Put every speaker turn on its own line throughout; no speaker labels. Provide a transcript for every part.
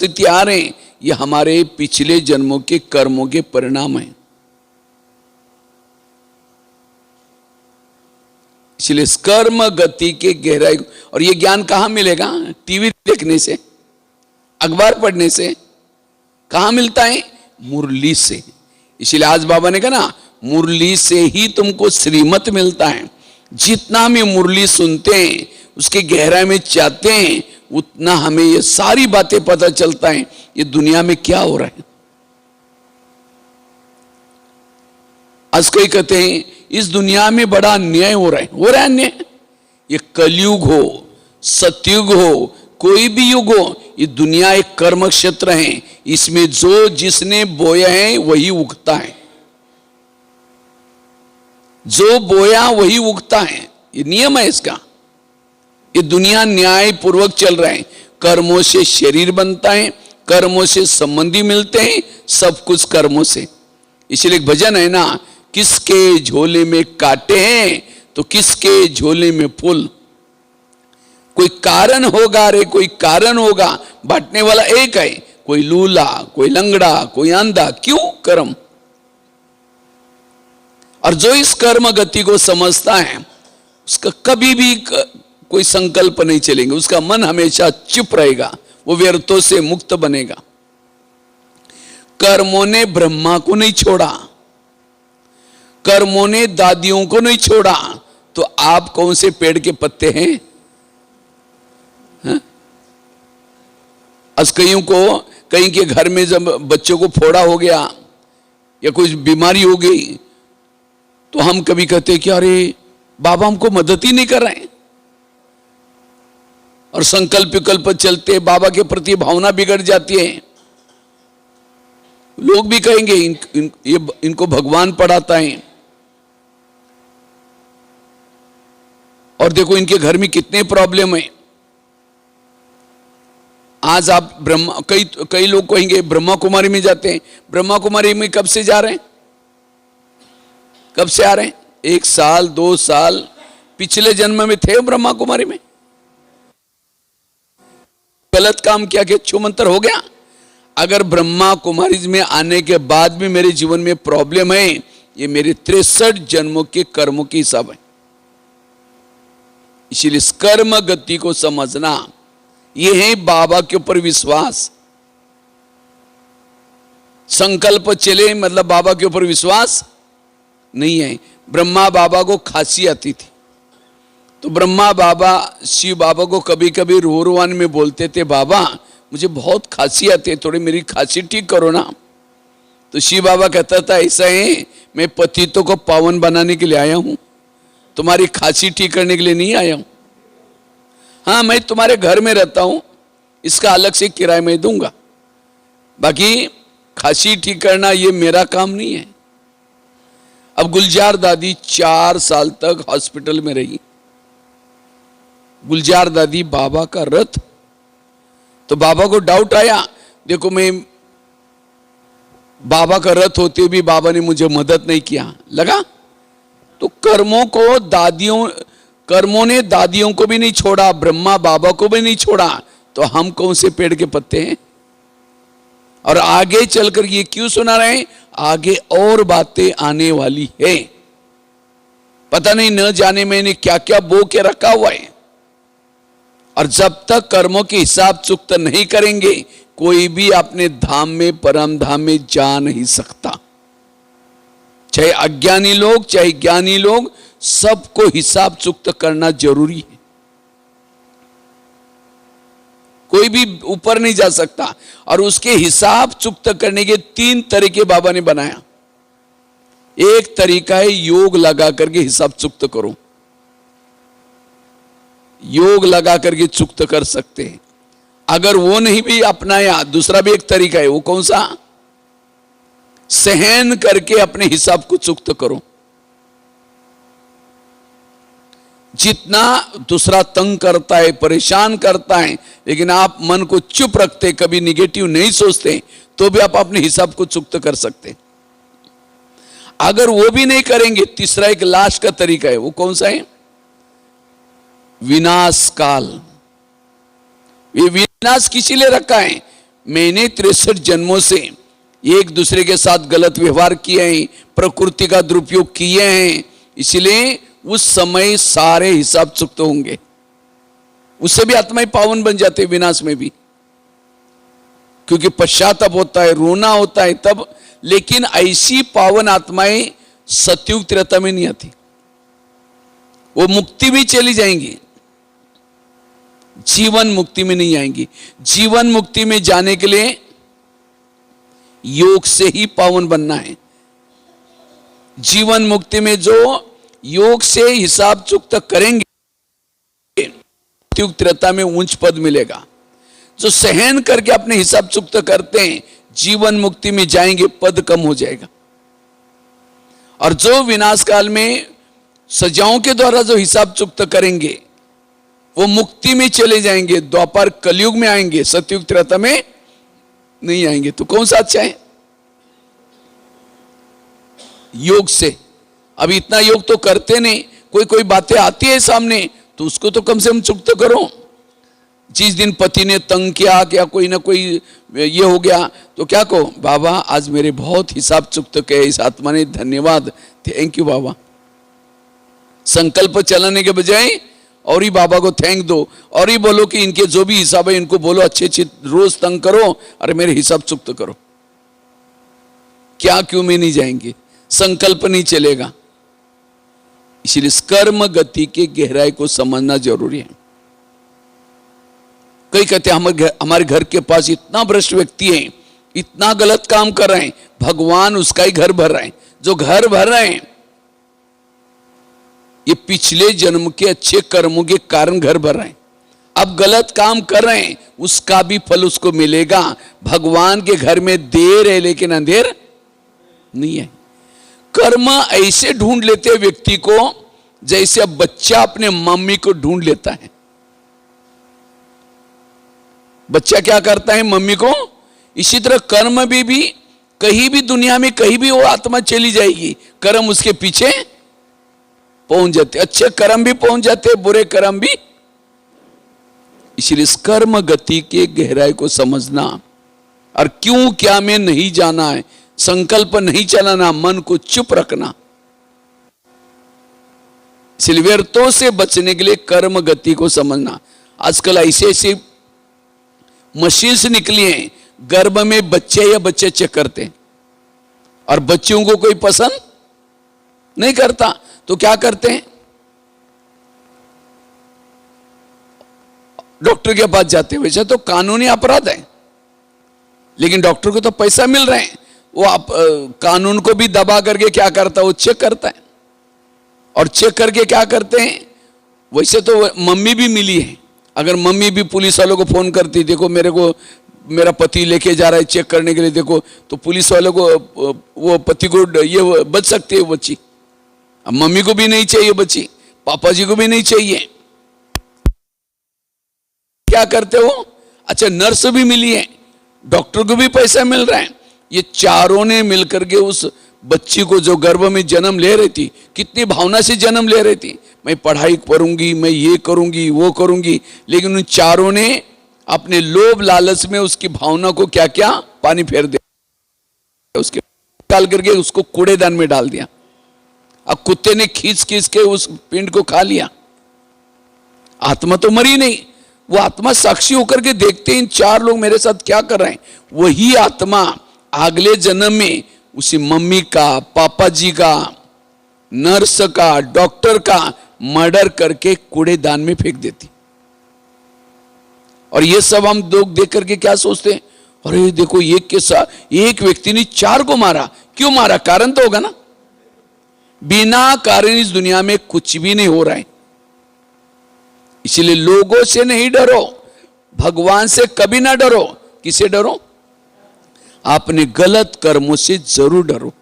परिस्थिति आ रहे हैं, ये हमारे पिछले जन्मों के कर्मों के परिणाम हैं। इसलिए कर्म गति के गहराई, और ये ज्ञान कहां मिलेगा? टीवी देखने से, अखबार पढ़ने से? कहां मिलता है? मुरली से। इसलिए आज बाबा ने कहा ना, मुरली से ही तुमको श्रीमत मिलता है। जितना हम ये मुरली सुनते हैं, उसके गहराई में चाहते हैं, उतना हमें ये सारी बातें पता चलता है ये दुनिया में क्या हो रहा है। आज कोई कहते हैं इस दुनिया में बड़ा अन्याय हो रहा है। हो रहा है अन्याय? ये कलयुग हो, सतयुग हो, कोई भी युग हो, ये दुनिया एक कर्म क्षेत्र है। इसमें जो जिसने बोया है वही उगता है, जो बोया वही उगता है, ये नियम है इसका। ये दुनिया न्याय पूर्वक चल रहा है। कर्मों से शरीर बनता है, कर्मों से संबंधी मिलते हैं, सब कुछ कर्मों से। इसलिए एक भजन है ना, किसके झोले में कांटे हैं तो किसके झोले में फूल। कोई कारण होगा रे, कोई कारण होगा, बांटने वाला एक है। कोई लूला, कोई लंगड़ा, कोई अंधा, क्यों? कर्म। और जो इस कर्म गति को समझता है, उसका कभी भी कोई संकल्प नहीं चलेंगे, उसका मन हमेशा चुप रहेगा, वो व्यर्थों से मुक्त बनेगा। कर्मों ने ब्रह्मा को नहीं छोड़ा, कर्मों ने दादियों को नहीं छोड़ा, तो आप कौन से पेड़ के पत्ते हैं? आज कईयों को, कहीं के घर में जब बच्चों को फोड़ा हो गया या कोई बीमारी हो गई, तो हम कभी कहते कि अरे बाबा हमको मदद ही नहीं कर रहे हैं, और संकल्प विकल्प चलते, बाबा के प्रति भावना बिगड़ जाती है। लोग भी कहेंगे इनको भगवान पढ़ाता है, और देखो इनके घर में कितने प्रॉब्लम है। आज आप ब्रह्मा, कई लोग कहेंगे ब्रह्मा कुमारी में जाते हैं। ब्रह्मा कुमारी में कब से जा रहे हैं? कब से आ रहे हैं? 1 साल 2 साल पिछले जन्म में थे ब्रह्मा कुमारी में। गलत काम किया कि छूमंतर हो गया। अगर ब्रह्मा कुमारी में आने के बाद भी मेरे जीवन में प्रॉब्लम है, ये मेरे 63 जन्मों के कर्मों की हिसाब है। इसलिए इस कर्म गति को समझना, ये है बाबा के ऊपर विश्वास। संकल्प चले मतलब बाबा के ऊपर विश्वास नहीं है। ब्रह्मा बाबा को खांसी आती थी, तो ब्रह्मा बाबा शिव बाबा को कभी कभी रोरवान में बोलते थे, बाबा मुझे बहुत खांसी आती है, थोड़ी मेरी खांसी ठीक करो ना। तो शिव बाबा कहता था, ऐसा है मैं पतितों को पावन बनाने के लिए आया हूं, तुम्हारी खांसी ठीक करने के लिए नहीं आया हूं। हाँ, मैं तुम्हारे घर में रहता हूं, इसका अलग से किराया मैं दूंगा, बाकी खांसी ठीक करना ये मेरा काम नहीं है। अब गुलजार दादी 4 साल तक हॉस्पिटल में रही। गुलजार दादी बाबा का रथ, तो बाबा को डाउट आया, देखो मैं बाबा का रथ होते भी बाबा ने मुझे मदद नहीं किया, लगा तो कर्मों ने दादियों को भी नहीं छोड़ा, ब्रह्मा बाबा को भी नहीं छोड़ा, तो हम कौन से पेड़ के पत्ते हैं? और आगे चलकर ये क्यों सुना रहे हैं? आगे और बातें आने वाली है, पता नहीं न जाने मैंने क्या क्या बो के रखा हुआ है। और जब तक कर्मों के हिसाब चुकत नहीं करेंगे, कोई भी अपने धाम में, परम धाम में जा नहीं सकता। चाहे अज्ञानी लोग चाहे ज्ञानी लोग, सबको हिसाब चुकत करना जरूरी है। कोई भी ऊपर नहीं जा सकता। और उसके हिसाब चुकत करने के 3 तरीके बाबा ने बनाया। एक तरीका है योग लगा करके हिसाब चुकत करो, योग लगा करके चुकत कर सकते हैं। अगर वो नहीं भी अपनाया, दूसरा भी एक तरीका है, वो कौन सा? सहन करके अपने हिसाब को चुकत करो। जितना दूसरा तंग करता है, परेशान करता है, लेकिन आप मन को चुप रखते, कभी निगेटिव नहीं सोचते, तो भी आप अपने हिसाब को चुकत कर सकते। अगर वो भी नहीं करेंगे, तीसरा एक लास्ट का तरीका है, वो कौन सा है? विनाश काल। ये विनाश किसी लिए रखा है? मैंने 63 जन्मों से एक दूसरे के साथ गलत व्यवहार किए हैं, प्रकृति का दुरुपयोग किए हैं, इसलिए उस समय सारे हिसाब चुकते होंगे। उससे भी आत्माएं पावन बन जाते हैं विनाश में भी, क्योंकि पश्चाताप होता है, रोना होता है तब। लेकिन ऐसी पावन आत्माएं सतयुग त्रेता में नहीं आती, वो मुक्ति भी चली जाएंगी, जीवन मुक्ति में नहीं आएंगी। जीवन मुक्ति में जाने के लिए योग से ही पावन बनना है। जीवन मुक्ति में जो योग से हिसाब चुकता करेंगे, सतयुग त्रेता में उच्च पद मिलेगा। जो सहन करके अपने हिसाब चुकता करते हैं, जीवन मुक्ति में जाएंगे, पद कम हो जाएगा। और जो विनाश काल में सजाओं के द्वारा जो हिसाब चुकता करेंगे, वो मुक्ति में चले जाएंगे, द्वापर कलयुग में आएंगे, सतयुग त्रेता में नहीं आएंगे। तो कौन सा अच्छा है? योग से। अब इतना योग तो करते नहीं, कोई कोई बातें आती है सामने, तो उसको तो कम से कम चुकता करो। जिस दिन पति ने तंग किया, क्या कोई ना कोई ये हो गया, तो क्या कहो, बाबा आज मेरे बहुत हिसाब चुकता किया इस आत्मा ने, धन्यवाद, थैंक यू बाबा। संकल्प चलाने के बजाय और ही बाबा को थैंक दो, और ही बोलो कि इनके जो भी हिसाब है इनको बोलो अच्छे अच्छे रोज तंग करो, अरे मेरे हिसाब चुकता करो। क्या क्यों में नहीं जाएंगे, संकल्प नहीं चलेगा। इसलिए कर्म गति के गहराई को समझना जरूरी है। कई कहते हैं हमारे घर के पास इतना भ्रष्ट व्यक्ति है, इतना गलत काम कर रहे हैं, भगवान उसका ही घर भर रहे हैं। जो घर भर रहे हैं ये पिछले जन्म के अच्छे कर्मों के कारण घर भर रहे हैं। अब गलत काम कर रहे हैं, उसका भी फल उसको मिलेगा। भगवान के घर में देर है लेकिन अंधेर नहीं है। कर्म ऐसे ढूंढ लेते हैं व्यक्ति को जैसे अब बच्चा अपने मम्मी को ढूंढ लेता है। बच्चा क्या करता है, मम्मी को। इसी तरह कर्म भी कहीं भी दुनिया में कहीं भी वो आत्मा चली जाएगी, कर्म उसके पीछे पहुंच जाते। अच्छे कर्म भी पहुंच जाते, बुरे कर्म भी। इसलिए कर्म गति के गहराई को समझना और क्यों क्या में नहीं जाना है, संकल्प नहीं चलाना, मन को चुप रखना। इसलिए व्यर्थों से बचने के लिए कर्म गति को समझना। आजकल ऐसे ऐसे मशीन से निकली हैं, गर्भ में बच्चे या बच्चे चेक करते हैं, और बच्चों को कोई पसंद नहीं करता, तो क्या करते हैं, डॉक्टर के पास जाते हैं। वैसे तो कानूनी अपराध है, लेकिन डॉक्टर को तो पैसा मिल रहे हैं, वो आप कानून को भी दबा करके क्या करता है, वो चेक करता है। और चेक करके क्या करते हैं, वैसे तो मम्मी भी मिली है, अगर मम्मी भी पुलिस वालों को फोन करती, देखो मेरे को मेरा पति लेके जा रहा है चेक करने के लिए, देखो, तो पुलिस वालों को वो पति को ये बच सकती है वो बच्ची। अब मम्मी को भी नहीं चाहिए बच्ची, पापा जी को भी नहीं चाहिए, क्या करते हो, अच्छा नर्स भी मिली है, डॉक्टर को भी पैसा मिल रहा है, ये चारों ने मिलकर के उस बच्ची को जो गर्भ में जन्म ले रही थी, कितनी भावना से जन्म ले रही थी, मैं पढ़ाई करूंगी, मैं ये करूंगी, वो करूंगी, लेकिन उन चारों ने अपने लोभ लालच में उसकी भावना को क्या क्या पानी फेर दिया, उसके निकाल करके उसको कूड़ेदान में डाल दिया। अब कुत्ते ने खींच खींच के उस पिंड को खा लिया। आत्मा तो मरी नहीं, वो आत्मा साक्षी होकर के देखते इन चार लोग मेरे साथ क्या कर रहे हैं। वही आत्मा अगले जन्म में उसी मम्मी का, पापा जी का, नर्स का, डॉक्टर का मर्डर करके कूड़ेदान में फेंक देती। और ये सब हम लोग देख करके क्या सोचते हैं, अरे देखो एक के साथ एक व्यक्ति ने चार को मारा, क्यों मारा, कारण तो होगा ना। बिना कारण इस दुनिया में कुछ भी नहीं हो रहा है। इसलिए लोगों से नहीं डरो, भगवान से कभी ना डरो। किसे डरो, अपने गलत कर्मों से जरूर डरो।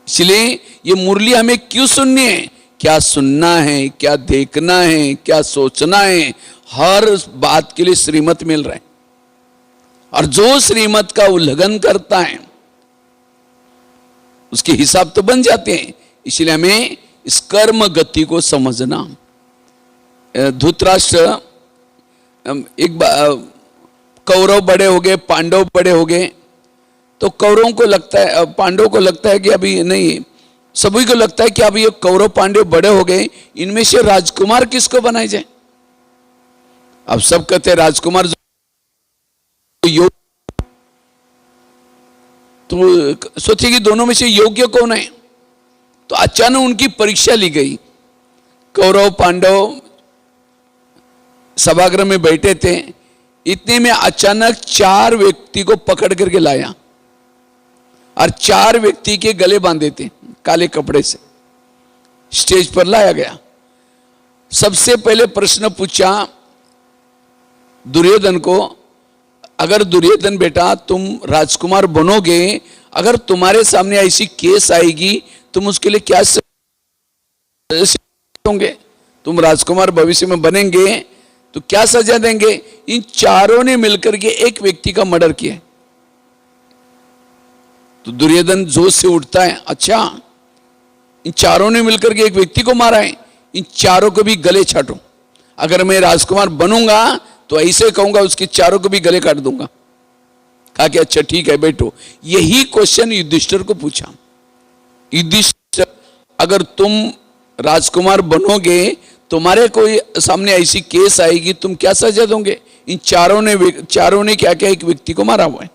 इसलिए ये मुरली हमें क्यों सुननी है, क्या सुनना है, क्या देखना है, क्या सोचना है, हर बात के लिए श्रीमत मिल रहा है। और जो श्रीमत का उल्लंघन करता है उसके हिसाब तो बन जाते हैं। इसलिए हमें इस कर्म गति को समझना। धृतराष्ट्र कौरव बड़े हो गए, पांडव बड़े हो गए, तो कौरवों को लगता है, पांडवों को लगता है कि अभी नहीं, सभी को लगता है कि अभी ये कौरव पांडव बड़े हो गए, इनमें से राजकुमार किसको बनाए जाए। अब सब कहते हैं राजकुमार जो तो सोचे कि दोनों में से योग्य कौन है। तो अचानक उनकी परीक्षा ली गई। कौरव पांडव सभागृह में बैठे थे, इतने में अचानक 4 व्यक्ति को पकड़ करके लाया और 4 व्यक्ति के गले बांधे थे काले कपड़े से, स्टेज पर लाया गया। सबसे पहले प्रश्न पूछा दुर्योधन को, अगर दुर्योधन बेटा तुम राजकुमार बनोगे, अगर तुम्हारे सामने ऐसी केस आएगी, तुम उसके लिए क्या होंगे, तुम राजकुमार भविष्य में बनेंगे तो क्या सजा देंगे। इन चारों ने मिलकर के एक व्यक्ति का मर्डर किया। तो दुर्योधन जोश से उठता है, अच्छा इन चारों ने मिलकर के एक व्यक्ति को मारा है, इन चारों को भी गले छाटो। अगर मैं राजकुमार बनूंगा तो ऐसे कहूंगा उसके चारों को भी गले काट दूंगा। कहा कि अच्छा ठीक है बैठो। यही क्वेश्चन युधिष्ठिर को पूछा, युधिष्ठिर अगर तुम राजकुमार बनोगे, तुम्हारे कोई सामने ऐसी केस आएगी, तुम क्या सजा दोगे। इन चारों ने क्या क्या एक व्यक्ति को मारा हुआ है।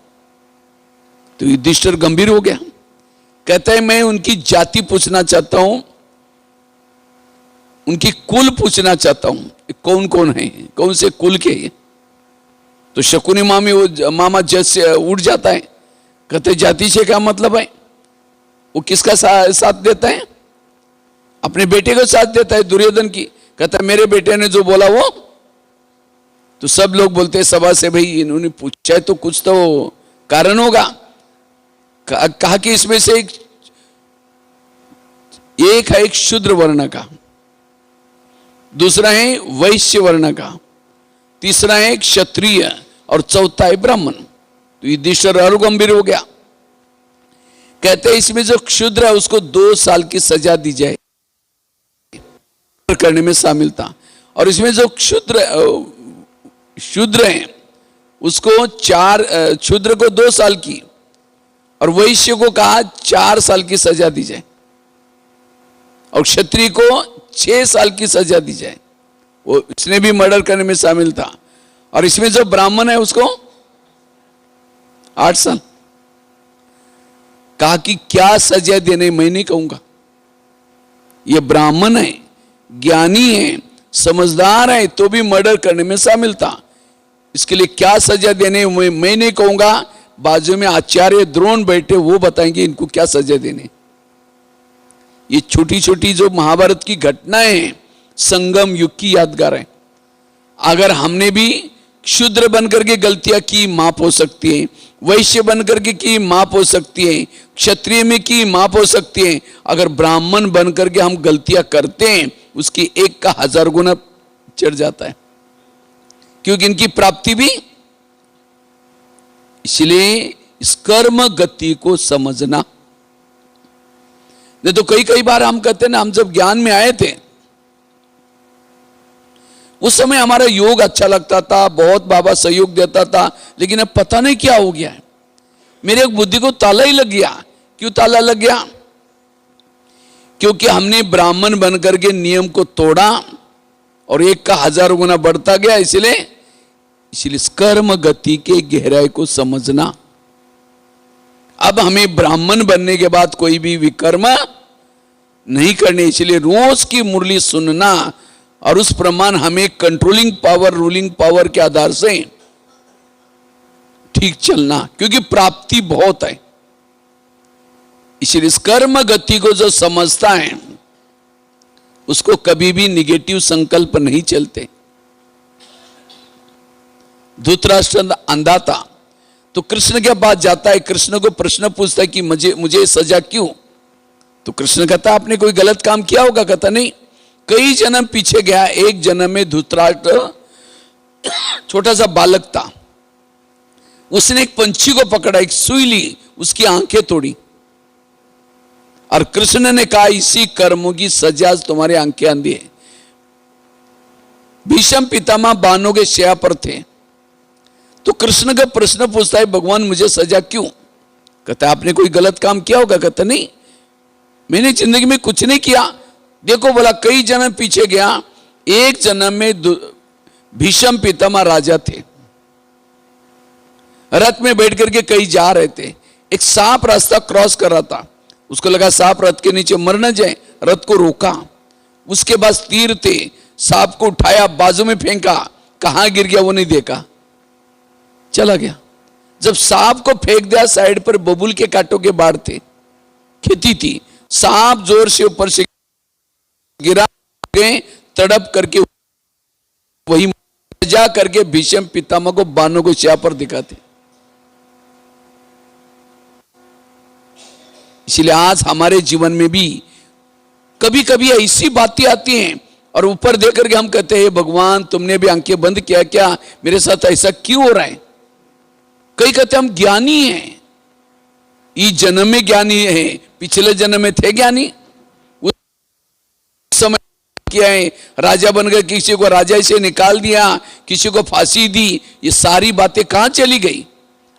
तो युधिष्ठिर गंभीर हो गया, कहता है मैं उनकी जाति पूछना चाहता हूं, उनकी कुल पूछना चाहता हूं, कौन कौन है, कौन से कुल के हैं। तो शकुनी मामा जज से उठ जाता है, कहते जाति से क्या मतलब है। वो किसका साथ देता है, अपने बेटे को साथ देता है दुर्योधन की। कहता है मेरे बेटे ने जो बोला वो। तो सब लोग बोलते हैं सभा से, भाई इन्होंने पूछा है तो कुछ तो कारण होगा। कहा कि इसमें से एक है एक शूद्र वर्ण का, दूसरा है वैश्य वर्ण का, तीसरा है क्षत्रिय और चौथा है ब्राह्मण। तो युधिष्ठिर और गंभीर हो गया, कहते हैं इसमें जो क्षुद्र है उसको 2 साल की सजा दी जाए, करने में शामिल था। और इसमें जो शूद्र है उसको क्षुद्र को 2 साल की और वैश्य को कहा 4 साल की सजा दी जाए और क्षत्रिय को 6 साल की सजा दी जाए। वो इसने भी मर्डर करने में शामिल था। और इसमें जो ब्राह्मण है उसको 8 साल। कहा कि क्या सजा देने, मैं नहीं कहूंगा, ये ब्राह्मण है, ज्ञानी है, समझदार है, तो भी मर्डर करने में शामिल था। इसके लिए क्या सजा देने मैं नहीं कहूंगा, बाजू में आचार्य द्रोण बैठे वो बताएंगे इनको क्या सजा देने। ये छोटी छोटी जो महाभारत की घटनाएं हैं संगम युग की यादगार है। अगर हमने भी शूद्र बनकर के गलतियां की, माफ हो सकती है, वैश्य बनकर के की माफ हो सकती है, क्षत्रिय में की माफ हो सकती है। अगर ब्राह्मण बनकर के हम गलतियां करते हैं उसकी 1 का 1000 गुना चढ़ जाता है, क्योंकि इनकी प्राप्ति भी। इसलिए इस कर्म गति को समझना। नहीं तो कई बार हम कहते हैं ना, हम जब ज्ञान में आए थे उस समय हमारा योग अच्छा लगता था, बहुत बाबा सहयोग देता था, लेकिन अब पता नहीं क्या हो गया है, मेरे बुद्धि को ताला ही लग गया। क्यों ताला लग गया? क्योंकि हमने ब्राह्मण बनकर के नियम को तोड़ा और 1 का 1000 गुना बढ़ता गया। इसलिए कर्म गति के गहराई को समझना। अब हमें ब्राह्मण बनने के बाद कोई भी विकर्म नहीं करने, इसलिए रोज की मुरली सुनना और उस प्रमाण हमें कंट्रोलिंग पावर, रूलिंग पावर के आधार से ठीक चलना, क्योंकि प्राप्ति बहुत है। इसलिए इस कर्म गति को जो समझता है उसको कभी भी निगेटिव संकल्प नहीं चलते। धृतराष्ट्र अंधा था तो कृष्ण के पास जाता है, कृष्ण को प्रश्न पूछता है कि मुझे सजा क्यों। तो कृष्ण कहता आपने कोई गलत काम किया होगा। कहता नहीं, कई जन्म पीछे गया, एक जन्म में धृतराष्ट्र छोटा सा बालक था, उसने एक पंछी को पकड़ा, एक सुई ली, उसकी आंखें तोड़ी और कृष्ण ने कहा इसी कर्मों की सजा तुम्हारी आंखें अंधी है। भीष्म पितामह बाणों के शया पर थे। तो कृष्ण का प्रश्न पूछता है, भगवान मुझे सजा क्यों? कहता आपने कोई गलत काम किया होगा? कहता नहीं, मैंने जिंदगी में कुछ नहीं किया। देखो बोला, कई जन्म पीछे गया, एक जन्म में भीष्म पितामह राजा थे, रथ में बैठ करके कहीं जा रहे थे। एक सांप रास्ता क्रॉस कर रहा था, उसको लगा सांप रथ के नीचे मर न जाए, रथ को रोका। उसके बाद तीर थे, सांप को उठाया, बाजू में फेंका, कहां गिर गया वो नहीं देखा, चला गया। जब सांप को फेंक दिया, साइड पर बबूल के कांटों के बाढ़ थे, खेती थी, सांप जोर से ऊपर से गिरा, गए तड़प करके, वही जा करके भीष्म पितामह को बाणों को शया पर दिखाते। इसलिए आज हमारे जीवन में भी कभी कभी ऐसी बातें आती हैं और ऊपर देख करके हम कहते हैं, भगवान तुमने भी आंखें बंद किया क्या? मेरे साथ ऐसा क्यों हो रहा है? कई कहते हम ज्ञानी हैं, इस जन्म में ज्ञानी है, पिछले जन्म में थे ज्ञानी, उस समय किया है, राजा बन गए, किसी को राजा से निकाल दिया, किसी को फांसी दी, ये सारी बातें कहां चली गई?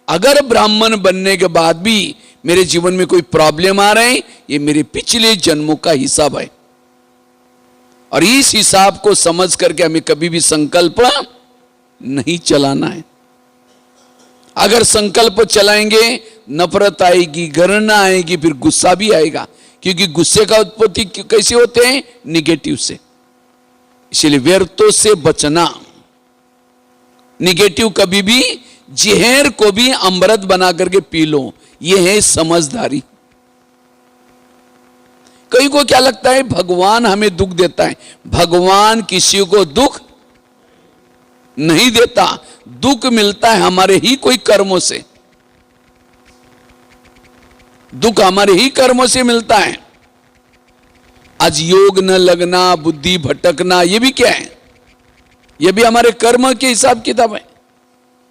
अगर ब्राह्मण बनने के बाद भी मेरे जीवन में कोई प्रॉब्लम आ रहे हैं, ये मेरे पिछले जन्मों का हिसाब है। और इस हिसाब को समझ करके हमें कभी भी संकल्प नहीं चलाना है। अगर संकल्प चलाएंगे, नफरत आएगी, घृणा आएगी, फिर गुस्सा भी आएगा, क्योंकि गुस्से का उत्पत्ति कैसे होते हैं? निगेटिव से। इसलिए व्यर्थों से बचना। निगेटिव कभी भी, जहर को भी अमृत बना करके पी लो, यह है समझदारी। कई को क्या लगता है, भगवान हमें दुख देता है। भगवान किसी को दुख नहीं देता, दुख मिलता है हमारे ही कोई कर्मों से, दुख हमारे ही कर्मों से मिलता है। आज योग न लगना, बुद्धि भटकना, ये भी क्या है? ये भी हमारे कर्म के हिसाब किताब है।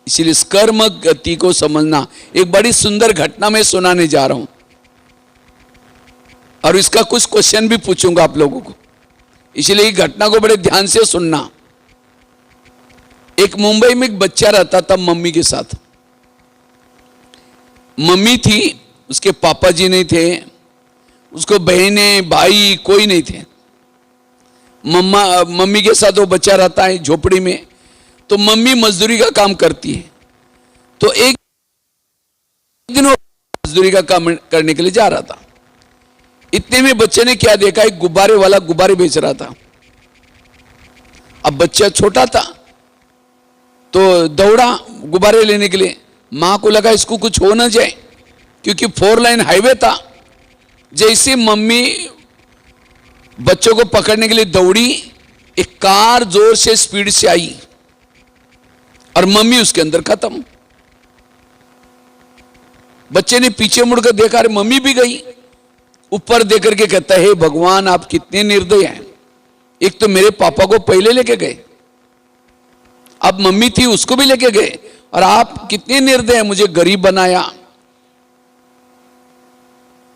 इसलिए इस कर्म गति को समझना। एक बड़ी सुंदर घटना मैं सुनाने जा रहा हूं और इसका कुछ क्वेश्चन भी पूछूंगा आप लोगों को, इसलिए घटना को बड़े ध्यान से सुनना। एक मुंबई में एक बच्चा रहता था मम्मी के साथ। मम्मी थी, उसके पापा जी नहीं थे, उसको बहनें भाई कोई नहीं थे। मम्मी के साथ वो बच्चा रहता है झोपड़ी में। तो मम्मी मजदूरी का काम करती है। तो एक दिन वो मजदूरी का काम करने के लिए जा रहा था। इतने में बच्चे ने क्या देखा, एक गुब्बारे वाला गुब्बारे बेच रहा था। अब बच्चा छोटा था तो दौड़ा गुब्बारे लेने के लिए। मां को लगा इसको कुछ हो ना जाए, क्योंकि 4 लाइन हाईवे था। जैसे मम्मी बच्चों को पकड़ने के लिए दौड़ी, एक कार जोर से स्पीड से आई और मम्मी उसके अंदर खत्म। बच्चे ने पीछे मुड़कर देखा, अरे मम्मी भी गई। ऊपर देकर के कहता है, भगवान आप कितने निर्दय हैं। एक तो मेरे पापा को पहले लेके गए, अब मम्मी थी उसको भी लेके गए, और आप कितने निर्दय हैं, मुझे गरीब बनाया।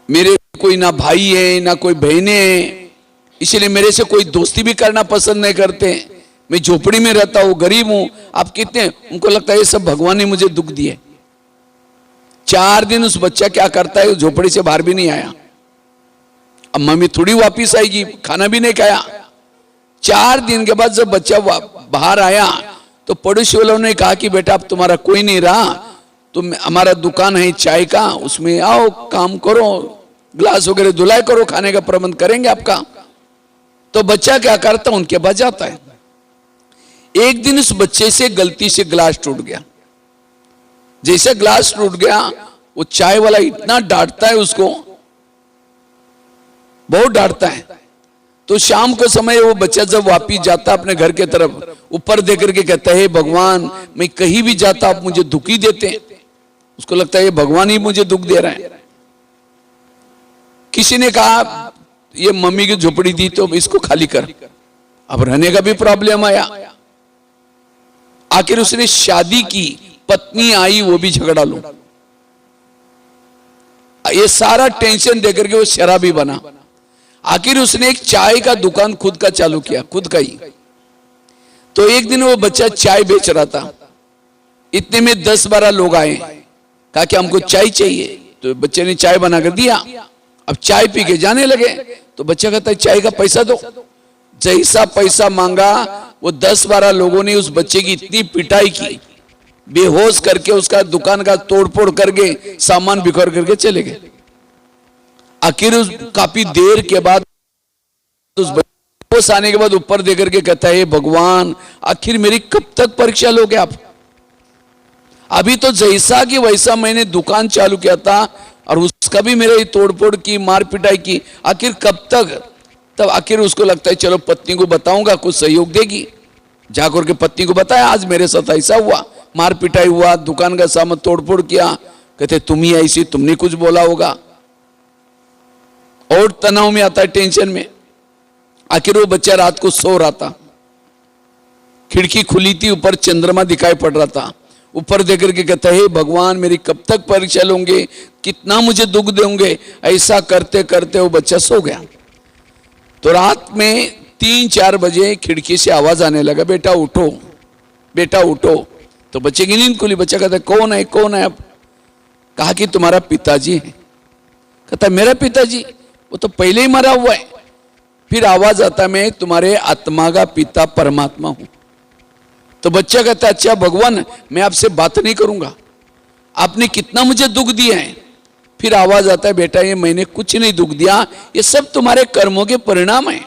मेरे कोई ना भाई है ना कोई बहनें हैं, इसलिए मेरे से कोई दोस्ती भी करना पसंद नहीं करते। मैं झोपड़ी में रहता हूं, गरीब हूं, आप कितने। उनको लगता है ये सब भगवान ने मुझे दुख दिए। 4 दिन उस बच्चा क्या करता है, झोपड़ी से बाहर भी नहीं आया। अब मम्मी थोड़ी वापिस आएगी, खाना भी नहीं खाया। 4 दिन के बाद जब बच्चा बाहर आया तो पड़ोसी वालों ने कहा कि बेटा अब तुम्हारा कोई नहीं रहा, तुम हमारा दुकान है चाय का, उसमें आओ काम करो, गिलास वगैरह धुलाई करो, खाने का प्रबंध करेंगे आपका। तो बच्चा क्या करता, उनके पास जाता है। एक दिन उस बच्चे से गलती से गिलास टूट गया। जैसे गिलास टूट गया, वो चाय वाला इतना डांटता है उसको, बहुत डांटता है। तो शाम को समय वो बच्चा जब वापिस जाता अपने घर के तरफ, ऊपर देकर के कहता है, भगवान मैं कहीं भी जाता आप मुझे दुख ही देते हैं। उसको लगता है भगवान ही मुझे दुख दे रहा है। किसी ने कहा ये मम्मी की झोपड़ी दी तो इसको खाली कर। अब रहने का भी प्रॉब्लम आया। आखिर उसने शादी की, पत्नी आई, वो भी झगड़ा लो। ये सारा टेंशन देकर के वो शराबी बना। आखिर उसने एक चाय का दुकान खुद का चालू किया, खुद का ही। तो एक दिन वो बच्चा चाय बेच रहा था, इतने में 10-12 लोग आए, कहा कि हमको चाय चाहिए। तो बच्चे ने चाय बनाकर दिया, अब चाय पी के जाने लगे। तो बच्चा कहता है चाय का पैसा दो। जैसा पैसा मांगा, वो 10-12 लोगों ने उस बच्चे की इतनी पिटाई की, बेहोश करके उसका दुकान का तोड़फोड़ करके सामान बिखर करके चले गए। आखिर उस काफी देर के बाद उस बच्चे आने के बाद ऊपर देकर के कहता है, भगवान आखिर मेरी कब तक परीक्षा लोगे आप? अभी तो जैसा कि वैसा मैंने दुकान चालू किया था और उसका भी मेरे तोड़फोड़ की, मार पिटाई की, आखिर कब तक? तब आखिर उसको लगता है चलो पत्नी को बताऊंगा, कुछ सहयोग देगी। जाकर के पत्नी को बताया आज मेरे साथ ऐसा हुआ, मार पिटाई हुआ, दुकान का सामान तोड़फोड़ किया। कहते तुम ही ऐसी, तुमने कुछ बोला होगा। और तनाव में आता है, टेंशन में। आखिर वो बच्चा रात को सो रहा था, खिड़की खुली थी, ऊपर चंद्रमा दिखाई पड़ रहा था। ऊपर देकर के कहता है भगवान मेरी कब तक परीक्षा लोगे, कितना मुझे दुख दोगे? ऐसा करते करते वो बच्चा सो गया। तो रात में 3-4 बजे खिड़की से आवाज आने लगा, बेटा उठो, बेटा उठो। तो बच्चे की नींद खुली। बच्चा कहता है कौन है, कौन है? अब कहा कि तुम्हारा पिताजी है। कहता मेरा पिताजी? वो तो पहले ही मरा हुआ है। फिर आवाज आता मैं तुम्हारे आत्मा का पिता परमात्मा हूं। तो बच्चा कहता अच्छा भगवान मैं आपसे बात नहीं करूंगा, आपने कितना मुझे दुख दिया है। फिर आवाज आता है बेटा ये मैंने कुछ नहीं दुख दिया, ये सब तुम्हारे कर्मों के परिणाम है।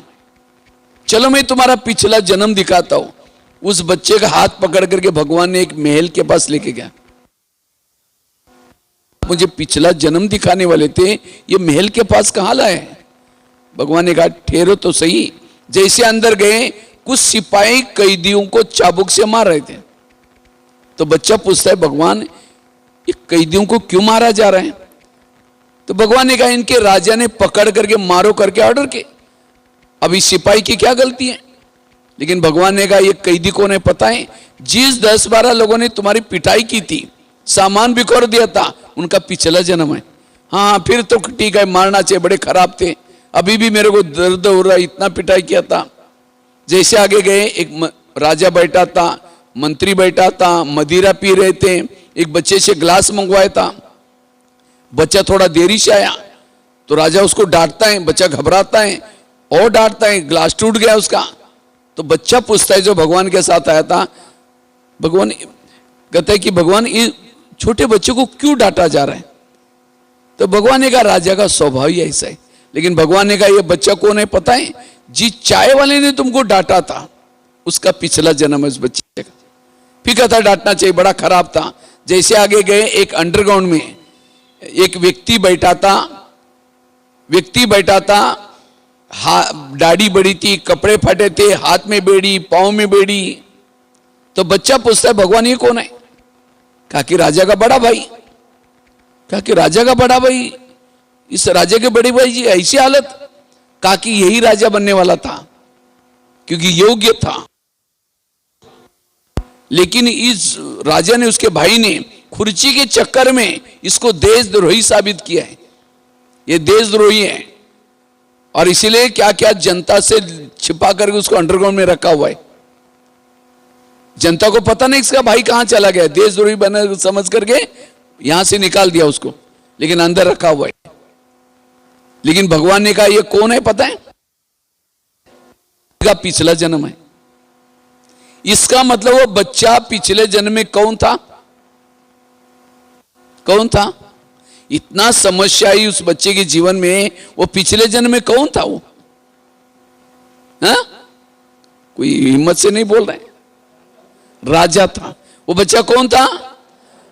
चलो मैं तुम्हारा पिछला जन्म दिखाता हूं। उस बच्चे का हाथ पकड़ करके भगवान ने एक महल के पास लेके गया। मुझे पिछला जन्म दिखाने वाले थे, ये महल के पास कहां लाए? भगवान ने कहा ठहरो तो सही। जैसे अंदर गए, कुछ सिपाही कैदियों को चाबुक से मार रहे थे। तो बच्चा पूछता है भगवान ये कैदियों को क्यों मारा जा रहा है? तो भगवान ने कहा इनके राजा ने पकड़ करके मारो करके ऑर्डर के, अब इस सिपाही की क्या गलती है? लेकिन भगवान ने कहा ये कैदी कौन है पता है? जिस 10-12 लोगों ने तुम्हारी पिटाई की थी, सामान बिखर दिया था, उनका पिछला जन्म है। हाँ फिर तो ठीक है, मारना चाहिए, बड़े खराब थे, अभी भी मेरे को दर्द हो रहा है, इतना पिटाई किया था। जैसे आगे गए, एक राजा बैठा था, मंत्री बैठा था, मदिरा पी रहे थे, एक बच्चे से ग्लास मंगवाया था। बच्चा थोड़ा देरी से आया तो राजा उसको डांटता है, बच्चा घबराता है और डांटता है, ग्लास टूट गया उसका। तो बच्चा पूछता है जो भगवान के साथ आया था, भगवान कहता है कि भगवान ये छोटे बच्चे को क्यों डांटा जा रहा है? तो भगवान ने कहा राजा का स्वभाव ही ऐसा है। लेकिन भगवान ने कहा ये बच्चा कौन है पता है? जिस चाय वाले ने तुमको डांटा था उसका पिछला जन्म है उस बच्चे का। फिर कहता डांटना चाहिए, बड़ा खराब था। जैसे आगे गए, एक अंडरग्राउंड में एक व्यक्ति बैठा था, दाढ़ी बड़ी थी, कपड़े फटे थे, हाथ में बेड़ी, पांव में बेड़ी। तो बच्चा पूछता है भगवान ये कौन है? कहा कि राजा का बड़ा भाई। कहा कि राजा का बड़ा भाई, इस राजा के बड़े भाई जी ऐसी हालत? कहा कि यही राजा बनने वाला था क्योंकि योग्य था, लेकिन इस राजा ने, उसके भाई ने खुर्ची के चक्कर में इसको देशद्रोही साबित किया है। ये देशद्रोही है और इसीलिए क्या क्या जनता से छिपा करके उसको अंडरग्राउंड में रखा हुआ है। जनता को पता नहीं इसका भाई कहां चला गया, देशद्रोही बना समझ करके यहां से निकाल दिया उसको, लेकिन अंदर रखा हुआ है। लेकिन भगवान ने कहा ये कौन है पता है? इसका पिछला जन्म है। इसका मतलब वो बच्चा पिछले जन्म में कौन था? कौन था? इतना समस्या आई उस बच्चे के जीवन में, वो पिछले जन्म में कौन था? वो कोई हिम्मत से नहीं बोल रहे, राजा था। वो बच्चा कौन था?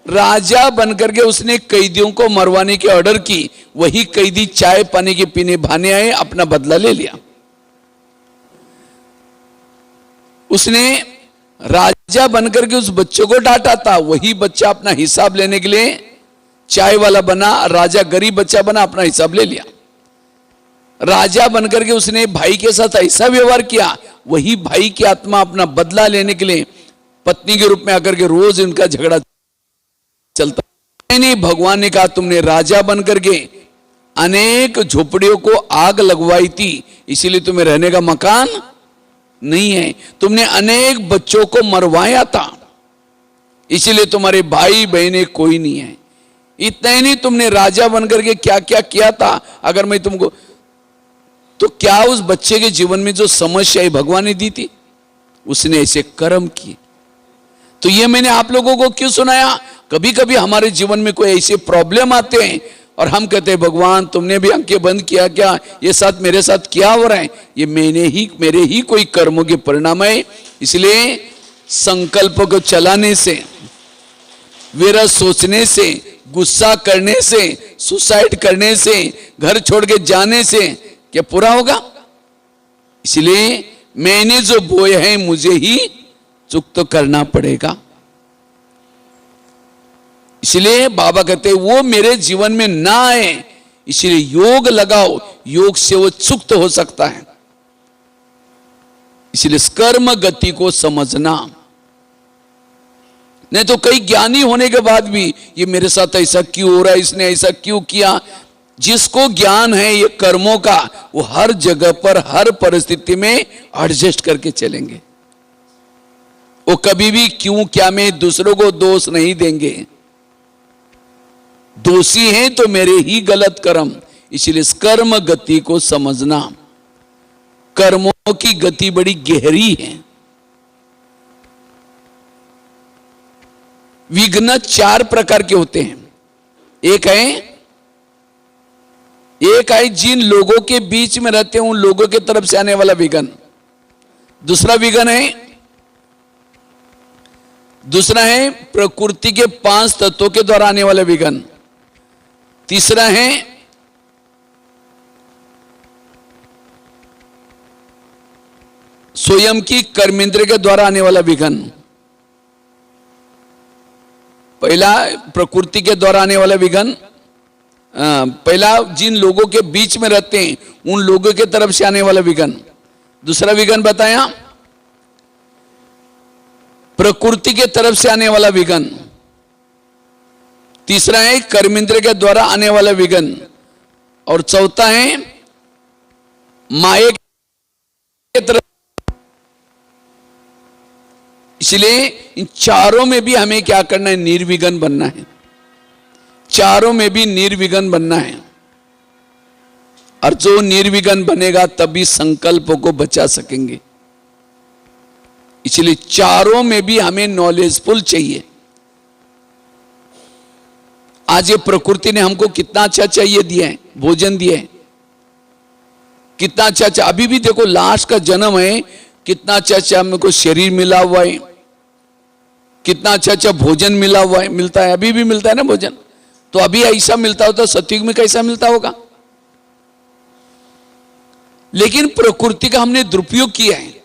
राजा बनकर के उसने कैदियों को मरवाने की ऑर्डर की। वही कैदी चाय पानी के पीने बहाने आए, अपना बदला ले लिया। उसने राजा बनकर के उस बच्चे को डांटा था, वही बच्चा अपना हिसाब लेने के लिए चाय वाला बना, राजा गरीब बच्चा बना, अपना हिसाब ले लिया। राजा बनकर के उसने भाई के साथ ऐसा व्यवहार किया, वही भाई की आत्मा अपना बदला लेने के लिए पत्नी के रूप में आकर के रोज इनका झगड़ा चलता। नहीं, भगवान ने कहा तुमने राजा बनकर के अनेक झोपड़ियों को आग लगवाई थी, इसीलिए तुम्हें रहने का मकान नहीं है। तुमने अनेक बच्चों को मरवाया था, इसलिए तुम्हारे भाई बहनें कोई नहीं है। इतना ही नहीं, तुमने राजा बनकर के क्या क्या किया था। अगर मैं तुमको, तो क्या उस बच्चे के जीवन में जो समस्या भगवान ने दी थी, उसने ऐसे कर्म किए। तो ये मैंने आप लोगों को क्यों सुनाया? कभी कभी हमारे जीवन में कोई ऐसे प्रॉब्लम आते हैं और हम कहते हैं भगवान तुमने भी आंखें बंद किया क्या? ये साथ मेरे साथ क्या हो रहा है? ये मेरे ही कोई कर्मों के परिणाम है। इसलिए संकल्प को चलाने से, विरह सोचने से, गुस्सा करने से, सुसाइड करने से, घर छोड़ के जाने से क्या पूरा होगा? इसलिए मैंने जो बोए हैं मुझे ही चुक तो करना पड़ेगा। इसलिए बाबा कहते हैं वो मेरे जीवन में ना आए, इसलिए योग लगाओ, योग से वो चुक्त हो सकता है। इसलिए कर्म गति को समझना। नहीं तो कई ज्ञानी होने के बाद भी ये मेरे साथ ऐसा क्यों हो रहा है, इसने ऐसा क्यों किया। जिसको ज्ञान है ये कर्मों का, वो हर जगह पर हर परिस्थिति में एडजस्ट करके चलेंगे। वो कभी भी क्यों क्या में दूसरों को दोष नहीं देंगे। दोषी हैं तो मेरे ही गलत कर्म। इसलिए कर्म गति को समझना। कर्मों की गति बड़ी गहरी है। विघ्न 4 प्रकार के होते हैं। एक है जिन लोगों के बीच में रहते हैं उन लोगों के तरफ से आने वाला विघ्न। दूसरा है प्रकृति के 5 तत्वों के द्वारा आने वाला विघ्न। तीसरा है स्वयं की कर्मेंद्र के द्वारा आने वाला विघ्न। पहला प्रकृति के द्वारा आने वाला विघ्न, पहला जिन लोगों के बीच में रहते हैं उन लोगों के तरफ से आने वाला विघ्न। दूसरा विघ्न बताया प्रकृति के तरफ से आने वाला विघ्न। तीसरा है कर्मेंद्र के द्वारा आने वाला विघ्न। और चौथा है माया के तरफ। इसलिए इन चारों में भी हमें क्या करना है? निर्विघ्न बनना है। चारों में भी निर्विघ्न बनना है। और जो निर्विघ्न बनेगा तभी संकल्पों को बचा सकेंगे। इसलिए चारों में भी हमें नॉलेजफुल चाहिए। आज ये प्रकृति ने हमको कितना अच्छा चाहिए दिया है, भोजन दिया है, कितना अच्छा। अभी भी देखो लाश का जन्म है, कितना अच्छा हमको शरीर मिला हुआ है, कितना अच्छा भोजन मिलता है। अभी भी मिलता है ना भोजन। तो अभी ऐसा मिलता होता सतयुग में कैसा मिलता होगा? लेकिन प्रकृति का हमने दुरुपयोग किया है।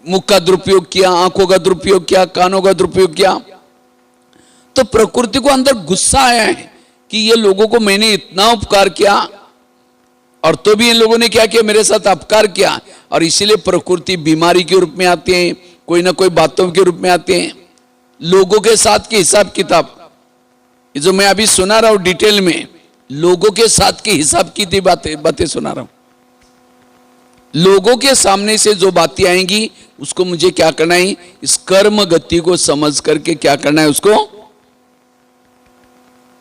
मुख का दुरुपयोग किया, आंखों का दुरुपयोग किया, कानों का दुरुपयोग किया। तो प्रकृति को अंदर गुस्सा आया है कि ये लोगों को मैंने इतना उपकार किया और तो भी इन लोगों ने क्या किया? मेरे साथ अपकार किया। और इसीलिए प्रकृति बीमारी के रूप में आते हैं, कोई ना कोई बातों के रूप में आते हैं। लोगों के साथ के हिसाब किताब, ये जो मैं अभी सुना रहा हूं डिटेल में, लोगों के साथ के हिसाब की बातें सुना रहा हूं। लोगों के सामने से जो बातें आएंगी उसको मुझे क्या करना है? इस कर्म गति को समझ करके क्या करना है? उसको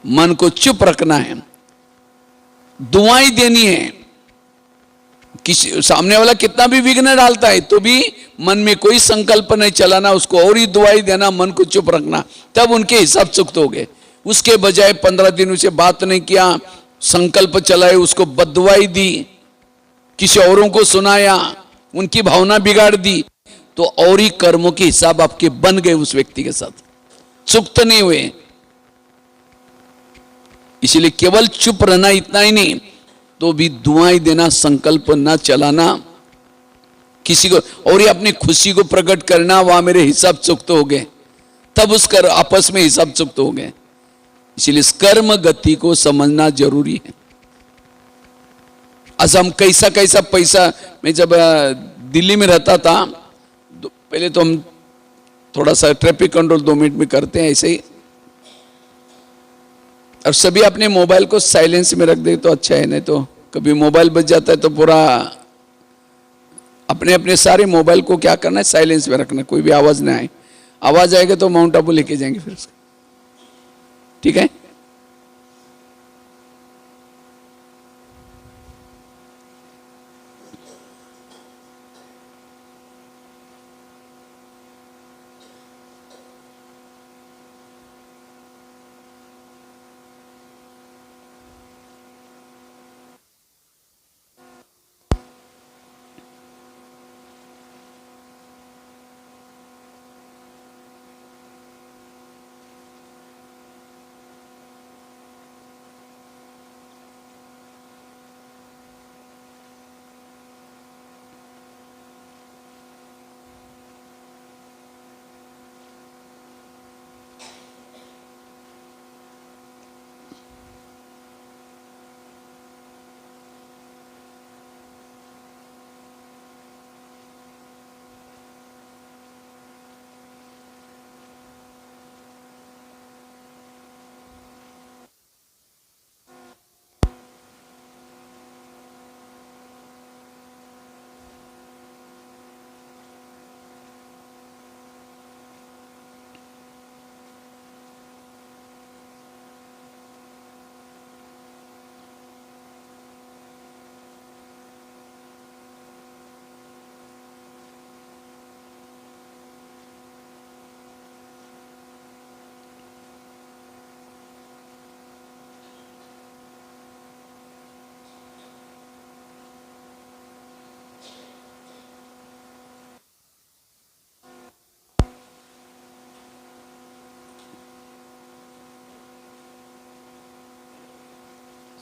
मन को चुप रखना है, दुआएं देनी है। किसी सामने वाला कितना भी विघ्न डालता है तो भी मन में कोई संकल्प नहीं चलाना, उसको और ही दुआई देना, मन को चुप रखना, तब उनके हिसाब चुक्त हो गए। उसके बजाय 15 दिन से बात नहीं किया, संकल्प चलाए, उसको बददुआई दी, किसी औरों को सुनाया, उनकी भावना बिगाड़ दी, तो और ही कर्मों के हिसाब आपके बन गए उस व्यक्ति के साथ, चुक्त नहीं हुए। इसलिए केवल चुप रहना इतना ही नहीं, तो भी दुआएं देना, संकल्प ना चलाना किसी को, और ये अपनी खुशी को प्रकट करना, वहां मेरे हिसाब चुक्त हो गए, तब उस कर आपस में हिसाब चुक्त हो गए। इसलिए कर्म गति को समझना जरूरी है। आज हम कैसा कैसा पैसा, मैं जब दिल्ली में रहता था पहले तो हम थोड़ा सा ट्रैफिक कंट्रोल 2 मिनट में करते हैं ऐसे ही, और सभी अपने मोबाइल को साइलेंस में रख दे तो अच्छा है, नहीं तो कभी मोबाइल बज जाता है तो पूरा अपने अपने सारे मोबाइल को क्या करना है, साइलेंस में रखना, कोई भी आवाज ना आए। आवाज आएगा तो माउंट आबू लेके जाएंगे फिर उसका, ठीक है।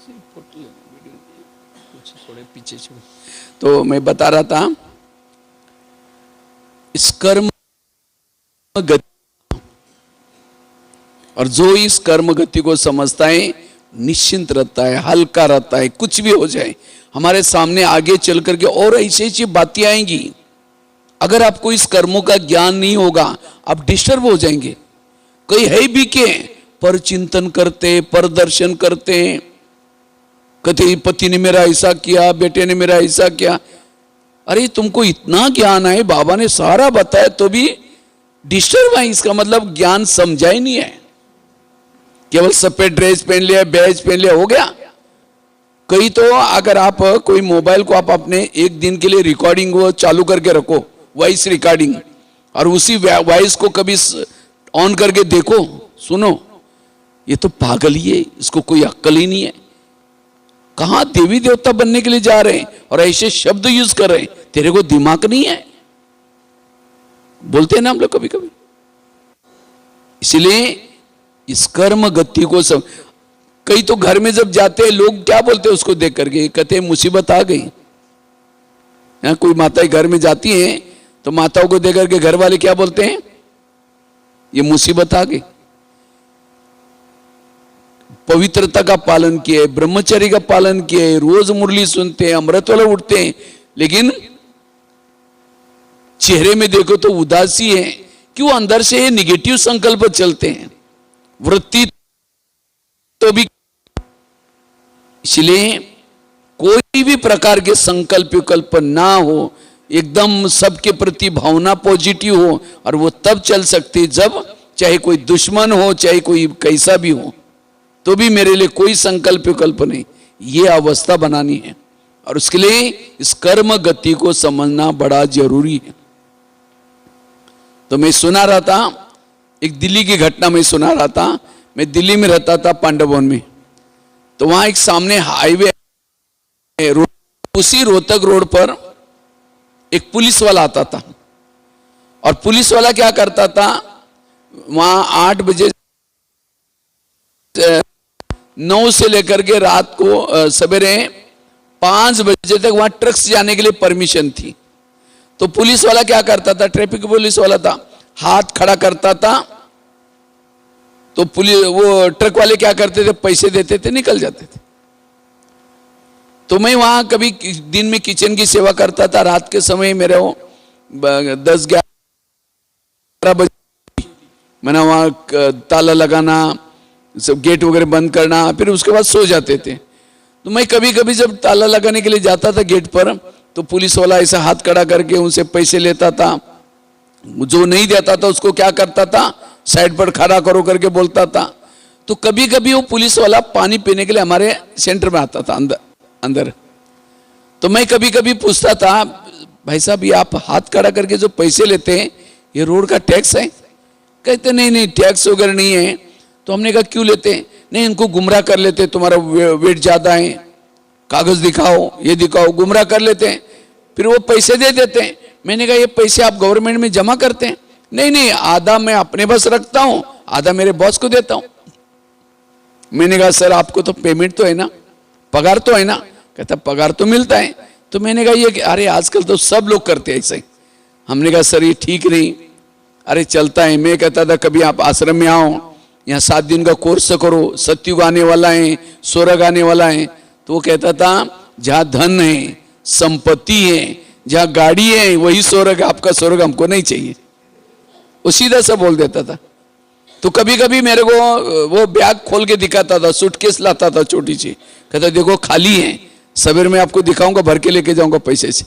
कुछ थोड़े पीछे छोड़। तो मैं बता रहा था, इस कर्म गति, और जो इस कर्म गति को समझता है निश्चिंत रहता है, हल्का रहता है, कुछ भी हो जाए हमारे सामने आगे चल करके और ऐसी ऐसी बातें आएंगी। अगर आपको इस कर्मों का ज्ञान नहीं होगा आप डिस्टर्ब हो जाएंगे। कई है भी के पर चिंतन करते, पर दर्शन करते हैं, कहते पति ने मेरा ऐसा किया, बेटे ने मेरा ऐसा किया। अरे तुमको इतना ज्ञान है, बाबा ने सारा बताया तो भी डिस्टर्ब है, इसका मतलब ज्ञान समझा ही नहीं है। केवल सफेद ड्रेस पहन लिया, बैज पहन लिया, हो गया। कई तो अगर आप कोई मोबाइल को आप अपने एक दिन के लिए रिकॉर्डिंग वो चालू करके रखो, वॉइस रिकॉर्डिंग, और उसी वॉइस को कभी ऑन करके देखो, सुनो, ये तो पागल ही है, इसको कोई अक्ल ही नहीं है। कहां देवी देवता बनने के लिए जा रहे हैं और ऐसे शब्द यूज कर रहे हैं, तेरे को दिमाग नहीं है, बोलते हैं ना हम लोग कभी कभी। इसलिए इस कर्म गति को सब, कई तो घर में जब जाते हैं लोग क्या बोलते हैं उसको देख करके, कहते हैं मुसीबत आ गई। कोई माताएं घर में जाती हैं तो माताओं को देख करके घर वाले क्या बोलते हैं, ये मुसीबत आ गई। पवित्रता का पालन किए, ब्रह्मचर्य का पालन किए, रोज मुरली सुनते हैं, अमृत वाला उठते हैं, लेकिन चेहरे में देखो तो उदासी है। क्यों? अंदर से निगेटिव संकल्प चलते हैं, वृत्ति तो भी। इसलिए कोई भी प्रकार के संकल्प विकल्प ना हो, एकदम सबके प्रति भावना पॉजिटिव हो, और वो तब चल सकती जब चाहे कोई दुश्मन हो, चाहे कोई कैसा भी हो, तो भी मेरे लिए कोई संकल्प विकल्प नहीं, ये अवस्था बनानी है। और उसके लिए इस कर्म गति को समझना बड़ा जरूरी है। तो मैं सुना रहा था, एक दिल्ली की घटना में सुना रहा था। मैं दिल्ली में रहता था पांडववन में, तो वहां एक सामने हाईवे, उसी रोहतक रोड पर एक पुलिस वाला आता था, और पुलिस वाला क्या करता था, वहां 8 बजे 9 से लेकर के रात को सवेरे 5 बजे तक वहां ट्रक्स जाने के लिए परमिशन थी। तो पुलिस वाला क्या करता था, ट्रैफिक पुलिस वाला था, हाथ खड़ा करता था, तो पुलिस वो ट्रक वाले क्या करते थे, पैसे देते थे, निकल जाते थे। तो मैं वहां कभी दिन में किचन की सेवा करता था, रात के समय मेरे 10-11 बजे मैंने वहां ताला लगाना, सब गेट वगैरह बंद करना, फिर उसके बाद सो जाते थे। तो मैं कभी कभी जब ताला लगाने के लिए जाता था गेट पर, तो पुलिस वाला ऐसा हाथ खड़ा करके उनसे पैसे लेता था, जो नहीं देता था उसको क्या करता था, साइड पर खड़ा करो करके बोलता था। तो कभी कभी वो पुलिस वाला पानी पीने के लिए हमारे सेंटर में आता था अंदर। तो मैं कभी कभी पूछता था, भाई साहब ये आप हाथ खड़ा करके जो पैसे लेते हैं ये रोड का टैक्स है? कहते नहीं टैक्स वगैरह नहीं है। तो हमने कहा क्यों लेते हैं? नहीं, इनको गुमराह कर लेते, तुम्हारा वेट ज्यादा है, कागज दिखाओ, ये दिखाओ, गुमराह कर लेते हैं, फिर वो पैसे दे देते हैं। मैंने कहा ये पैसे आप गवर्नमेंट में जमा करते हैं? नहीं, आधा मैं अपने पास रखता हूं, आधा मेरे बॉस को देता हूं। मैंने कहा सर आपको तो पेमेंट तो है ना, पगार तो है ना? कहता पगार तो मिलता है। तो मैंने कहा ये अरे आजकल तो सब लोग करते हैं ऐसे। हमने कहा सर ये ठीक नहीं, अरे चलता है। मैं कहता था कभी आप आश्रम में आओ, यहाँ 7 दिन का कोर्स करो, सत्युग आने वाला है, स्वर्ग आने वाला है। तो वो कहता था जहाँ धन है, संपत्ति है, जहाँ गाड़ी है वही स्वर्ग है, आपका स्वर्ग हमको नहीं चाहिए। वो सीधा सा बोल देता था। तो कभी कभी मेरे को वो बैग खोल के दिखाता था, सूटकेस लाता था छोटी सी, कहता देखो खाली है, सवेर में आपको दिखाऊंगा, भर के लेके जाऊंगा पैसे से।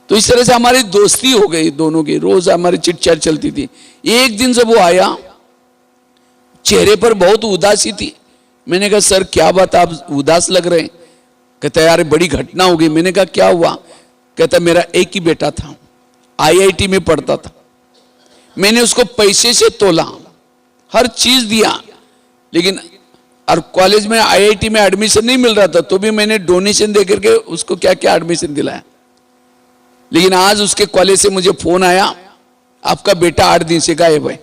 तो इस तरह से हमारी दोस्ती हो गई दोनों की, रोज हमारी चिटचाट चलती थी। एक दिन जब वो आया, चेहरे पर बहुत उदासी थी। मैंने कहा सर क्या बात, आप उदास लग रहे हैं? कहता यार बड़ी घटना हो गई। मैंने कहा क्या हुआ? कहता मेरा एक ही बेटा था, IIT में पढ़ता था, मैंने उसको पैसे से तोला, हर चीज दिया, लेकिन और कॉलेज में IIT में एडमिशन नहीं मिल रहा था, तो भी मैंने डोनेशन दे करके उसको क्या क्या एडमिशन दिलाया। लेकिन आज उसके कॉलेज से मुझे फोन आया, आपका बेटा 8 दिन से गायब है।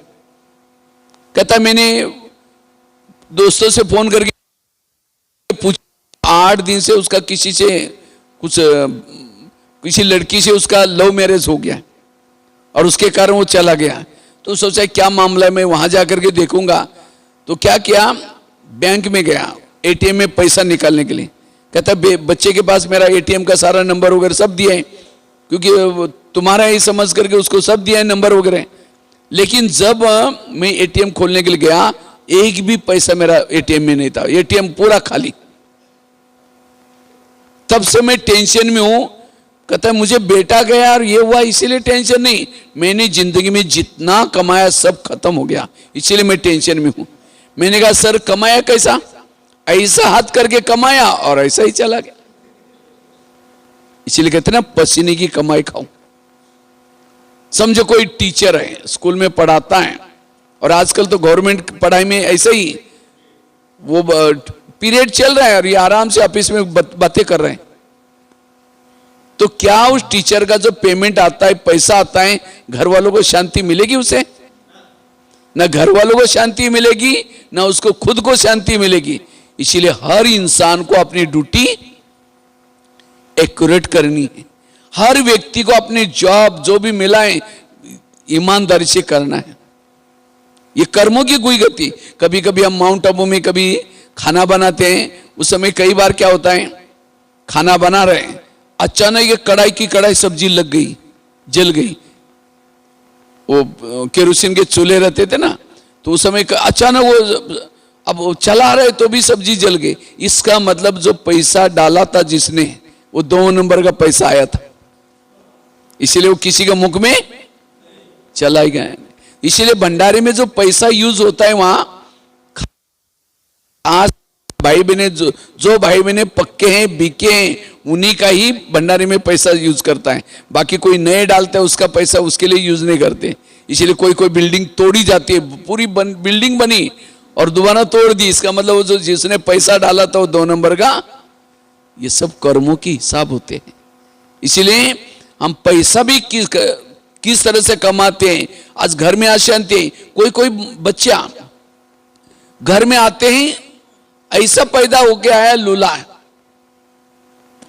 कहता मैंने दोस्तों से फोन करके पूछा, 8 दिन से उसका किसी लड़की से उसका लव मैरिज हो गया और उसके कारण वो चला गया। तो सोचा क्या मामला है, मैं वहां जाकर के देखूंगा। तो क्या किया, बैंक में गया ATM में पैसा निकालने के लिए। कहता बच्चे के पास मेरा ATM का सारा नंबर वगैरह सब दिया है, क्योंकि तुम्हारा ही समझ करके उसको सब दिया है नंबर वगैरह। लेकिन जब मैं ATM खोलने के लिए गया, एक भी पैसा मेरा ATM में नहीं था, ATM पूरा खाली। तब से मैं टेंशन में हूं। कहता है मुझे बेटा गया और ये हुआ इसीलिए टेंशन नहीं, मैंने जिंदगी में जितना कमाया सब खत्म हो गया, इसीलिए मैं टेंशन में हूं। मैंने कहा सर कमाया कैसा? ऐसा हाथ करके कमाया और ऐसा ही चला गया। इसीलिए कहते ना पसीने की कमाई खाऊं। समझो कोई टीचर है, स्कूल में पढ़ाता है, और आजकल तो गवर्नमेंट पढ़ाई में ऐसा ही वो पीरियड चल रहा है और ये आराम से ऑफिस में बातें कर रहे हैं। तो क्या उस टीचर का जो पेमेंट आता है, पैसा आता है, घर वालों को शांति मिलेगी? उसे ना घर वालों को शांति मिलेगी, ना उसको खुद को शांति मिलेगी। इसीलिए हर इंसान को अपनी ड्यूटी एक्यूरेट करनी है। हर व्यक्ति को अपनी जॉब जो भी मिला है ईमानदारी से करना है। ये कर्मों की कोई गति। कभी कभी हम माउंट आबू में कभी खाना बनाते हैं, उस समय कई बार क्या होता है, खाना बना रहे हैं, अचानक ये कढ़ाई की कढ़ाई सब्जी लग गई, जल गई। वो केरोसिन के चूल्हे रहते थे ना, तो उस समय अचानक वो अब चला रहे तो भी सब्जी जल गई। इसका मतलब जो पैसा डाला था जिसने, वो 2 नंबर का पैसा आया था, इसीलिए वो किसी के मुख में चला ही गया। इसीलिए भंडारे में जो पैसा यूज होता है वहां आज भाई बहने जो भाई बहने पक्के हैं, बीके हैं, उन्हीं का ही भंडारे में पैसा यूज करता है। बाकी कोई नए डालता है उसका पैसा उसके लिए यूज नहीं करते। इसीलिए कोई कोई बिल्डिंग तोड़ी जाती है, पूरी बिल्डिंग बनी और दोबारा तोड़ दी, इसका मतलब वो जो जिसने पैसा डाला था वो 2 नंबर का। ये सब कर्मों की हिसाब होते हैं। इसीलिए हम पैसा भी किस तरह से कमाते हैं। आज घर में अशांति, कोई बच्चा घर में आते ही ऐसा पैदा होके आया लूला है,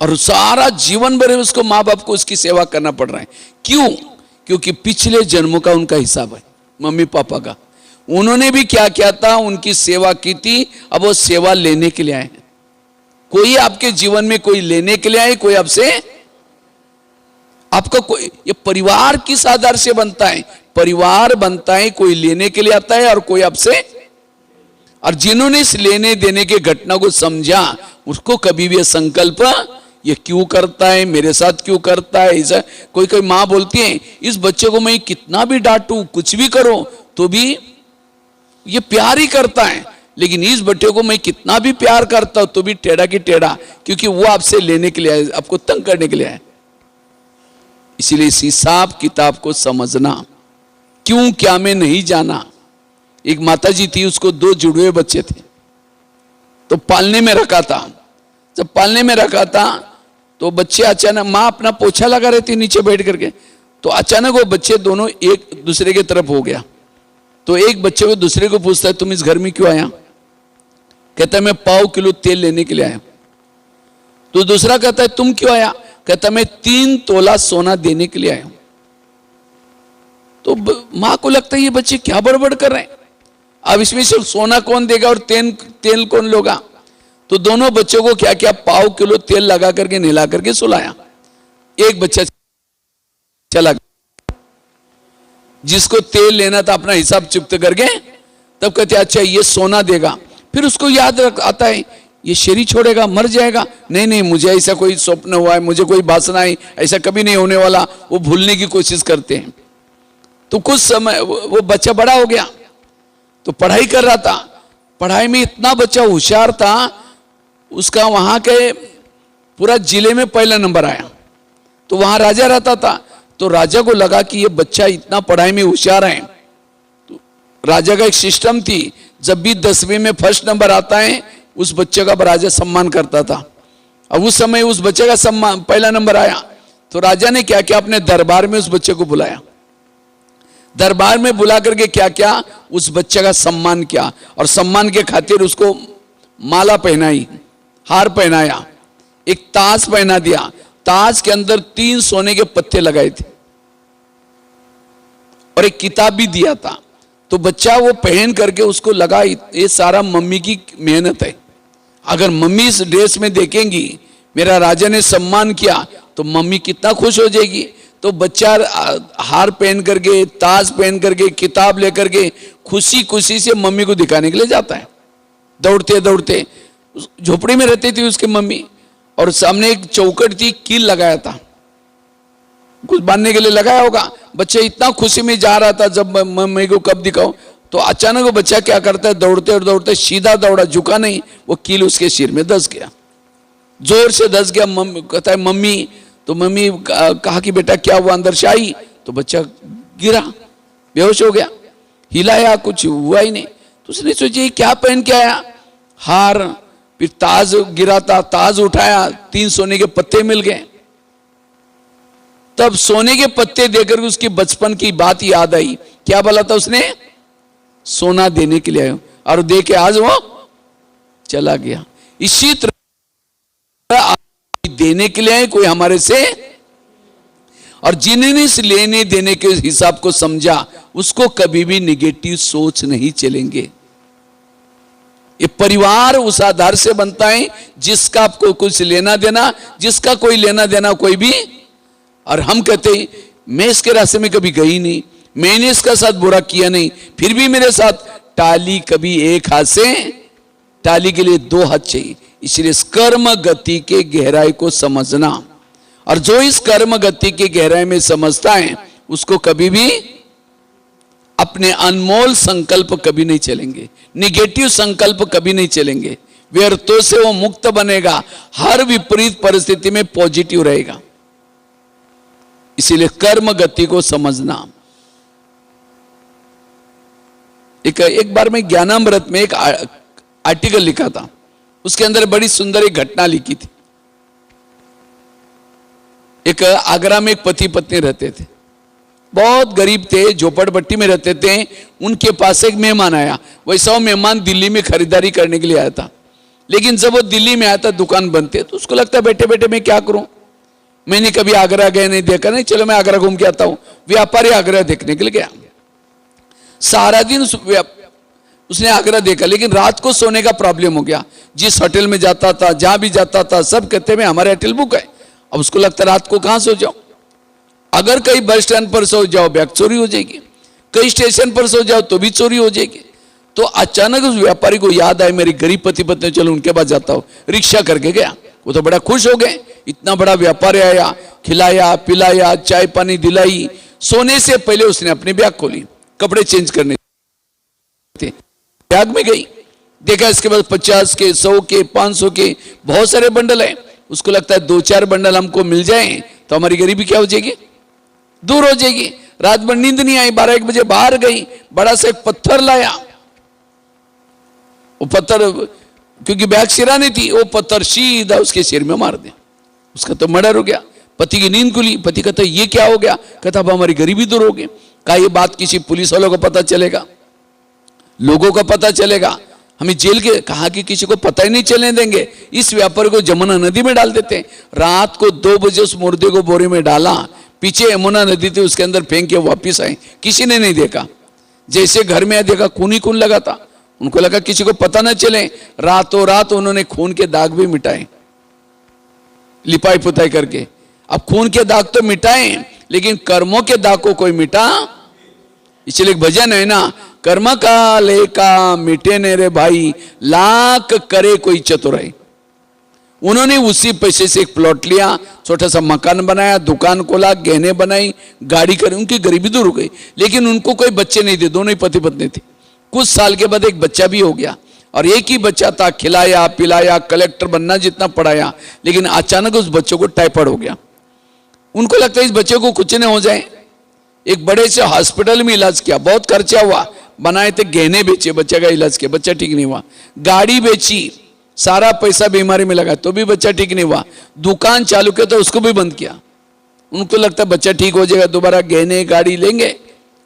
और सारा जीवन भर उसको माँ बाप को उसकी सेवा करना पड़ रहा है। क्यों? क्योंकि पिछले जन्मों का उनका हिसाब है, मम्मी पापा का। उन्होंने भी क्या किया था, उनकी सेवा की थी, अब वो सेवा लेने के लिए आए हैं। कोई आपके जीवन में कोई लेने के लिए आए, कोई आपसे, आपका कोई, ये परिवार किस आधार से बनता है? परिवार बनता है, कोई लेने के लिए आता है और कोई आपसे। और जिन्होंने इस लेने देने के घटना को समझा, उसको कभी भी संकल्प ये क्यों करता है, मेरे साथ क्यों करता है। ऐसा कोई कोई माँ बोलती है इस बच्चे को मैं कितना भी डांटूं, कुछ भी करो तो भी ये प्यार ही करता है, लेकिन इस बच्चे को मैं कितना भी प्यार करता हूं तो भी टेढ़ा की टेढ़ा, क्योंकि वो आपसे लेने के लिए आए, आपको तंग करने के लिए आए। इसीलिए इस हिसाब किताब को समझना, क्यों क्या में नहीं जाना। एक माताजी थी, उसको 2 जुड़वे बच्चे थे, तो पालने में रखा था। जब पालने में रखा था तो बच्चे अचानक, माँ अपना पोछा लगा रही थी नीचे बैठ करके, तो अचानक वो बच्चे दोनों एक दूसरे की तरफ हो गया। तो एक बच्चे को दूसरे को पूछता है तुम इस घर में क्यों आया? कहता है मैं 1.5 किलो तेल लेने के लिए आया। तो दूसरा कहता है तुम क्यों आया? कहता मैं 3 तोला सोना देने के लिए आया हूं। तो मां को लगता है ये बच्चे क्या बड़बड़ कर रहे हैं, अब इसमें से सोना कौन देगा और तेल कौन लोगा। तो दोनों बच्चों को क्या क्या 1.5 किलो तेल लगा करके नहला करके सुलाया। एक बच्चा चला गया, जिसको तेल लेना था अपना हिसाब चुप्त करके, तब कहते अच्छा ये सोना देगा। फिर उसको याद आता है ये शरीर छोड़ेगा, मर जाएगा। नहीं नहीं, मुझे ऐसा कोई स्वप्न हुआ है, मुझे कोई वासना है, ऐसा कभी नहीं होने वाला। वो भूलने की कोशिश करते हैं। तो कुछ समय वो बच्चा बड़ा हो गया, तो पढ़ाई कर रहा था। पढ़ाई में इतना बच्चा होशियार था, उसका वहां के पूरा जिले में पहला नंबर आया। तो वहां राजा रहता था, तो राजा को लगा कि ये बच्चा इतना पढ़ाई में होशियार है। तो राजा का एक सिस्टम थी, जब भी 10वीं में फर्स्ट नंबर आता है उस बच्चे का राजा सम्मान करता था। अब उस समय उस बच्चे का सम्मान पहला नंबर आया, तो राजा ने क्या किया, अपने दरबार में उस बच्चे को बुलाया। दरबार में बुला करके क्या क्या, उस बच्चे का सम्मान किया, और सम्मान के खातिर उसको माला पहनाई, हार पहनाया, एक ताज पहना दिया। ताज के अंदर 3 सोने के पत्ते लगाए थे और एक किताब भी दिया था। तो बच्चा वो पहन करके उसको लगा ये सारा मम्मी की मेहनत है। अगर मम्मी इस ड्रेस में देखेंगी मेरा राजा ने सम्मान किया तो मम्मी कितना खुश हो जाएगी। तो बच्चा हार पहन करके, ताज पहन करके, किताब लेकर के खुशी खुशी से मम्मी को दिखाने के लिए जाता है। दौड़ते दौड़ते, झोपड़ी में रहती थी उसकी मम्मी, और सामने एक चौकट थी, कील लगाया था, कुछ बांधने के लिए लगाया होगा। बच्चा इतना खुशी में जा रहा था, जब मम्मी को कब दिखाओ, तो अचानक वो बच्चा क्या करता है, दौड़ते और दौड़ते सीधा दौड़ा, झुका नहीं, वो कील उसके सिर में धंस गया, जोर से धंस गया। मम्मी कहता है मम्मी, तो मम्मी कहा कि बेटा क्या हुआ, अंदर से आई, तो बच्चा गिरा, बेहोश हो गया, हिलाया, कुछ हुआ ही नहीं। तो उसने सोचा क्या पहन के आया, हार, फिर ताज गिरा था, ताज उठाया, 3 सोने के पत्ते मिल गए। तब सोने के पत्ते देकर उसकी बचपन की बात याद आई। क्या बोला था उसने, सोना देने के लिए आया, और दे के आज वो चला गया। इसी तरह देने के लिए आए कोई हमारे से, और जिन्होंने इस लेने देने के हिसाब को समझा, उसको कभी भी निगेटिव सोच नहीं चलेंगे। ये परिवार उस आधार से बनता है जिसका आपको कुछ लेना देना, जिसका कोई लेना देना कोई भी। और हम कहते हैं मैं इसके रास्ते में कभी गई नहीं, मैंने इसका साथ बुरा किया नहीं, फिर भी मेरे साथ टाली कभी एक हाथ से, टाली के लिए 2 हाथ चाहिए। इसलिए इस कर्म गति के गहराई को समझना, और जो इस कर्म गति के गहराई में समझता है उसको कभी भी अपने अनमोल संकल्प कभी नहीं चलेंगे, निगेटिव संकल्प कभी नहीं चलेंगे, व्यर्थों से वो मुक्त बनेगा, हर विपरीत परिस्थिति में पॉजिटिव रहेगा। इसीलिए कर्म गति को समझना। एक बार मैं ज्ञानामृत में एक आर्टिकल लिखा था, उसके अंदर बड़ी सुंदर एक घटना लिखी थी। एक आगरा में एक पति पत्नी रहते थे, बहुत गरीब थे, झोपड़पट्टी में रहते थे। उनके पास एक मेहमान आया। वैसा वो मेहमान दिल्ली में खरीदारी करने के लिए आया था, लेकिन जब वो दिल्ली में आया था दुकान बंद थे, तो उसको लगता बैठे बैठे मैं क्या करूं, मैंने कभी आगरा गया नहीं, देखा नहीं, चलो मैं आगरा घूम के आता हूं। व्यापारी आगरा देखने के लिए गया, सारा दिन उसने आगरा देखा, लेकिन रात को सोने का प्रॉब्लम हो गया। जिस होटल में जाता था, जहां भी जाता था, सब कहते हैं हमारे होटल बुक है। अब उसको लगता रात को कहां सो जाओ, अगर कहीं बस स्टैंड पर सो जाओ बैग चोरी हो जाएगी, कहीं स्टेशन पर सो जाओ तो भी चोरी हो जाएगी। तो अचानक उस व्यापारी को याद आया मेरी गरीब पति पत्नी, चलो उनके पास जाता हूं। रिक्शा करके गया, वो तो बड़ा खुश हो गए, इतना बड़ा व्यापारी आया, खिलाया पिलाया, चाय पानी दिलाई, सोने से पहले उसने अपनी बैग खोली, कपड़े चेंज करने थे, बैग में गई, देखा इसके बाद 50 के 100 के 500 के बहुत सारे बंडल है। उसको लगता है 2-4 बंडल हमको मिल जाएं तो हमारी गरीबी क्या हो जाएगी, दूर हो जाएगी। रात भर नींद नहीं आई, 12-1 बजे बाहर गई, बड़ा सा एक पत्थर लाया, वो पत्थर क्योंकि बैग सिरा नहीं थी, वो पत्थर सीधा उसके सिर में मार दिया, उसका तो मर्डर हो गया। पति की नींद खुली, पति कहता ये क्या हो गया, कहता अब हमारी गरीबी दूर हो गई। कहा ये बात किसी पुलिस वालों को पता चलेगा, लोगों को पता चलेगा, हमें जेल के, कहा कि किसी को पता ही नहीं चलने देंगे। इस व्यापारी को जमुना नदी में डाल देते। रात को 2 बजे उस मुर्दे को बोरे में डाला, पीछे यमुना नदी थी उसके अंदर फेंक के वापिस आए, किसी ने नहीं देखा। जैसे घर में देखा खून ही खून लगा था, उनको लगा किसी को पता न चले। रातों रात उन्होंने खून के दाग भी मिटाए, लिपाई पुताई करके। अब खून के दाग तो मिटाए, लेकिन कर्मों के दाग को कोई मिटा। इसलिए एक भजन है ना, कर्म का लेका मिटे ने रे भाई, लाख करे कोई चतुराई। उन्होंने उसी पैसे से एक प्लॉट लिया, छोटा सा मकान बनाया, दुकान खोला, गहने बनाई, गाड़ी करी, उनकी गरीबी दूर हो गई। लेकिन उनको कोई बच्चे नहीं थे, दोनों ही पति पत्नी थे। कुछ साल के बाद एक बच्चा भी हो गया, और एक ही बच्चा था, खिलाया पिलाया, कलेक्टर बनना जितना पढ़ाया, लेकिन अचानक उस बच्चे को टाइफाइड हो गया। उनको लगता है इस बच्चे को कुछ नहीं हो जाए। एक बड़े से हॉस्पिटल में इलाज किया, बहुत खर्चा हुआ, बनाए थे गहने बेचे, बच्चे का इलाज किया, बच्चा ठीक नहीं हुआ। गाड़ी बेची, सारा पैसा बीमारी में लगा तो भी बच्चा ठीक नहीं हुआ। दुकान चालू किया तो उसको भी बंद किया। उनको लगता है बच्चा ठीक हो जाएगा, दोबारा गहने गाड़ी लेंगे,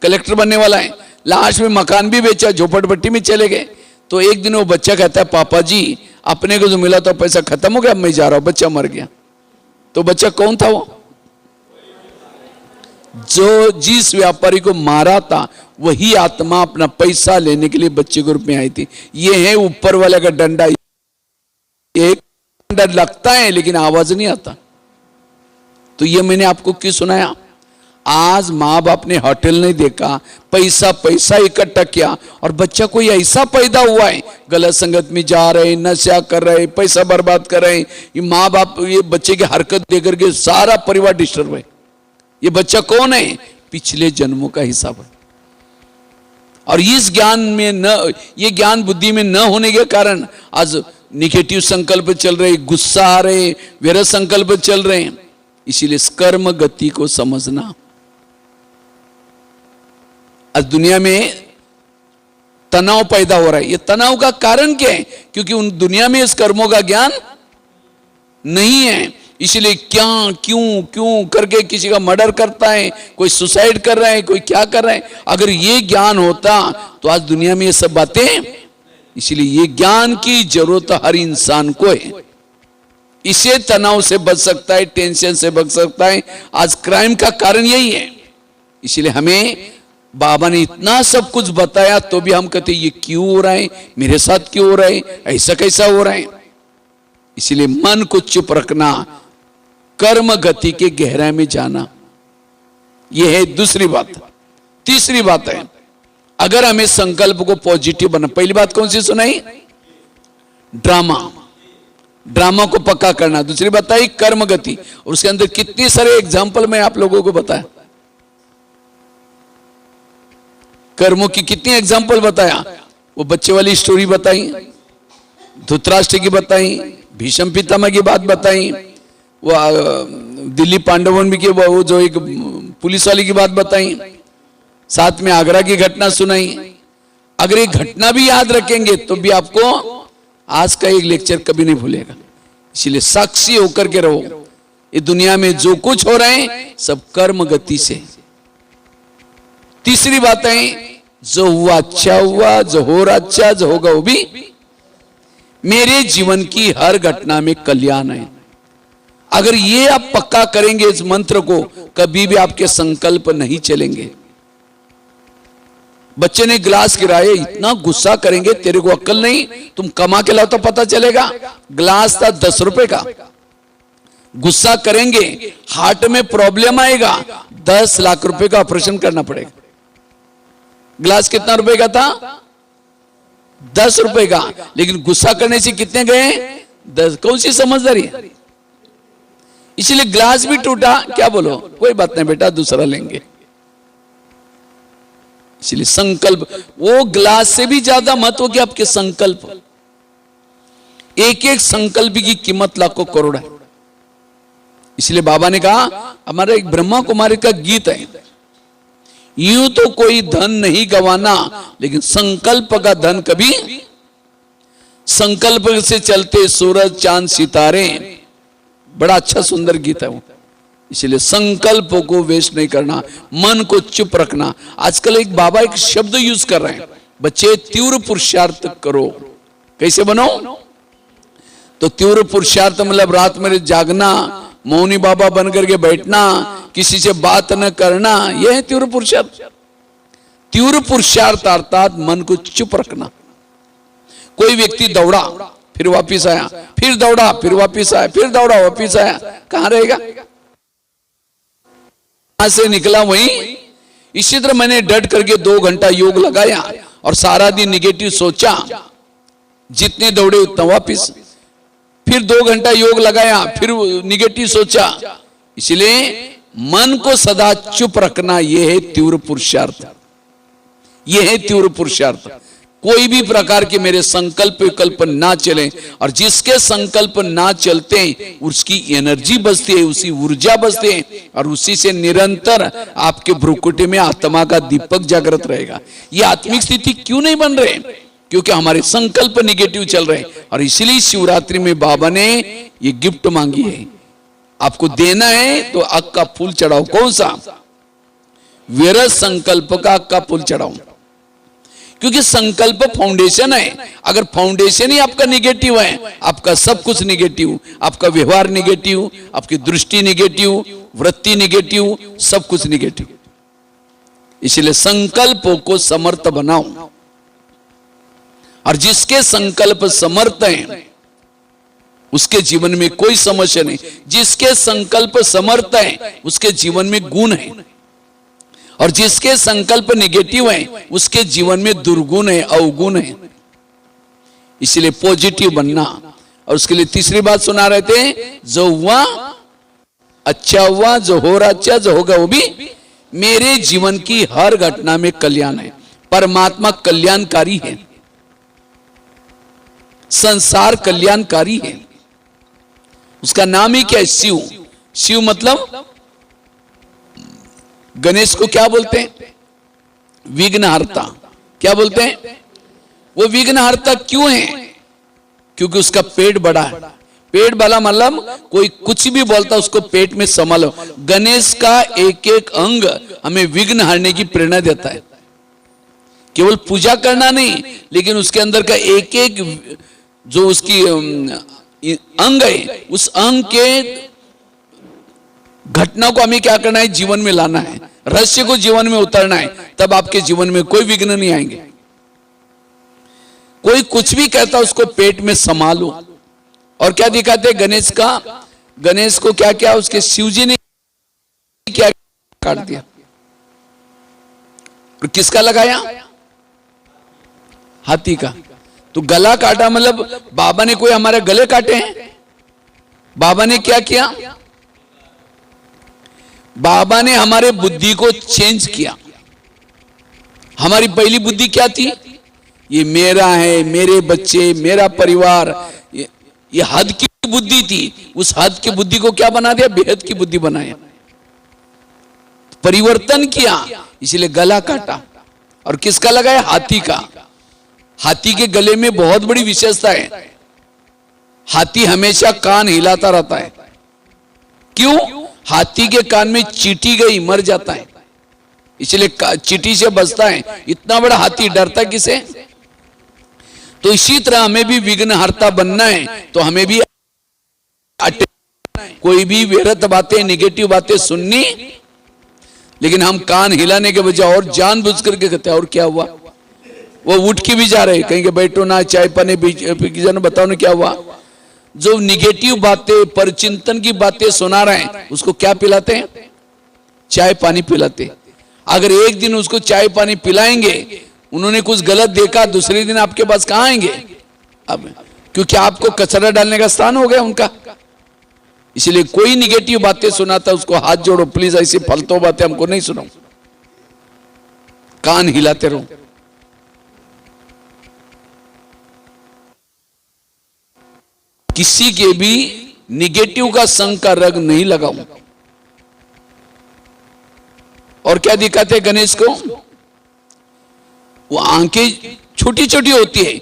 कलेक्टर बनने वाला है। लास्ट में मकान भी बेचा, झोपड़पट्टी में चले गए। तो एक दिन वो बच्चा कहता है पापा जी अपने को जो मिला तो पैसा खत्म हो गया, अब मैं जा रहा हूं, बच्चा मर गया। तो बच्चा कौन था? वो जो जिस व्यापारी को मारा था वही आत्मा अपना पैसा लेने के लिए बच्चे के रूप में आई थी। ये है ऊपर वाले का डंडा, एक डंडा लगता है लेकिन आवाज नहीं आता। तो ये मैंने आपको क्यों सुनाया? आज माँ बाप ने होटल नहीं देखा, पैसा इकट्ठा किया, और बच्चा कोई ऐसा पैदा हुआ है गलत संगत में जा रहे, नशा कर रहे, पैसा बर्बाद कर रहे। ये माँ बाप ये बच्चे की हरकत देकर के सारा परिवार डिस्टर्ब है। ये बच्चा कौन है? पिछले जन्मों का हिसाब है। और इस ज्ञान में न, ये ज्ञान बुद्धि में न होने के कारण आज निगेटिव संकल्प चल रहे, गुस्सा आ रहे, वैर संकल्प चल रहे हैं। इसीलिए कर्म गति को समझना। आज दुनिया में तनाव पैदा हो रहा है। ये तनाव का कारण क्या है? क्योंकि उन दुनिया में इस कर्मों का ज्ञान नहीं है। इसलिए क्या क्यों क्यों करके किसी का मर्डर करता है, कोई सुसाइड कर रहा है, कोई क्या कर रहा है। अगर ये ज्ञान होता तो आज दुनिया में ये सब बातें। इसलिए ये ज्ञान की जरूरत हर इंसान को है। इसे तनाव से बच सकता है, टेंशन से बच सकता है। आज क्राइम का कारण यही है। इसलिए हमें बाबा ने इतना सब कुछ बताया तो भी हम कहते ये क्यों हो रहा है, मेरे साथ क्यों हो रहा है, ऐसा कैसा हो रहा है। इसलिए मन को चुप रखना, कर्म गति के गहराई में जाना, यह है दूसरी बात। तीसरी बात है, अगर हमें संकल्प को पॉजिटिव बना, पहली बात कौन सी सुनाई? ड्रामा को पक्का करना। दूसरी बात आई कर्म गति, और उसके अंदर कितनी सारे एग्जाम्पल मैं आप लोगों को बताया, कर्मों की कितनी एग्जाम्पल बताया। वो बच्चे वाली स्टोरी बताई, धृतराष्ट्र की बताई, भीष्म पितामह की बात बताई, वो दिल्ली पांडवन में की वो जो एक पुलिस वाली की बात बताई, साथ में आगरा की घटना सुनाई। अगर ये घटना भी याद रखेंगे तो भी आपको आज का एक लेक्चर कभी नहीं भूलेगा। इसलिए साक्षी होकर के रहो। ये दुनिया में जो कुछ हो रहे हैं सब कर्म गति से। तीसरी बात है, जो हुआ अच्छा हुआ, जो हो रहा अच्छा, जो होगा वो भी। मेरे जीवन की हर घटना में कल्याण है। अगर ये आप पक्का करेंगे इस मंत्र को, कभी भी आपके संकल्प नहीं चलेंगे। बच्चे ने गिलास गिराया, इतना गुस्सा करेंगे, तेरे को अक्ल नहीं, तुम कमा के लाओ तो पता चलेगा। गिलास था 10 रुपए का, गुस्सा करेंगे, हार्ट में प्रॉब्लम आएगा, 10 लाख रुपए का ऑपरेशन करना पड़ेगा। गिलास कितना रुपए का था? 10 रुपए का, लेकिन गुस्सा करने से कितने गए? 10। कौन सी समझदारी है? इसलिए ग्लास भी टूटा, क्या बोलो, कोई बात नहीं बेटा, दूसरा लेंगे। इसलिए संकल्प, वो ग्लास से भी ज्यादा महत्व कि आपके संकल्प। एक एक संकल्प की कीमत लाखों करोड़ है। इसलिए बाबा ने कहा, हमारा एक ब्रह्मा कुमारी का गीत है, यूं तो कोई धन नहीं गवाना, लेकिन संकल्प का धन कभी, संकल्प से चलते सूरज चांद सितारे। बड़ा अच्छा सुंदर गीत है वो। इसलिए संकल्पों को वेस्ट नहीं करना, मन को चुप रखना। आजकल एक बाबा एक शब्द यूज कर रहे हैं, बच्चे तीव्र पुरुषार्थ करो। कैसे बनो? तो तीव्र पुरुषार्थ मतलब रात में जागना, मौनी बाबा बन करके बैठना, किसी से बात न करना, यह है तीव्र पुरुषार्थ। तीव्र पुरुषार्थ अर्थात मन को चुप रखना। कोई व्यक्ति दौड़ा फिर वापिस आया, फिर दौड़ा फिर वापिस आया, फिर दौड़ा वापिस आया, कहां रहेगा? कहां से निकला वहीं। इसी तरह मैंने डट करके 2 घंटा योग लगाया और सारा दिन निगेटिव सोचा, जितने दौड़े उतना वापिस। फिर 2 घंटा योग लगाया, फिर निगेटिव सोचा। इसलिए मन को सदा चुप रखना, यह है तीव्र पुरुषार्थ। यह है तीव्र पुरुषार्थ। कोई भी प्रकार के मेरे संकल्प विकल्प ना चले, और जिसके संकल्प ना चलते उसकी एनर्जी बचती है, उसी ऊर्जा बचती है, और उसी से निरंतर आपके भ्रुकुटी में आत्मा का दीपक जागृत रहेगा। ये आत्मिक स्थिति क्यों नहीं बन रहे? क्योंकि हमारे संकल्प निगेटिव चल रहे हैं। और इसलिए शिवरात्रि में बाबा ने ये गिफ्ट मांगी है, आपको देना है तो अक का फूल चढ़ाओ। कौन सा? विरत संकल्प का अक का फूल चढ़ाओ। क्योंकि संकल्प फाउंडेशन है। अगर फाउंडेशन ही आपका निगेटिव है, आपका सब कुछ निगेटिव, आपका व्यवहार निगेटिव, आपकी दृष्टि निगेटिव, वृत्ति निगेटिव, सब कुछ निगेटिव। इसलिए संकल्पों को समर्थ बनाओ, और जिसके संकल्प समर्थ हैं उसके जीवन में कोई समस्या नहीं। जिसके संकल्प समर्थ हैं उसके जीवन में गुण है, और जिसके संकल्प निगेटिव हैं उसके जीवन में दुर्गुण है, अवगुण है। इसलिए पॉजिटिव बनना। और उसके लिए तीसरी बात सुना रहे थे, जो हुआ अच्छा हुआ, जो हो रहा अच्छा, जो होगा वो भी मेरे जीवन की हर घटना में कल्याण है। परमात्मा कल्याणकारी है, संसार कल्याणकारी है। उसका नाम ही क्या है? शिव। शिव मतलब गणेश को क्या बोलते हैं? विघ्नहर्ता। क्या बोलते हैं? वो विघ्नहर्ता क्यों है? क्योंकि उसका पेट बड़ा है। पेट बड़ा मतलब कोई कुछ भी बोलता उसको पेट में संभालो। गणेश का एक एक अंग हमें विघ्न हरने की प्रेरणा देता है। केवल पूजा करना नहीं, लेकिन उसके अंदर का एक एक जो उसकी अंग है, उस अंग के घटना को हमें क्या करना है? जीवन में लाना है, रहस्य को जीवन में उतारना है। तब आपके जीवन में कोई विघ्न नहीं आएंगे। कोई कुछ भी कहता उसको पेट में संभालो। और क्या दिखाते गणेश का? गणेश को क्या क्या उसके शिवजी ने क्या काट दिया, और किसका लगाया? हाथी का। तो गला काटा मतलब बाबा ने कोई हमारे गले काटे हैं? बाबा ने क्या किया? बाबा ने हमारे बुद्धि को चेंज किया। हमारी पहली बुद्धि क्या थी? ये मेरा है, मेरे बच्चे, मेरा परिवार, ये हद की बुद्धि थी। उस हद की बुद्धि को क्या बना दिया? बेहद की बुद्धि बनाया, परिवर्तन किया। इसलिए गला काटा। और किसका लगाया? हाथी का। हाथी के गले में बहुत बड़ी विशेषता है। हाथी हमेशा कान हिलाता रहता है। क्यों? हाथी के कान में चींटी गई मर जाता है, इसलिए चींटी से बचता है। इतना बड़ा हाथी डरता किसे? तो इसी तरह हमें भी विघ्नहर्ता बनना है। तो हमें भी कोई भी व्यर्थ बातें, निगेटिव बातें सुननी, लेकिन हम कान हिलाने के बजाय और जानबूझ करके कहते हैं और क्या हुआ? वो उठ के भी जा रहे, कहेंगे बैठो ना, चाय पानी बताओ ना क्या हुआ। जो निगेटिव बातें, परचिंतन की बातें सुना रहे हैं उसको क्या पिलाते हैं? चाय पानी पिलाते। अगर एक दिन उसको चाय पानी पिलाएंगे, उन्होंने कुछ गलत देखा, दूसरे दिन आपके पास कहां आएंगे? अब क्योंकि आपको कचरा डालने का स्थान हो गया उनका। इसलिए कोई निगेटिव बातें सुनाता उसको हाथ जोड़ो प्लीज, ऐसी फालतू बातें हमको नहीं सुनाओ, कान हिलाते रहो। किसी के भी निगेटिव का संग का रंग नहीं लगाऊं। और क्या दिखाते गणेश को? वो आंखें छोटी छोटी होती है।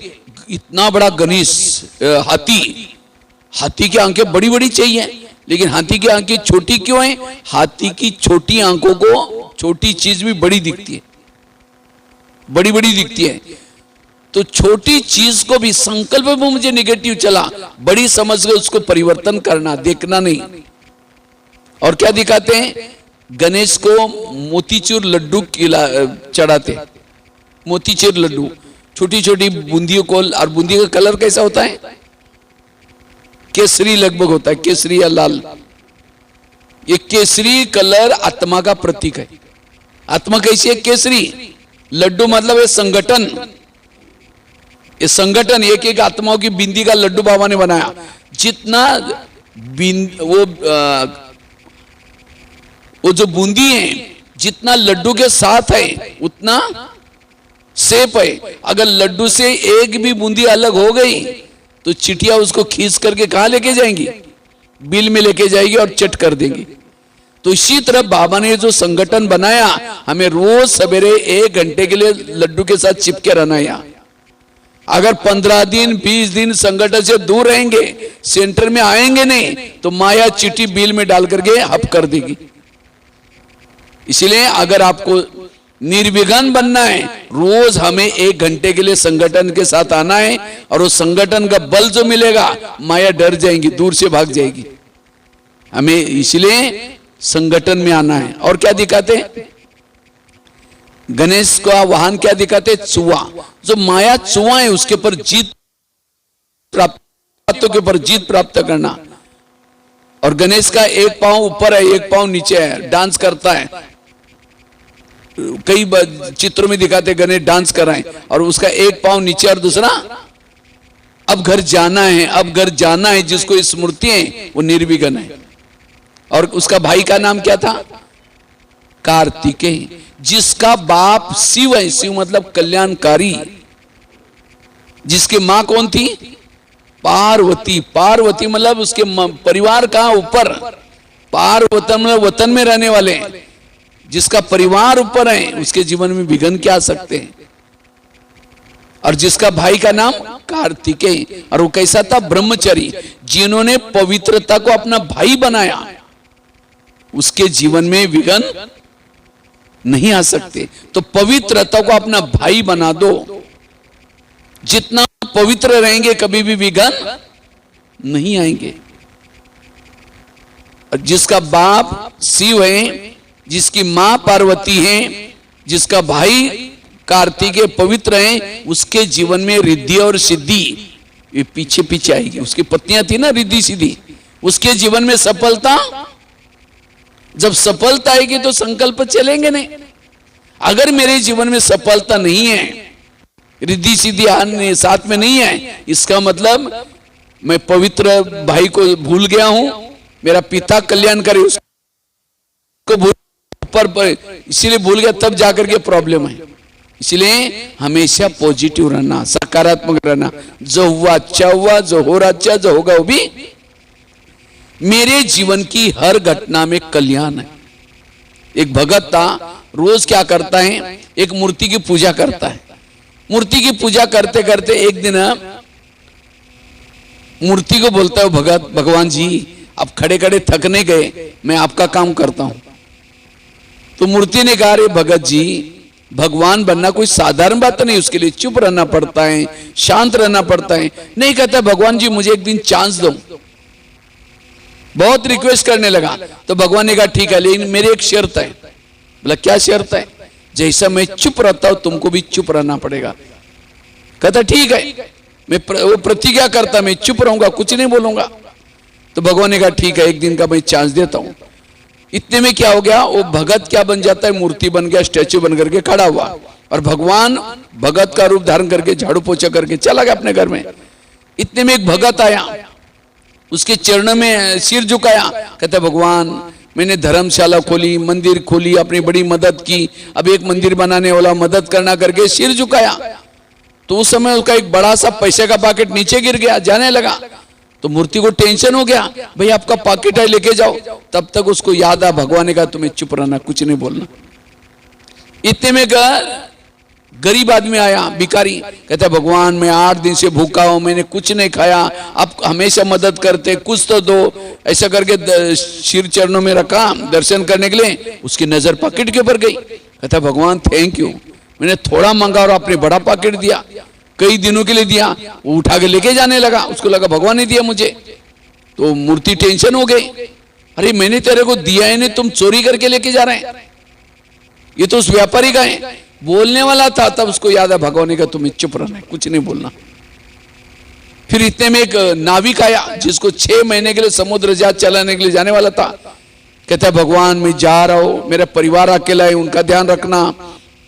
इतना बड़ा गणेश, हाथी की आंखें बड़ी बड़ी चाहिए, लेकिन हाथी की आंखें छोटी क्यों है? हाथी की छोटी आंखों को छोटी चीज भी बड़ी दिखती है, बड़ी बड़ी दिखती है। तो छोटी चीज को भी संकल्प में मुझे निगेटिव चला, बड़ी समझ के उसको परिवर्तन करना, देखना नहीं। और क्या दिखाते हैं? गणेश को मोतीचूर लड्डू चढ़ाते, मोतीचूर लड्डू, छोटी छोटी बूंदियों को। और बूंदी का कलर कैसा होता है? केसरी लगभग होता है, केसरी या लाल। ये केसरी कलर आत्मा का प्रतीक है। आत्मा कैसी है? केसरी। लड्डू मतलब ये संगठन, ये संगठन एक एक आत्माओं की बिंदी का लड्डू बाबा ने बनाया। जितना वो जो बूंदी है, जितना लड्डू के साथ है उतना सेप है। अगर लड्डू से एक भी बूंदी अलग हो गई तो चिटिया उसको खींच करके कहां लेके जाएंगी? बिल में लेके जाएगी और चट कर देंगी। तो इसी तरह बाबा ने जो संगठन बनाया, हमें रोज सवेरे 1 घंटे के लिए लड्डू के साथ चिपके रहना है। यहाँ अगर 15 दिन 20 दिन संगठन से दूर रहेंगे, सेंटर में आएंगे नहीं, तो माया चिट्ठी बिल में डाल करके हप कर देगी। इसलिए अगर आपको निर्विघ्न बनना है, रोज हमें 1 घंटे के लिए संगठन के साथ आना है। और उस संगठन का बल जो मिलेगा, माया डर जाएंगी, दूर से भाग जाएगी। हमें इसलिए संगठन में आना है। और क्या दिखाते? गणेश का वाहन क्या दिखाते? चुआ। जो माया चुआ है उसके ऊपर जीत प्राप्त, के ऊपर जीत प्राप्त करना। और गणेश का एक पांव ऊपर है, एक पांव नीचे है, डांस करता है। कई चित्रों में दिखाते गणेश डांस कर रहे हैं और उसका एक पांव नीचे और दूसरा अब घर जाना है, अब घर जाना है। जिसको स्मृति है वो निर्विघ्न है। और उसका भाई का नाम क्या था? कार्तिकेय। जिसका बाप शिव है, शिव मतलब कल्याणकारी। जिसकी मां कौन थी? पार्वती। पार्वती मतलब उसके परिवार का ऊपर, पार्वतन मतलब वतन में रहने वाले हैं। जिसका परिवार ऊपर है उसके जीवन में विघ्न क्या आ सकते हैं। और जिसका भाई का नाम कार्तिकेय, और वो कैसा था? ब्रह्मचारी। जिन्होंने पवित्रता को अपना भाई बनाया, उसके जीवन में विघ्न नहीं आ सकते। तो पवित्रता को अपना भाई बना दो। जितना पवित्र रहेंगे कभी भी विघ्न नहीं आएंगे। और जिसका बाप शिव है, जिसकी मां पार्वती है, जिसका भाई कार्तिकेय पवित्र है, उसके जीवन में रिद्धि और सिद्धि ये पीछे पीछे आएगी। उसकी पत्नियां थी ना रिद्धि सिद्धि, उसके जीवन में सफलता। जब सफलता आएगी तो संकल्प चलेंगे नहीं। अगर मेरे जीवन में सफलता नहीं है, रिद्धि सिद्धि साथ में नहीं है, इसका मतलब मैं पवित्र भाई को भूल गया हूं। मेरा पिता कल्याण करे, उसको भूल पर इसीलिए भूल गया, तब जाकर के प्रॉब्लम है। इसलिए हमेशा पॉजिटिव रहना, सकारात्मक रहना। जो हुआ अच्छा हुआ, जो हो रहा अच्छा, जो होगा वो भी। मेरे जीवन की हर घटना में कल्याण है। एक भगत था, रोज क्या करता है? एक मूर्ति की पूजा करता है। मूर्ति की पूजा करते करते एक दिन मूर्ति को बोलता है भगत, भगवान जी आप खड़े खड़े थक नहीं गए, मैं आपका काम करता हूं। तो मूर्ति ने कहा, रे भगत जी, भगवान बनना कोई साधारण बात नहीं, उसके लिए चुप रहना पड़ता है, शांत रहना पड़ता है। नहीं कहता भगवान जी मुझे एक दिन चांस दो। बहुत रिक्वेस्ट करने लगा तो भगवान ने कहा ठीक है, लेकिन मेरी एक शर्त है। बोला क्या शर्त है? जैसा मैं चुप रहता हूं तुमको भी चुप रहना पड़ेगा। कहता ठीक है, मैं वो प्रतिज्ञा करता, मैं चुप रहूंगा, कुछ नहीं बोलूंगा। तो भगवान ने कहा ठीक है, एक दिन का मैं चांस देता हूं। इतने में क्या हो गया? वो भगत क्या बन जाता है? मूर्ति बन गया, स्टैच्यू बन करके खड़ा हुआ। और भगवान भगत का रूप धारण करके झाड़ू पोछा करके चला गया अपने घर में। इतने में एक भगत आया, उसके चरणों में सिर झुकाया, कहता भगवान मैंने धर्मशाला खोली, मंदिर खोली, अपनी बड़ी मदद की, अब एक मंदिर बनाने वाला मदद करना करके सिर झुकाया। तो उस समय उसका एक बड़ा सा पैसे का पैकेट नीचे गिर गया, जाने लगा। तो मूर्ति को टेंशन हो गया, भाई आपका पैकेट है लेके जाओ। तब तक उसको याद आ, भगवान ने कहा तुम्हें चुप रहना, कुछ नहीं बोलना। इतने में गरीब आदमी आया, भिखारी, कहता भगवान मैं 8 दिन से भूखा हूं, मैंने कुछ नहीं खाया, आप हमेशा मदद करते, कुछ तो दो। ऐसा करके सिर चरणों में रखा दर्शन करने के लिए। उसकी नजर पैकेट के ऊपर गई, कहता भगवान थैंक यू, मैंने थोड़ा मांगा और आपने बड़ा पैकेट दिया, कई दिनों के लिए दिया। वो उठा के लेके जाने लगा, उसको लगा भगवान ने दिया मुझे। तो मूर्ति टेंशन हो गई, अरे मैंने तेरे को दिया है नहीं, तुम चोरी करके लेके जा रहे हैं। ये तो उस व्यापारी का है, बोलने वाला था। तब उसको याद है, भगवान ने कहा तुम्हें चुप रहना है, कुछ नहीं बोलना। फिर इतने में एक नाविक आया जिसको 6 महीने के लिए समुद्र जहाज चलाने के लिए जाने वाला था। कहता है भगवान मैं जा रहा हूं, मेरा परिवार अकेला है, उनका ध्यान रखना,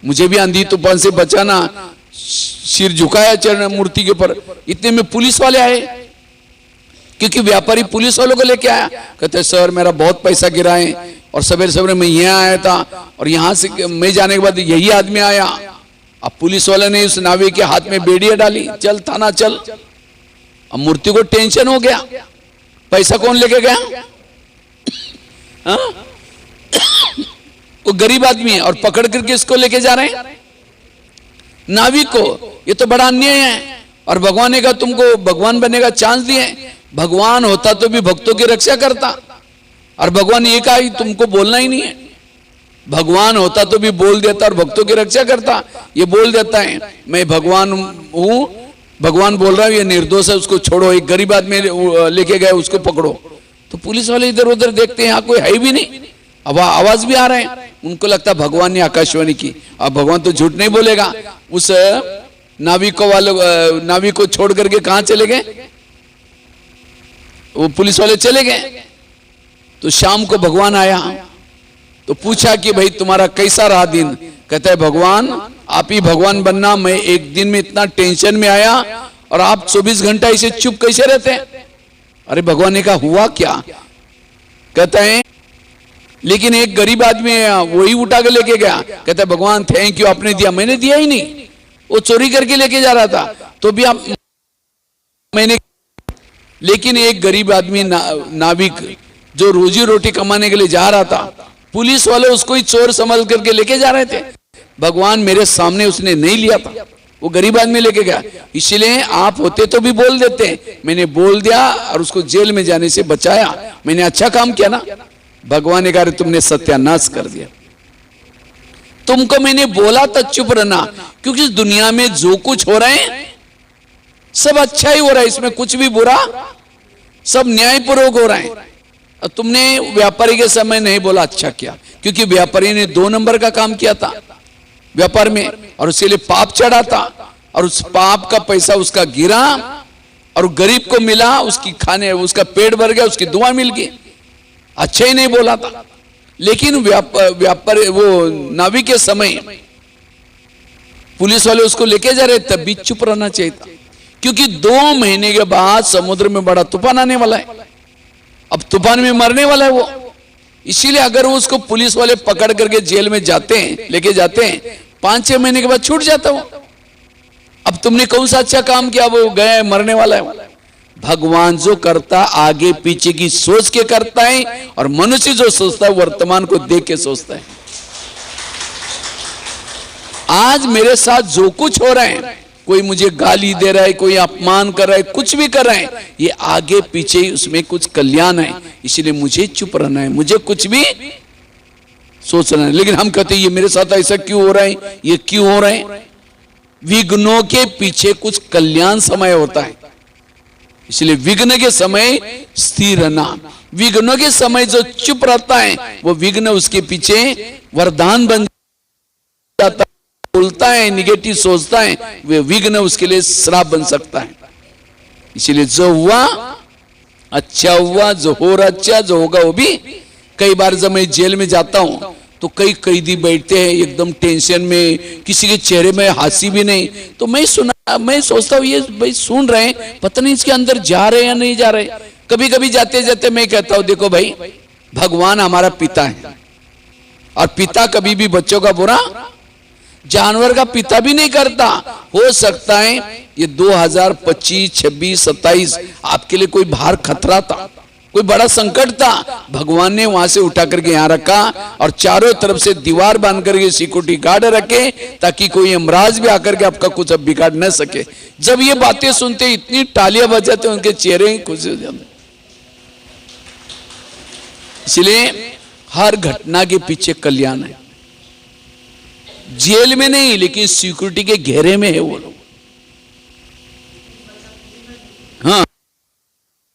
मुझे भी आंधी तूफान से बचाना। सिर झुकाया चरण मूर्ति के ऊपर। इतने में पुलिस वाले आए, क्योंकि व्यापारी पुलिस वालों को लेके आया। कहते सर मेरा बहुत पैसा गिरा है और सवेरे सवेरे मैं यहाँ आया था और यहाँ से मैं जाने के बाद यही आदमी आया। अब पुलिस वाले ने उस नाविक के हाथ में बेड़ियां डाली, चल थाना चल। अब मूर्ति को टेंशन हो गया, पैसा कौन लेके गया? वो गरीब आदमी है और पकड़ करके इसको लेके जा रहे हैं नाविक को। ये तो बड़ा अन्याय है। और भगवान ने कहा तुमको भगवान बनने का चांस दिए, भगवान होता तो भी भक्तों की रक्षा करता। और भगवान ये कहा तुमको बोलना ही नहीं है, भगवान होता तो भी बोल देता और भक्तों की रक्षा करता। ये बोल देता है मैं भगवान हूं, भगवान बोल रहा है ये निर्दोष है, उसको छोड़ो। एक गरीब आदमी लेके गए, उसको पकड़ो। तो पुलिस वाले इधर उधर देखते हैं, यहाँ कोई है भी नहीं, अब आवाज भी आ रहे हैं। उनको लगता भगवान ने आकाशवाणी की। अब भगवान तो झूठ नहीं बोलेगा। उस नाविक को छोड़ करके कहां चले गए? वो पुलिस वाले चले गए। तो शाम को भगवान आया तो पूछा कि भाई तुम्हारा कैसा रहा दिन? कहता है भगवान आप ही भगवान बनना, मैं एक दिन में इतना टेंशन में आया और आप 24 घंटा इसे चुप कैसे रहते हैं? अरे भगवान ने कहा हुआ क्या? कहता है लेकिन एक गरीब आदमी है वही उठा के लेके गया। कहता है भगवान थैंक यू आपने दिया, मैंने दिया ही नहीं, वो चोरी करके लेके जा रहा था तो भी आप मैंने। लेकिन एक गरीब आदमी नाविक जो रोजी रोटी कमाने के लिए जा रहा था, पुलिस वाले उसको ही चोर समझ करके लेके जा रहे थे। भगवान मेरे सामने उसने नहीं लिया था, वो गरीब आदमी लेके गया। इसलिए आप होते तो भी बोल देते, मैंने बोल दिया और उसको जेल में जाने से बचाया, मैंने अच्छा काम किया ना। भगवान ने कहा तुमने सत्यानाश कर दिया, तुमको मैंने बोला तो चुप रहना, क्योंकि इस दुनिया में जो कुछ हो रहा है सब अच्छा ही हो रहा है, इसमें कुछ भी बुरा, सब न्यायपूर्वक हो रहा है। तुमने व्यापारी के समय नहीं बोला, अच्छा किया, क्योंकि व्यापारी ने 2 नंबर का काम किया था व्यापार में और उसके लिए पाप चढ़ा था और उस पाप का पैसा उसका गिरा और गरीब को मिला, उसकी खाने उसका पेट भर गया, उसकी दुआ मिल गई, अच्छा ही नहीं बोला था। लेकिन व्यापार वो नाविक के समय पुलिस वाले उसको लेके जा रहे, तब भी चुप रहना चाहिए था, क्योंकि 2 महीने के बाद समुद्र में बड़ा तूफान आने वाला है, अब तूफान में मरने वाला है वो। इसीलिए अगर वो उसको पुलिस वाले पकड़ करके जेल में जाते हैं, लेके जाते हैं, 5-6 महीने के बाद छूट जाता वो। अब तुमने कौन सा अच्छा काम किया, वो गए मरने वाला है। भगवान जो करता आगे पीछे की सोच के करता है और मनुष्य जो सोचता है वर्तमान को देख के सोचता है। आज मेरे साथ जो कुछ हो रहा है, कोई मुझे गाली दे रहा है, कोई अपमान कर रहा है, कुछ भी कर रहा है, ये आगे पीछे उसमें कुछ कल्याण है, इसलिए मुझे चुप रहना है, मुझे कुछ भी सोचना है। लेकिन हम कहते हैं ये मेरे साथ ऐसा क्यों हो रहा है, ये क्यों हो रहा है? विघ्नों के पीछे कुछ कल्याण समय होता है, इसलिए विघ्न के समय स्थिर रहना। विघ्नों के समय जो चुप रहता है वो विघ्न उसके पीछे वरदान बन जाता है, बोलता है निगेटिव सोचता है, वे विघ्न उसके लिए श्राप बन सकता है। इसलिए जो हुआ अच्छा हुआ, जो हो रहा अच्छा, जो होगा वो भी। कई बार जब मैं जेल में जाता हूं तो कई कैदी बैठते हैं एकदम टेंशन में, किसी के चेहरे में हंसी भी नहीं, तो मैं सोचता हूँ ये भाई सुन रहे हैं, पता नहीं इसके अंदर जा रहे या नहीं जा रहे। कभी कभी जाते जाते मैं कहता हूं देखो भाई, भगवान हमारा पिता है और पिता कभी भी बच्चों का बुरा जानवर का पिता भी नहीं करता। हो सकता है ये 2025, 26, 27 आपके लिए कोई बाहर खतरा था, कोई बड़ा संकट था, भगवान ने वहां से उठा करके यहां रखा और चारों तरफ से दीवार बांध करके सिक्योरिटी गार्ड रखे ताकि कोई यमराज भी आकर के आपका कुछ अब बिगाड़ न सके। जब ये बातें सुनते इतनी तालियां बजाते उनके चेहरे ही खुश हो जाते। इसलिए हर घटना के पीछे कल्याण है। जेल में नहीं लेकिन सिक्योरिटी के घेरे में है वो लोग। हाँ,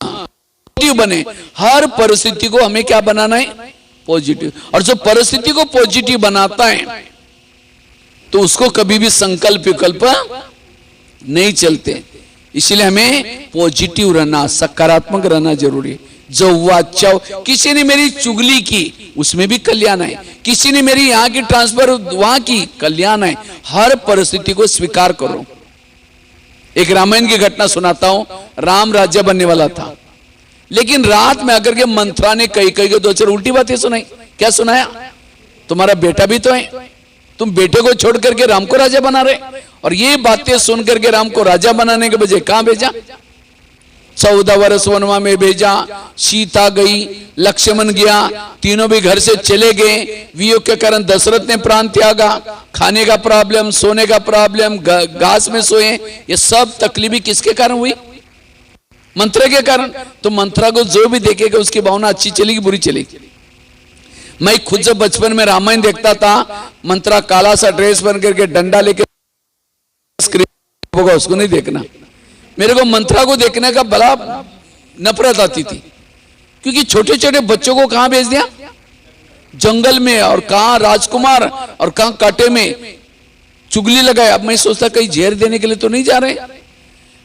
पॉजिटिव बने। हर परिस्थिति को हमें क्या बनाना है? पॉजिटिव। और जो परिस्थिति को पॉजिटिव बनाता है तो उसको कभी भी संकल्प विकल्प नहीं चलते। इसलिए हमें पॉजिटिव रहना, सकारात्मक रहना जरूरी है। जो हुआ अच्छा, किसी ने मेरी चुगली की उसमें भी कल्याण है, किसी ने मेरी यहां की ट्रांसफर वहां की, कल्याण है। हर परिस्थिति को स्वीकार करो। एक रामायण की घटना सुनाता हूं। राम राज्य बनने वाला था, लेकिन रात में आकर के मंत्रा ने कई के दो चार उल्टी बातें सुनाई। क्या सुनाया? तुम्हारा बेटा भी तो है, तुम बेटे को छोड़ करके राम को राजा बना रहे। और ये बातें सुन करके राम को राजा बनाने के बजाय कहां भेजा? 14 वर्ष वनवा में भेजा। सीता गई, लक्ष्मण गया, तीनों भी घर से चले गए। वियोग के कारण दशरथ ने प्राण त्यागा। खाने का प्रॉब्लम, सोने का प्रॉब्लम, घास में सोए, ये सब तकलीफें किसके कारण हुई? मंत्रा के कारण। तो मंत्रा को जो भी देखेगा उसकी भावना अच्छी चलेगी बुरी चलेगी। मैं खुद जब बचपन में रामायण देखता था, मंत्रा काला सा ड्रेस बन करके डंडा लेके होगा, उसको नहीं देखना। मेरे को मंत्रा को देखने का बड़ा नफरत आती थी, क्योंकि छोटे छोटे बच्चों को कहां भेज दिया? जंगल में, और कहां राजकुमार और कहां कांटे में चुगली लगाए। अब मैं सोचता कहीं जहर देने के लिए तो नहीं जा रहे।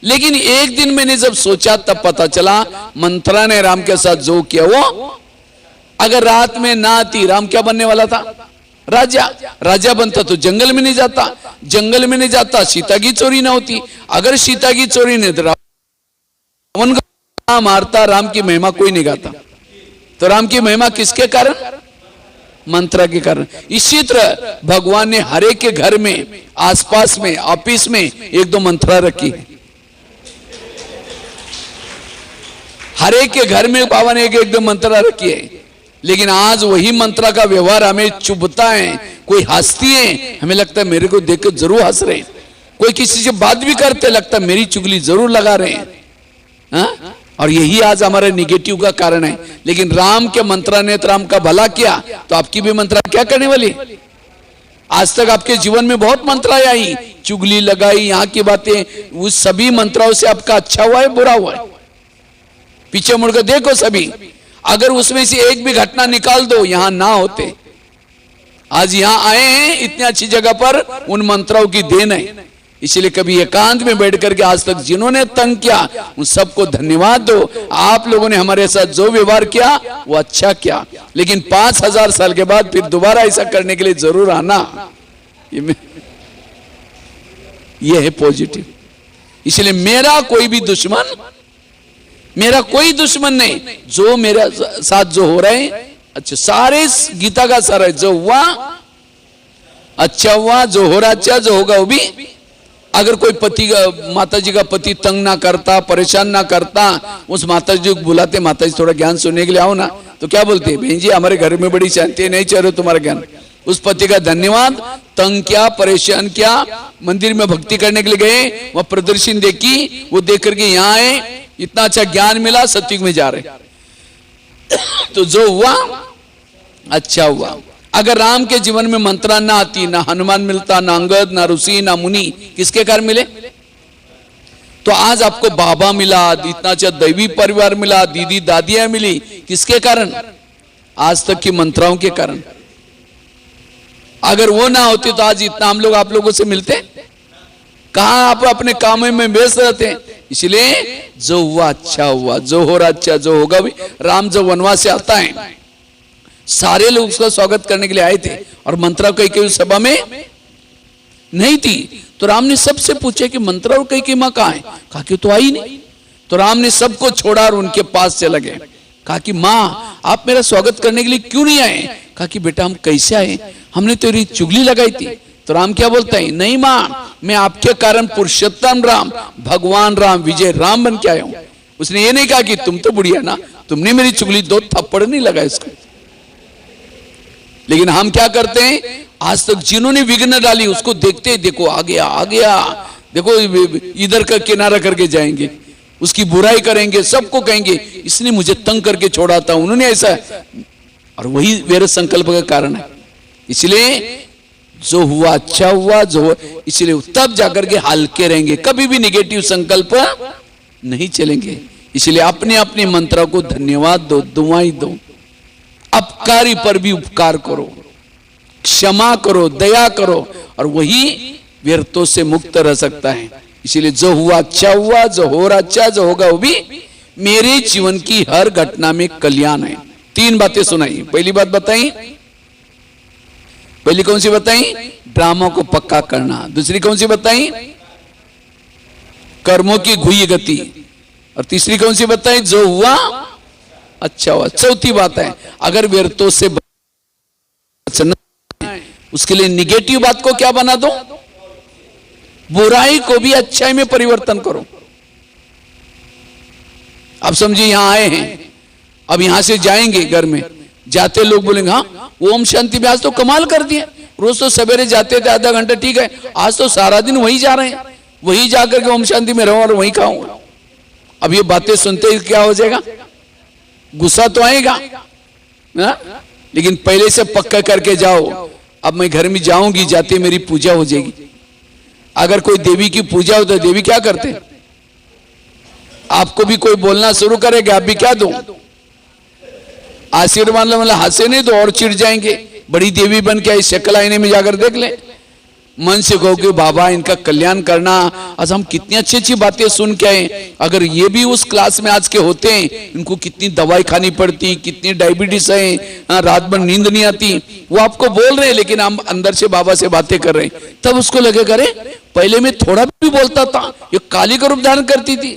लेकिन एक दिन मैंने जब सोचा तब पता चला मंत्रा ने राम के साथ जो किया वो, अगर रात में ना आती राम क्या बनने वाला था? राजा। राजा बनता तो जंगल में नहीं जाता, जंगल में नहीं जाता सीता की चोरी ना होती, अगर सीता की चोरी नहीं तो रावण का मारता, राम की महिमा कोई नहीं गाता। तो राम की महिमा किसके कारण? मंत्रा के कारण। इसी तरह भगवान ने हर एक के घर में, आसपास में, ऑफिस में एक दो मंत्रा रखी है। हर एक के घर में बाबा ने एक दो मंत्रा रखी है। लेकिन आज वही मंत्रा का व्यवहार हमें चुभता है। कोई हंसती है, हमें लगता है मेरे को देख कर जरूर हंस रहे हैं। कोई किसी से बात भी करते लगता है मेरी चुगली जरूर लगा रहे हैं। हाँ? और यही आज हमारे निगेटिव का कारण है। लेकिन राम के मंत्रा ने तो राम का भला किया, तो आपकी भी मंत्रा क्या करने वाली? आज तक आपके जीवन में बहुत मंत्राएं आई, चुगली लगाई, यहाँ की बातें, उस सभी मंत्राओं से आपका अच्छा हुआ है बुरा हुआ है? पीछे मुड़कर देखो सभी। अगर उसमें से एक भी घटना निकाल दो, यहां ना होते। आज यहां आए हैं इतनी अच्छी जगह पर, उन मंत्राओं की देन है। इसलिए कभी एकांत में बैठ करके आज तक जिन्होंने तंग किया उन सबको धन्यवाद दो। आप लोगों ने हमारे साथ जो व्यवहार किया वो अच्छा किया, लेकिन 5000 साल के बाद फिर दोबारा ऐसा करने के लिए जरूर आना। ये है पॉजिटिव। इसलिए मेरा कोई भी दुश्मन, मेरा कोई दुश्मन नहीं। जो मेरा साथ जो हो रहे हैं अच्छा, सारे गीता का सारा है, जो हुआ अच्छा हुआ, जो हो रहा अच्छा, जो होगा वो भी। अगर कोई पति का, माता जी का पति तंग ना करता, परेशान ना करता, उस माता जी को बुलाते, माता जी थोड़ा ज्ञान सुनने के लिए आओ ना, तो क्या बोलते? बहन जी हमारे घर में बड़ी शांति है, नहीं चाह रहे तुम्हारा ज्ञान। उस पति का धन्यवाद। तंग क्या, परेशान क्या, मंदिर में भक्ति करने के लिए गए, वह प्रदर्शन देखी, वो देख करके यहाँ आए, इतना अच्छा ज्ञान मिला, सत्युग में जा रहे। तो जो हुआ अच्छा हुआ। अगर राम के जीवन में मंत्रा ना आती, ना हनुमान मिलता, ना अंगद, ना ऋषि, ना मुनि, किसके कारण मिले? तो आज आपको बाबा मिला, इतना अच्छा दैवी परिवार मिला, दीदी दादियां मिली, किसके कारण? आज तक की मंत्राओं के कारण। अगर वो ना होती तो आज इतना हम लोग आप लोगों से मिलते? कहां आप अपने कामों में व्यस्त रहते हैं। इसलिए जो हुआ अच्छा हुआ, जो हो रहा अच्छा, जो होगा भी। राम जब वनवास से आता है, सारे लोग उसका स्वागत करने के लिए आए थे, और मंत्रा कई सभा में नहीं थी। तो राम ने सबसे पूछा कि मंत्रा और कई मां कहां है? कहा कि तो आई नहीं। तो तो राम ने सबको छोड़ा और उनके पास चला गया। कहा कि माँ आप मेरा स्वागत करने के लिए क्यों नहीं आए? कहा कि बेटा हम कैसे आए, हमने तेरी चुगली लगाई थी। तो राम क्या बोलता है, नहीं माँ, मैं आपके कारण पुरुषोत्तम राम, भगवान राम, विजय राम बन के आया हूं। उसने ये नहीं कहा कि तुम तो बुढ़िया ना, तुमने मेरी चुगली, 2 थप्पड़ नहीं लगा इसको। लेकिन हम क्या करते हैं, आज तक जिन्होंने विघ्न डाली उसको देखते ही देखो आ गया आ गया, देखो इधर का किनारा करके जाएंगे, उसकी बुराई करेंगे, सबको कहेंगे इसने मुझे तंग करके छोड़ा था, उन्होंने ऐसा, और वही वेर संकल्प का कारण है। इसलिए जो हुआ अच्छा हुआ, जो इसलिए तब जाकर के हल्के रहेंगे, कभी भी नेगेटिव संकल्प नहीं चलेंगे। इसलिए अपने अपने मंत्रों को धन्यवाद दो, दुआई दो, अपकारी पर भी उपकार करो, क्षमा करो, दया करो, और वही व्यर्थों से मुक्त रह सकता है। इसीलिए जो हुआ अच्छा हुआ, जो हो रहा अच्छा, जो होगा वो भी मेरे जीवन की हर घटना में कल्याण है। 3 बातें सुनाई। पहली बात बताई, पहली कौन सी बताई, ड्रामों को पक्का करना। दूसरी कौन सी बताई, कर्मों की घुई गति। और तीसरी कौन सी बताई, जो हुआ अच्छा हुआ। चौथी बात है, अगर व्यर्थों से बचना है, उसके लिए निगेटिव बात को क्या बना दो, बुराई को भी अच्छाई में परिवर्तन करो। अब समझिए यहां आए हैं, अब यहां से जाएंगे, घर में जाते लोग बोलेंगे हाँ ओम शांति में आज तो कमाल कर दिया, रोज तो सवेरे जाते थे आधा घंटा, ठीक है, आज तो सारा दिन वही जा रहे हैं, वही जाकर के ओम शांति में रहो और वही खाऊंगा। अब ये बातें सुनते ही क्या हो जाएगा, गुस्सा तो आएगा ना? लेकिन पहले से पक्का करके जाओ, अब मैं घर में जाऊंगी, जाते मेरी पूजा हो जाएगी। अगर कोई देवी की पूजा हो तो देवी क्या करते, आपको भी कोई बोलना शुरू करेगा, आप भी क्या दो, आशीर्वाद मतलब हाथ नहीं दो और चिढ़ जाएंगे। बड़ी देवी बन के आई, शक्ल आईने में जाकर देख ले, मन से कहो कि बाबा इनका कल्याण करना। आज हम कितनी अच्छी अच्छी बातें सुन के आए, अगर ये भी उस क्लास में आज के होते हैं, इनको कितनी दवाई खानी पड़ती, कितनी डायबिटीज है, रात भर नींद नहीं आती, वो आपको बोल रहे हैं, लेकिन हम अंदर से बाबा से बातें कर रहे हैं। तब उसको लगेगा अरे पहले मैं थोड़ा भी बोलता था, ये काली का रूप धारण करती थी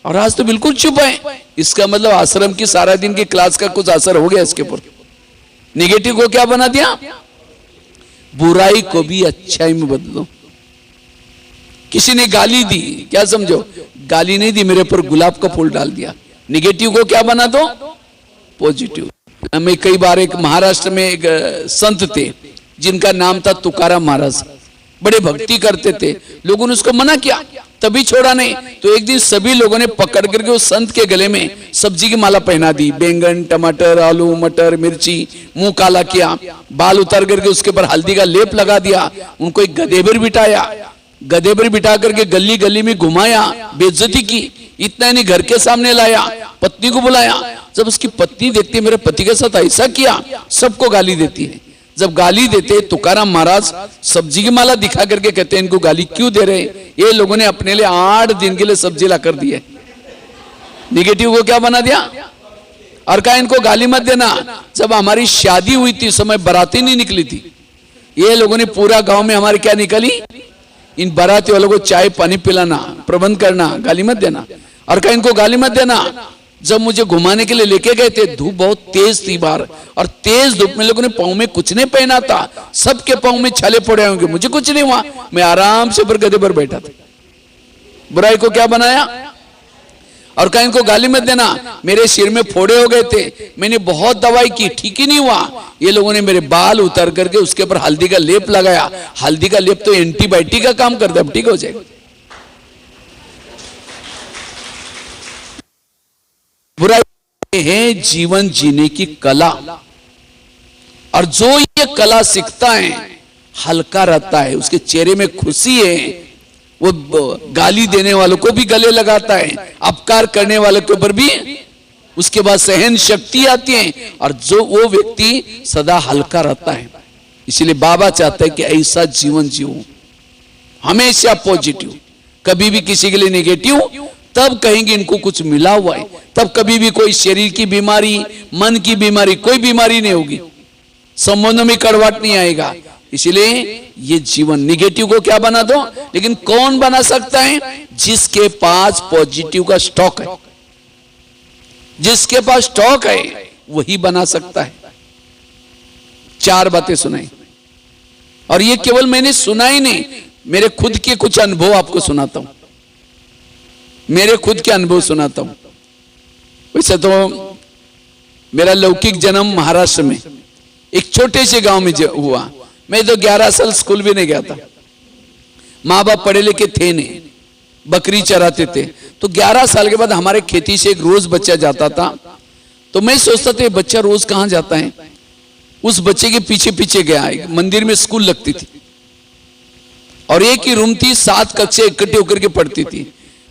और आज तो बिल्कुल चुप है। इसका मतलब आश्रम की सारा दिन की क्लास का कुछ असर हो गया इसके ऊपर। नेगेटिव को क्या बना दिया, बुराई को भी अच्छाई में बदलो। किसी ने गाली दी, क्या समझो, गाली नहीं दी, मेरे पर गुलाब का फूल डाल दिया। नेगेटिव को क्या बना दो, पॉजिटिव। मैं कई बार, एक महाराष्ट्र में एक संत थे जिनका नाम था तुकाराम महाराज, बड़े भक्ति करते थे, लोगों ने उसको मना किया, तभी छोड़ा नहीं। तो एक दिन सभी लोगों ने पकड़ करके उस संत के गले में सब्जी की माला पहना दी, बैंगन, टमाटर, आलू, मटर, मिर्ची, मुंह काला किया, बाल उतार करके उसके ऊपर हल्दी का लेप लगा दिया, उनको एक गधे पर बिठाया, गधे पर बिठा करके गली गली में घुमाया, बेइज्जती की, इतना नहीं घर के सामने लाया, पत्नी को बुलाया। जब उसकी पत्नी देखती है मेरे पति के साथ ऐसा किया, सबको गाली देती है। जब गाली देते, तुकाराम महाराज सब्जी की माला दिखा करके कहते हैं इनको गाली क्यों दे रहे, ये लोगों ने अपने लिए 8 दिन के लिए सब्जी ला कर दी है। निगेटिव को क्या बना दिया, और कहा इनको गाली मत देना। जब हमारी शादी हुई थी, समय बाराती नहीं निकली थी, ये लोगों ने पूरा गांव में हमारी क्या निकली, इन बाराती वालों को चाय पानी पिलाना, प्रबंध करना, गाली मत देना। और कहा इनको गाली मत देना। जब मुझे घुमाने के लिए लेके गए थे, धूप बहुत तेज थी बाहर, और तेज धूप में लोगों ने पाँव में कुछ नहीं पहना था, सबके पाँव में छाले पड़े होंगे, मुझे कुछ नहीं हुआ, मैं आराम से पर गधे पर बैठा था। बुराई को क्या बनाया, और कहा इनको गाली मत देना। मेरे सिर में फोड़े हो गए थे, मैंने बहुत दवाई की, ठीक ही नहीं हुआ। ये लोगों ने मेरे बाल उतार करके उसके ऊपर हल्दी का लेप लगाया। हल्दी का लेप तो एंटीबायोटिक का काम करता है, ठीक हो जाएगा। बुराई है जीवन जीने की कला, और जो ये कला सीखता है हल्का रहता है, उसके चेहरे में खुशी है, वो गाली देने वालों को भी गले लगाता है, अपकार करने वालों के ऊपर भी उसके बाद सहन शक्ति आती है, और जो वो व्यक्ति सदा हल्का रहता है। इसलिए बाबा चाहते हैं कि ऐसा जीवन जियो, हमेशा पॉजिटिव, कभी भी किसी के लिए नेगेटिव, तब कहेंगे इनको कुछ मिला हुआ है। तब कभी भी कोई शरीर की बीमारी, मन की बीमारी, कोई बीमारी नहीं होगी, संबंधों में कड़वाहट नहीं आएगा, इसलिए ये जीवन निगेटिव को क्या बना दो, लेकिन कौन बना सकता है? जिसके पास पॉजिटिव का स्टॉक है, जिसके पास स्टॉक है वही बना सकता है। 4 बातें सुनाई, और ये केवल मैंने सुना ही नहीं, मेरे खुद के कुछ अनुभव आपको सुनाता हूं, मेरे खुद के अनुभव सुनाता हूं। वैसे तो मेरा लौकिक जन्म महाराष्ट्र में एक छोटे से गांव में हुआ। मैं तो 11 साल स्कूल भी नहीं गया था, माँ बाप पढ़े लिखे थे नहीं, बकरी चराते थे। तो 11 साल के बाद हमारे खेती से एक रोज बच्चा जाता था, तो मैं सोचता था बच्चा रोज कहां जाता है। उस बच्चे के पीछे पीछे गया, मंदिर में स्कूल लगती थी और एक ही रूम थी, 7 कक्षा इकट्ठे होकर के पढ़ती थी।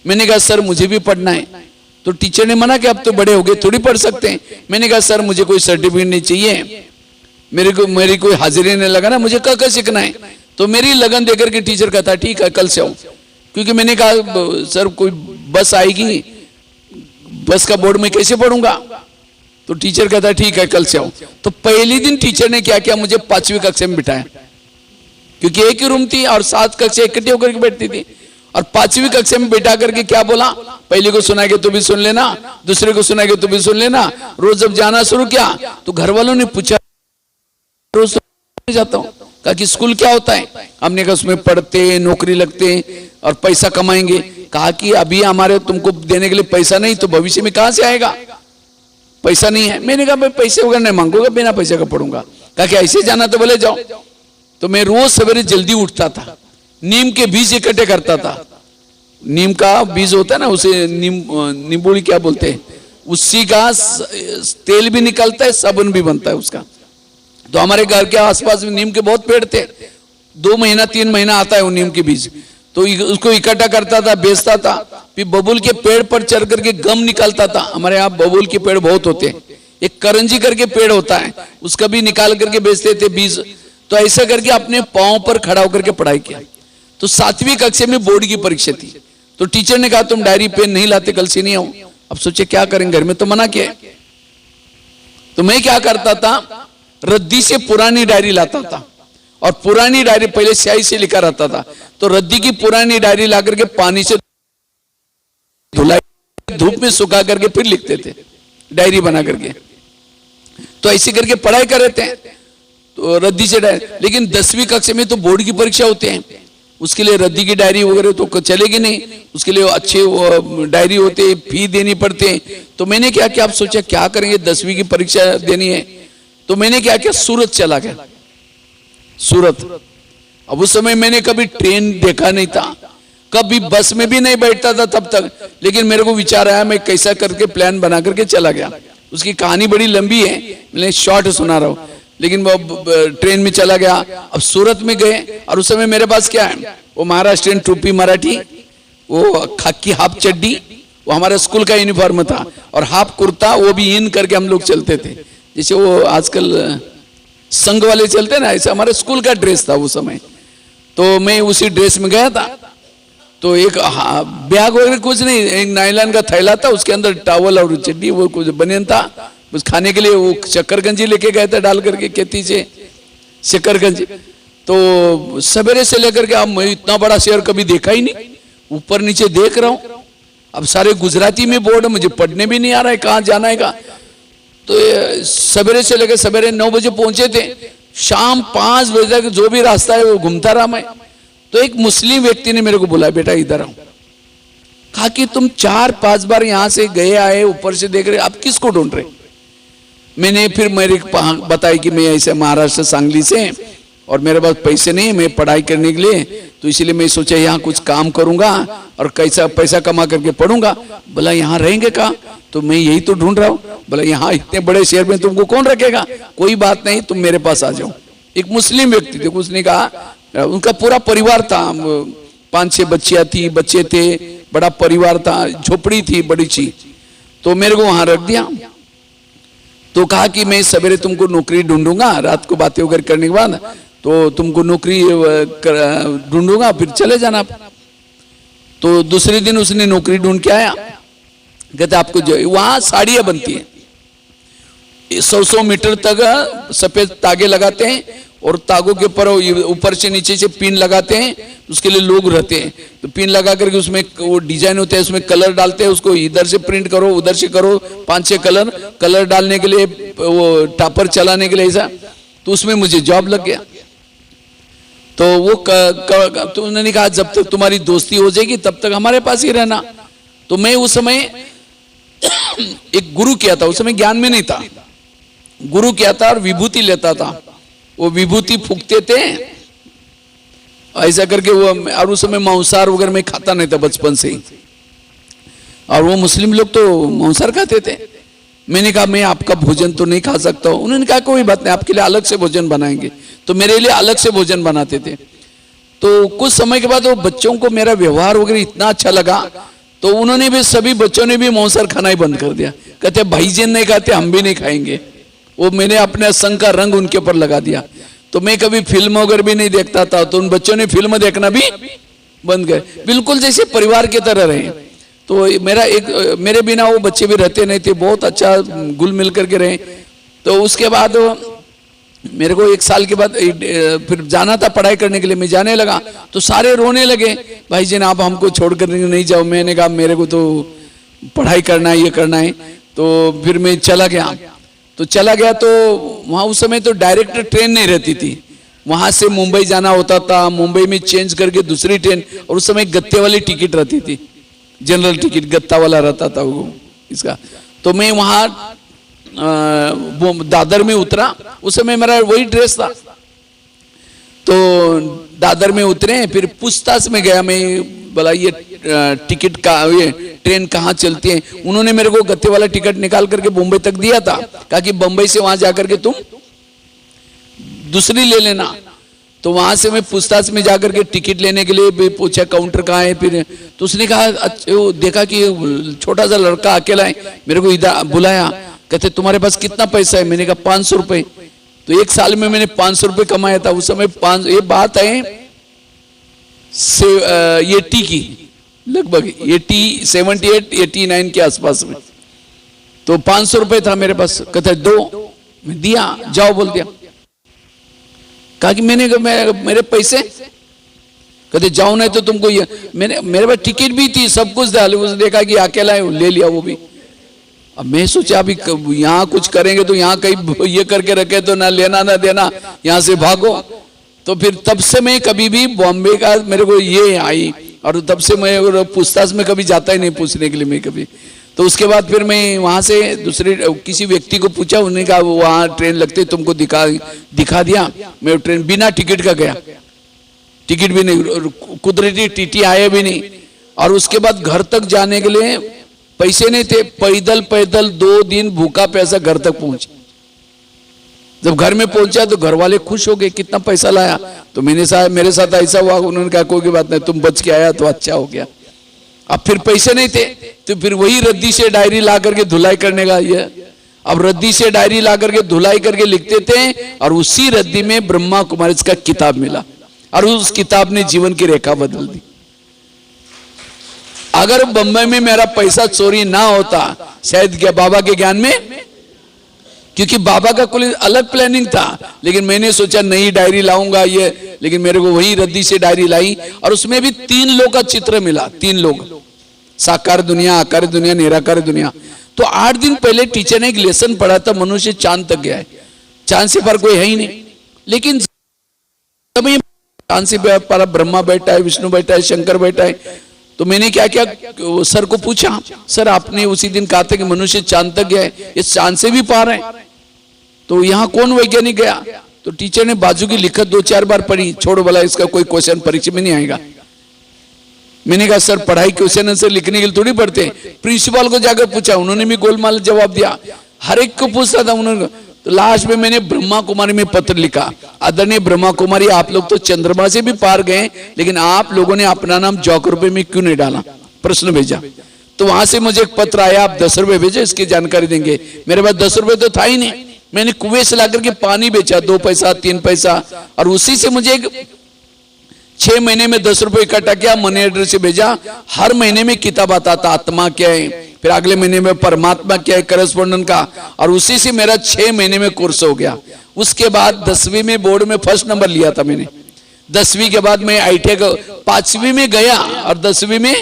मैंने कहा सर मुझे भी पढ़ना है, तो टीचर ने मना कि अब तो बड़े हो गए, थोड़ी पढ़ सकते हैं। मैंने कहा सर मुझे कोई सर्टिफिकेट नहीं चाहिए, मेरी कोई हाजिरी नहीं लगाना, मुझे क सीखना है। तो मेरी लगन देकर के टीचर कहता ठीक है कल से आओ, क्योंकि मैंने कहा सर कोई बस आएगी, बस का बोर्ड में कैसे पढ़ूंगा। तो टीचर कहता ठीक है कल से आओ। तो पहले दिन टीचर ने क्या किया, मुझे 5वीं कक्षा में बिठाया, क्योंकि एक ही रूम थी और 7 कक्षा इकट्ठे होकर के बैठती थी। और 5वीं कक्षा में बैठा करके क्या बोला, पहले को सुना के तो भी सुन लेना, दूसरे को सुना के तो भी सुन लेना। रोज जब जाना शुरू किया तो घर वालों ने पूछा रोज तो जाता हूं, कहा कि स्कूल क्या होता है। हमने कहा उसमें पढ़ते, नौकरी लगते और पैसा कमाएंगे। कहा कि अभी हमारे तुमको देने के लिए पैसा नहीं, तो भविष्य में कहां से आएगा, पैसा नहीं है। मैंने कहा मैं पैसे वगैरह नहीं मांगूंगा, बिना पैसे का पढ़ूंगा। कहा कि ऐसे जाना तो बोले जाओ। तो मैं रोज सवेरे जल्दी उठता था, नीम के बीज इकट्ठे करता था। नीम का बीज होता है ना, उसे नींबूड़ी क्या बोलते हैं, उसी का तेल भी निकलता है, साबुन भी बनता है उसका। तो हमारे घर के आसपास में नीम के बहुत पेड़ थे, 2 महीना 3 महीना आता है वो नीम के बीज। तो उसको इकट्ठा करता था, बेचता था। फिर बबूल के पेड़ पर चढ़ करके गम निकालता था। हमारे यहाँ बबूल के पेड़ बहुत होते हैं, एक करंजी करके पेड़ होता है, उसका भी निकाल करके बेचते थे बीज। तो ऐसा करके अपने पांव पर खड़ा होकर के पढ़ाई किया। तो 7वीं कक्षा में बोर्ड की परीक्षा थी, तो टीचर ने कहा तुम डायरी पेन नहीं लाते, कल से नहीं आओ। अब सोचे क्या करेंगे, घर में तो मना किया। तो मैं क्या करता था, रद्दी से पुरानी डायरी लाता था, और पुरानी डायरी पहले स्याही से लिखा रहता था। तो रद्दी की पुरानी डायरी ला करके पानी से धुलाई, धूप में सुखा करके फिर लिखते थे डायरी बना करके। तो ऐसे करके पढ़ाई कर रहे थे, तो रद्दी से डायरी। लेकिन 10वीं कक्षा में तो बोर्ड की परीक्षा होते हैं, उसके लिए रद्दी की डायरी वगैरह तो चलेगी नहीं, उसके लिए अच्छे डायरी होते, फी देनी पड़ते। तो मैंने क्या किया, आप सोचा क्या करेंगे, 10वीं की परीक्षा देनी है। तो मैंने क्या किया, सूरत चला गया, सूरत। अब उस समय मैंने कभी ट्रेन देखा नहीं था, कभी बस में भी नहीं बैठता था तब तक। लेकिन मेरे को विचार आया, मैं कैसा करके प्लान बना करके चला गया। उसकी कहानी बड़ी लंबी है, मैं शॉर्ट सुना रहा हूं। लेकिन वो ट्रेन में चला गया। अब सूरत में गए, और उस समय मेरे पास क्या है, वो महाराष्ट्रियन टोपी मराठी, वो खाकी हाफ चड्डी, वो हमारे स्कूल का यूनिफॉर्म था, और हाफ कुर्ता, वो भी इन करके हम लोग चलते थे, जैसे वो आजकल संघ वाले चलते ना, ऐसा हमारे स्कूल का ड्रेस था उस समय। तो मैं उसी ड्रेस में गया था। तो एक बैग वगैरह कुछ नहीं, एक नायलॉन का थैला था, उसके अंदर टॉवल और चड्डी, वो कुछ बनियान था। उस खाने के लिए वो शक्करगंजी लेके गए थे, डाल करके खेती से शक्करगंजी। तो सवेरे से लेकर के, अब मैं इतना बड़ा शहर कभी देखा ही नहीं, ऊपर नीचे देख रहा हूं। अब सारे गुजराती में बोर्ड, मुझे पढ़ने भी नहीं आ रहा है कहाँ जाना है का। तो सवेरे से लेकर सवेरे 9 बजे पहुंचे थे, शाम 5 बजे तक जो भी रास्ता है वो घूमता रहा मैं। तो एक मुस्लिम व्यक्ति ने मेरे को बोला, बेटा इधर आओ। कहा कि तुम 4-5 बार यहां से गए आए, ऊपर से देख रहे, आप किसको ढूंढ रहे। मैंने फिर मेरे बताई कि मैं ऐसे महाराष्ट्र सांगली से, और मेरे पास पैसे नहीं, मैं पढ़ाई करने के लिए, तो इसलिए मैं सोचा यहाँ कुछ काम करूंगा और कैसा पैसा कमा करके पढ़ूंगा। बोला यहाँ रहेंगे का, तो मैं यही तो ढूंढ रहा हूँ। बोला यहाँ इतने बड़े शहर में तुमको कौन रखेगा, कोई बात नहीं, तुम मेरे पास आ जाओ। एक मुस्लिम व्यक्ति थे, उसने कहा, उनका पूरा परिवार था, 5-6 बच्चियां थी, बच्चे थे, बड़ा परिवार था, झोपड़ी थी बड़ी सी। तो मेरे को वहां रख दिया। तो कहा कि मैं सवेरे तुमको नौकरी ढूंढूंगा, रात को बातें वगैरह करने के बाद तो तुमको नौकरी ढूंढूंगा, फिर चले जाना। तो दूसरे दिन उसने नौकरी ढूंढ के आया। कहते आपको वहां साड़ियां बनती है, 100-100 मीटर तक सफेद तागे लगाते हैं, और तागों के ऊपर से नीचे से पिन लगाते हैं, उसके लिए लोग रहते हैं। तो पिन लगा करके उसमें वो डिजाइन होता है, उसमें कलर डालते हैं, उसको इधर से प्रिंट करो उधर से करो, 5-6 कलर डालने के लिए, वो टापर चलाने के लिए ऐसा। तो उसमें मुझे जॉब लग गया। तो वो तो उन्होंने कहा जब तक तुम्हारी दोस्ती हो जाएगी तब तक हमारे पास ही रहना। तो मैं उस समय एक गुरु किया था, उस समय ज्ञान में नहीं था, गुरु किया था और विभूति लेता था। वो विभूति फूकते थे ऐसा करके वो, और उस समय मांसाहार वगैरह में खाता नहीं था बचपन से ही, और वो मुस्लिम लोग तो मांसाहार खाते थे। मैंने कहा मैं आपका भोजन तो नहीं खा सकता हूं। उन्होंने कहा कोई बात नहीं, आपके लिए अलग से भोजन बनाएंगे। तो मेरे लिए अलग से भोजन बनाते थे। तो कुछ समय के बाद वो बच्चों को मेरा व्यवहार वगैरह इतना अच्छा लगा, तो उन्होंने भी, सभी बच्चों ने भी मांसाहार खाना ही बंद कर दिया। कहते भाईजान नहीं खाते, हम भी नहीं खाएंगे। वो मैंने अपने संग का रंग उनके ऊपर लगा दिया। तो मैं कभी फिल्म वगैरह भी नहीं देखता था, तो उन बच्चों ने फिल्म देखना भी बंद कर, बिल्कुल जैसे परिवार की तरह रहे। तो मेरे बिना वो बच्चे भी रहते नहीं थे, बहुत अच्छा घुल मिल करके रहे। तो उसके बाद मेरे को 1 साल के बाद फिर जाना था पढ़ाई करने के लिए, मैं जाने लगा तो सारे रोने लगे, भाई जी आप हमको छोड़ कर नहीं जाओ। मैंने कहा मेरे को तो पढ़ाई करना है, ये करना है। तो फिर मैं चला गया। तो वहां उस समय तो डायरेक्ट ट्रेन नहीं रहती थी, वहां से मुंबई जाना होता था, मुंबई में चेंज करके दूसरी ट्रेन, और उस समय गत्ते वाली टिकट रहती थी, जनरल टिकट गत्ता वाला रहता था वो इसका। तो मैं वहां दादर में उतरा, उस समय मेरा वही ड्रेस था। तो दादर में उतरे, फिर पूछताछ में गया मैं, बोला ये टिकट का, ये ट्रेन कहाँ चलती है। उन्होंने मेरे को गत्ते वाला टिकट निकाल करके मुंबई तक दिया था, कहा कि बंबई से वहां जाकर के तुम दूसरी ले लेना। तो वहां से मैं पूछताछ में जाकर के टिकट लेने के लिए भी पूछा काउंटर कहाँ है। फिर तो उसने कहा, देखा कि छोटा सा लड़का अकेला है, मेरे को इधर बुलाया, कहते तुम्हारे पास कितना पैसा है। मैंने कहा 500 रुपए। तो 1 साल में मैंने 500 रुपए कमाया था। उस समय ये बात है 80 की, लगभग 78-89 के आसपास में। तो 500 रुपए था मेरे पास। कहते दो, मैं दिया, जाओ बोल दिया। कहा कि मेरे पैसे, कहते जाओ नहीं तो तुमको ये, मेरे पास टिकट भी थी, सब कुछ था। उसने देखा कि अकेला है, ले लिया वो भी। अब मैं सोचा अभी यहाँ कुछ करेंगे तो यहाँ कहीं ये करके रखे तो ना लेना ना देना, यहाँ से भागो। तो फिर तब से मैं कभी भी बॉम्बे का मेरे को ये आई, और तब से मैं पूछताछ में कभी जाता ही नहीं पूछने के लिए मैं कभी। तो उसके बाद फिर मैं वहां से दूसरे किसी व्यक्ति को पूछा, उन्होंने कहा वहां ट्रेन लगती, तुमको दिखा दिया। मैं ट्रेन बिना टिकट का गया, टिकट भी नहीं, कुदरती टीटी आए भी नहीं। और उसके बाद घर तक जाने के लिए पैसे नहीं थे, पैदल 2 दिन भूखा पैसा घर तक पहुंचे। जब घर में पहुंचा तो घर वाले खुश हो गए, कितना पैसा लाया। तो मेरे साथ ऐसा हुआ, उन्होंने कहा कोई बात नहीं, तुम बच के आया तो अच्छा हो गया। अब फिर पैसे नहीं थे, तो फिर वही रद्दी से डायरी ला करके धुलाई करने का ये। अब रद्दी से डायरी ला करके धुलाई करके लिखते थे, और उसी रद्दी में ब्रह्मा कुमारी का किताब मिला, और उस किताब ने जीवन की रेखा बदल दी। अगर बंबई में मेरा पैसा चोरी ना होता, शायद क्या बाबा के ज्ञान में, क्योंकि बाबा का कुल अलग प्लानिंग था, लेकिन मैंने सोचा नई डायरी लाऊंगा ये, लेकिन मेरे को वही रद्दी से डायरी लाई, और उसमें भी 3 लोग का चित्र मिला, 3 लोग, साकार दुनिया, आकार दुनिया, निराकार दुनिया। तो 8 दिन पहले टीचर ने एक लेसन पढ़ा था, मनुष्य चांद तक गया है, चांद से पर कोई है ही नहीं। लेकिन चांद से पर ब्रह्मा बैठा है, विष्णु बैठा है, शंकर बैठा है। तो मैंने क्या किया, सर को पूछा, सर आपने उसी दिन कहा था कि मनुष्य चांद तक गया है, ये चांद से भी पार है, तो यहाँ कौन वैज्ञानिक गया। तो टीचर ने बाजू की लिखत 2-4 बार पढ़ी, छोड़ो बोला इसका कोई क्वेश्चन परीक्षा में नहीं आएगा। मैंने कहा सर पढ़ाई क्वेश्चन आंसर लिखने के लिए थोड़ी पढ़ते, प्रिंसिपल को जाकर पूछा, उन्होंने भी गोलमाल जवाब दिया, हर एक को पूछता था उन्होंने। तो लास्ट में मैंने ब्रह्मा कुमारी में पत्र लिखा, आदरणीय ब्रह्मा कुमारी, आप लोग तो चंद्रमा से भी पार गए, लेकिन आप लोगों ने अपना नाम जॉकर रुपए में क्यों नहीं डाला, प्रश्न भेजा। तो वहां से मुझे एक पत्र आया, आप 10 रुपए भेजे, इसकी जानकारी देंगे। मेरे पास 10 रुपए तो था ही नहीं, मैंने कुएं से लाकर के पानी बेचा, 2 पैसा 3 पैसा, और उसी से मुझे 6 महीने में 10 रुपए इकट्ठा किया, मनी ऑर्डर से भेजा। हर महीने में किताब आता था, आत्मा क्या है, फिर अगले महीने में परमात्मा क्या है, करस्पॉन्डेंट का, और उसी से मेरा 6 महीने में कोर्स हो गया। उसके बाद 10वीं में बोर्ड में फर्स्ट नंबर लिया था मैंने। 10वीं के बाद मैं ITI का 5वीं में गया और 10वीं में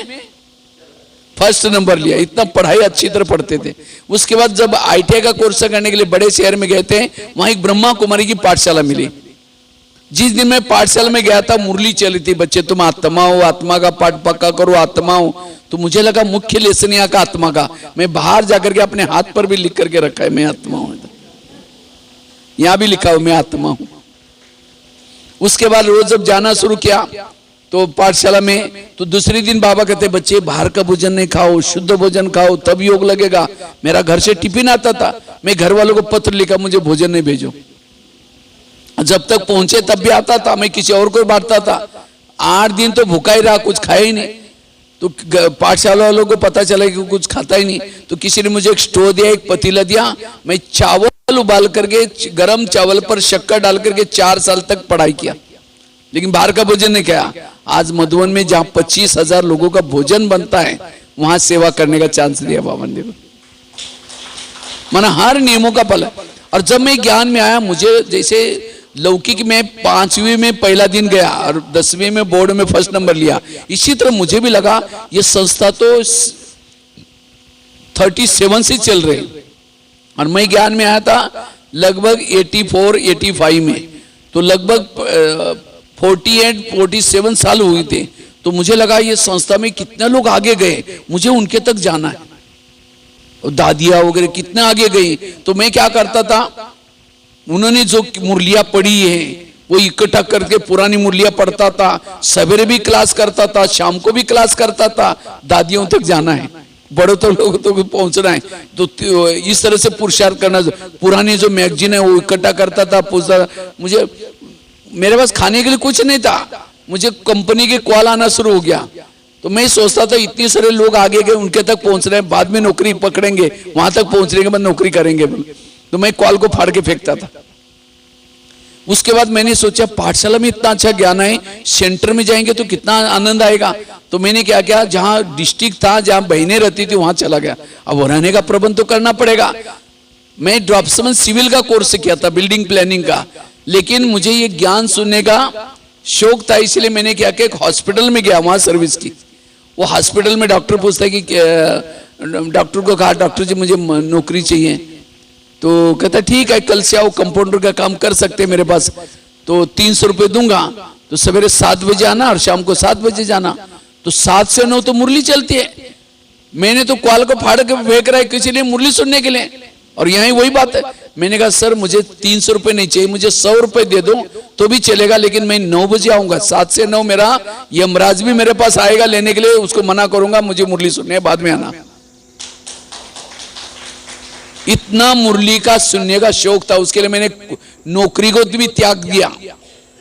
फर्स्ट नंबर लिया। इतना पढ़ाई अच्छी तरह पढ़ते थे। उसके बाद जब ITI का कोर्स करने के लिए बड़े शहर में गए थे, वहां एक ब्रह्मा कुमारी की पाठशाला मिली। जिस दिन मैं पाठशाला में गया था, मुरली चली थी, बच्चे तुम आत्मा हो, आत्मा का पाठ पक्का करो, आत्मा हो। तो मुझे लगा मुख्य लेसन यहाँ का आत्मा का। मैं बाहर जाकर के अपने हाथ पर भी लिख करके रखा है, मैं आत्मा हूं। यहां भी लिखा हो मैं आत्मा हूं। उसके बाद रोज जब जाना शुरू किया तो पाठशाला में, तो दूसरे दिन बाबा कहते बच्चे बाहर का भोजन नहीं खाओ, शुद्ध भोजन खाओ, तब योग लगेगा। मेरा घर से टिफिन आता था, मैं घर वालों को पत्र लिखा मुझे भोजन नहीं भेजो। जब तक पहुंचे तब भी आता था, मैं किसी और को बांटता था। 8 दिन तो भूखा ही रहा, कुछ खाया ही नहीं। तो पाठशाला वालों को पता चला कि कुछ खाता ही नहीं। तो किसी ने मुझे एक स्टोव दिया, एक पतीला दिया, मैं चावल उबाल करके, गरम चावल पर शक्कर डाल करके 4 साल तक पढ़ाई किया, लेकिन बाहर का भोजन नहीं खाया। आज मधुबन में जहां 25,000 लोगों का भोजन बनता है, वहां सेवा करने का चांस दिया बाबा ने। माना हर नियमों का फल है। और जब मैं ज्ञान में आया, मुझे जैसे लौकिक में 5वीं में पहला दिन गया और 10वीं में बोर्ड में फर्स्ट नंबर लिया, इसी तरह मुझे भी लगा ये संस्था तो 37 से चल रही। और मैं ज्ञान में आया था लगभग 84-85 में, तो लगभग 48-47 साल हुए थे। तो मुझे लगा ये संस्था में कितने लोग आगे गए, मुझे उनके तक जाना है। और दादिया वगैरह कितने आगे गई। तो मैं क्या करता था, उन्होंने जो मुरलियां पढ़ी है वो इकट्ठा करके पुरानी मुरलियां पढ़ता था। सवेरे भी क्लास करता था, शाम को भी क्लास करता था। दादियों तक जाना है, बड़े तो लोग तो पहुंचना है। तो इस तरह से पुरुषार्थ करना। पुरानी जो मैगजीन है वो इकट्ठा करता था, पूछता। मुझे मेरे पास खाने के लिए कुछ नहीं था, मुझे कंपनी के कॉल आना शुरू हो गया। तो मैं सोचता था इतने सारे लोग आगे गए, उनके तक पहुंच रहे हैं, बाद में नौकरी पकड़ेंगे, वहां तक पहुंचने के बाद नौकरी करेंगे। तो मैं कॉल को फाड़ के फेंकता था। उसके बाद मैंने सोचा पाठशाला में इतना अच्छा ज्ञान है, सेंटर में जाएंगे तो कितना आनंद आएगा। तो मैंने क्या किया, जहां डिस्ट्रिक्ट था, जहां बहनें रहती थी, वहां चला गया। अब रहने का प्रबंध तो करना पड़ेगा। मैं ड्रॉप्समैन सिविल का कोर्स किया था, बिल्डिंग प्लानिंग का, लेकिन मुझे ये ज्ञान सुनने का शौक था, इसलिए मैंने क्या किया, एक हॉस्पिटल में गया, वहां सर्विस की। वो हॉस्पिटल में डॉक्टर पूछता है कि डॉक्टर को कहा, डॉक्टर जी मुझे नौकरी चाहिए। तो कहता ठीक है, कल से आओ, कंपाउंडर का काम कर सकते हैं मेरे पास, तो 300 रुपये दूंगा। तो सवेरे 7 बजे आना और शाम को 7 बजे जाना। तो 7 से 9 तो मुरली चलती है। मैंने तो कॉल को फाड़ के फेंक रहा है किसी लिए मुरली सुनने के लिए। और यही वही बात है, मैंने कहा सर मुझे 300 रुपये नहीं चाहिए, मुझे 100 रुपये दे दो तो भी चलेगा, लेकिन मैं 9 बजे आऊंगा। 7 से 9 मेरा यमराज भी मेरे पास आएगा लेने के लिए, उसको मना करूंगा, मुझे मुरली सुनने बाद में आना। इतना मुरली का सुनने का शौक था, उसके लिए मैंने नौकरी को भी त्याग दिया।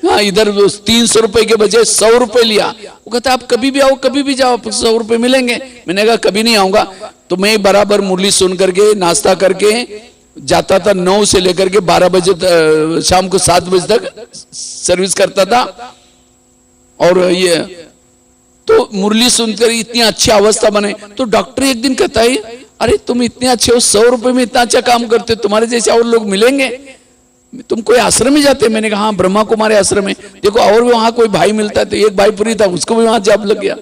हाँ, इधर 300 रुपए के बजाय 100 रुपए लिया। वो कहता आप कभी भी आओ, कभी भी जाओ, 100 रुपए मिलेंगे। मैंने कहा कभी नहीं आऊंगा। तो मैं बराबर मुरली सुन करके नाश्ता करके जाता था। 9 से लेकर के 12 बजे शाम को 7 बजे तक सर्विस करता था। और ये तो मुरली सुनकर इतनी अच्छी अवस्था बने। तो डॉक्टर एक दिन कहता है अरे तुम इतने अच्छे हो, 100 रुपए में इतना अच्छा काम करते हो, तुम्हारे जैसे और लोग मिलेंगे, तुम कोई आश्रम में जाते? मैंने कहा हाँ, ब्रह्मा कुमारी आश्रम में। देखो और भी वहां कोई भाई मिलता है, तो एक भाई पूरी था, उसको भी वहां जॉब लग गया।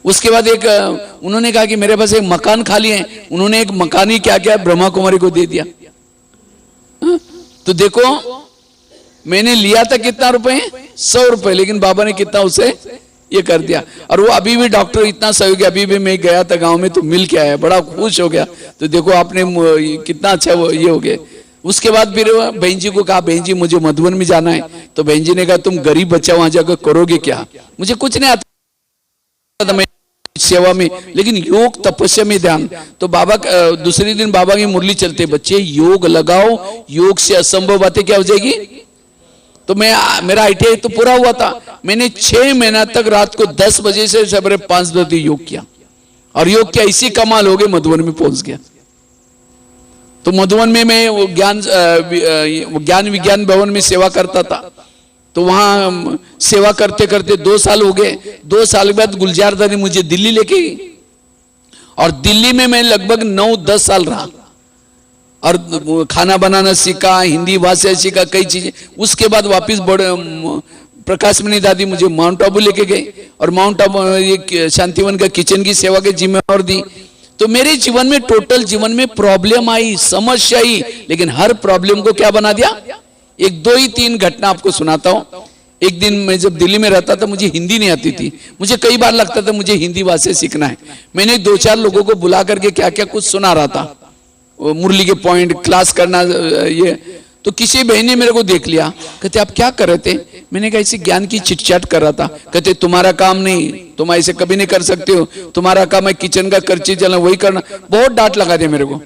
उसके बाद एक उन्होंने कहा कि मेरे पास एक मकान खाली है, उन्होंने एक मकान ही क्या किया, ब्रह्मा कुमारी को दे दिया। तो देखो मैंने लिया था कितना रुपए, 100 रुपए, लेकिन बाबा ने कितना उसे ये कर दिया। और वो अभी भी डॉक्टर इतना सहयोगी, अभी भी मैं गया था गांव में तो मिल के आया, बड़ा खुश हो गया। तो देखो आपने कितना अच्छा वो ये हो गया। उसके बाद फिर बहन जी को कहा बहन जी मुझे मधुबन में जाना है। तो बहन जी ने कहा तुम गरीब बच्चा वहां जाकर करोगे क्या? मुझे कुछ नहीं आता था मैं सेवा में, लेकिन योग तपस्या में ध्यान। तो बाबा दूसरे दिन बाबा की मुरली चलते, बच्चे योग लगाओ, योग से असंभव बातें क्या हो जाएगी। तो मेरा ITI तो पूरा हुआ था। मैंने 6 महीना तक रात को 10 बजे से सवेरे 5 बजे तक योग किया। और योग क्या ऐसी कमाल हो गई, मधुबन में पहुंच गया। तो मधुबन में मैं वो ज्ञान विज्ञान भवन में सेवा करता था। तो वहां सेवा करते करते 2 साल हो गए। 2 साल के बाद गुलजार दा ने मुझे दिल्ली लेके गई और दिल्ली में मैं लगभग 9-10 साल रहा। और खाना बनाना सीखा, हिंदी भाषा सीखा, कई चीजें। उसके बाद वापस प्रकाश मणि दादी मुझे माउंट आबू लेके गए और माउंट आबू ये शांतिवन का किचन की सेवा की जिम्मेवार दी। तो मेरे जीवन में टोटल जीवन में प्रॉब्लम आई, समस्या आई, लेकिन हर प्रॉब्लम को क्या बना दिया। एक दो ही तीन घटना आपको सुनाता हूं। एक दिन मैं जब दिल्ली में रहता था, मुझे हिंदी नहीं आती थी। मुझे कई बार लगता था मुझे हिंदी भाषा सीखना है। मैंने दो चार लोगों को बुला करके क्या क्या कुछ सुना रहा था, मुरली के पॉइंट क्लास करना ये। तो किसी बहन ने मेरे को देख लिया, कहते आप क्या कर रहे थे। मैंने कहा इसी ज्ञान की चिटचाट कर रहा था। कहते तुम्हारा काम नहीं, तुम ऐसे कभी नहीं कर सकते हो, तुम्हारा काम है किचन का कर्ची चलना, वही करना। बहुत डांट लगा दिया मेरे को।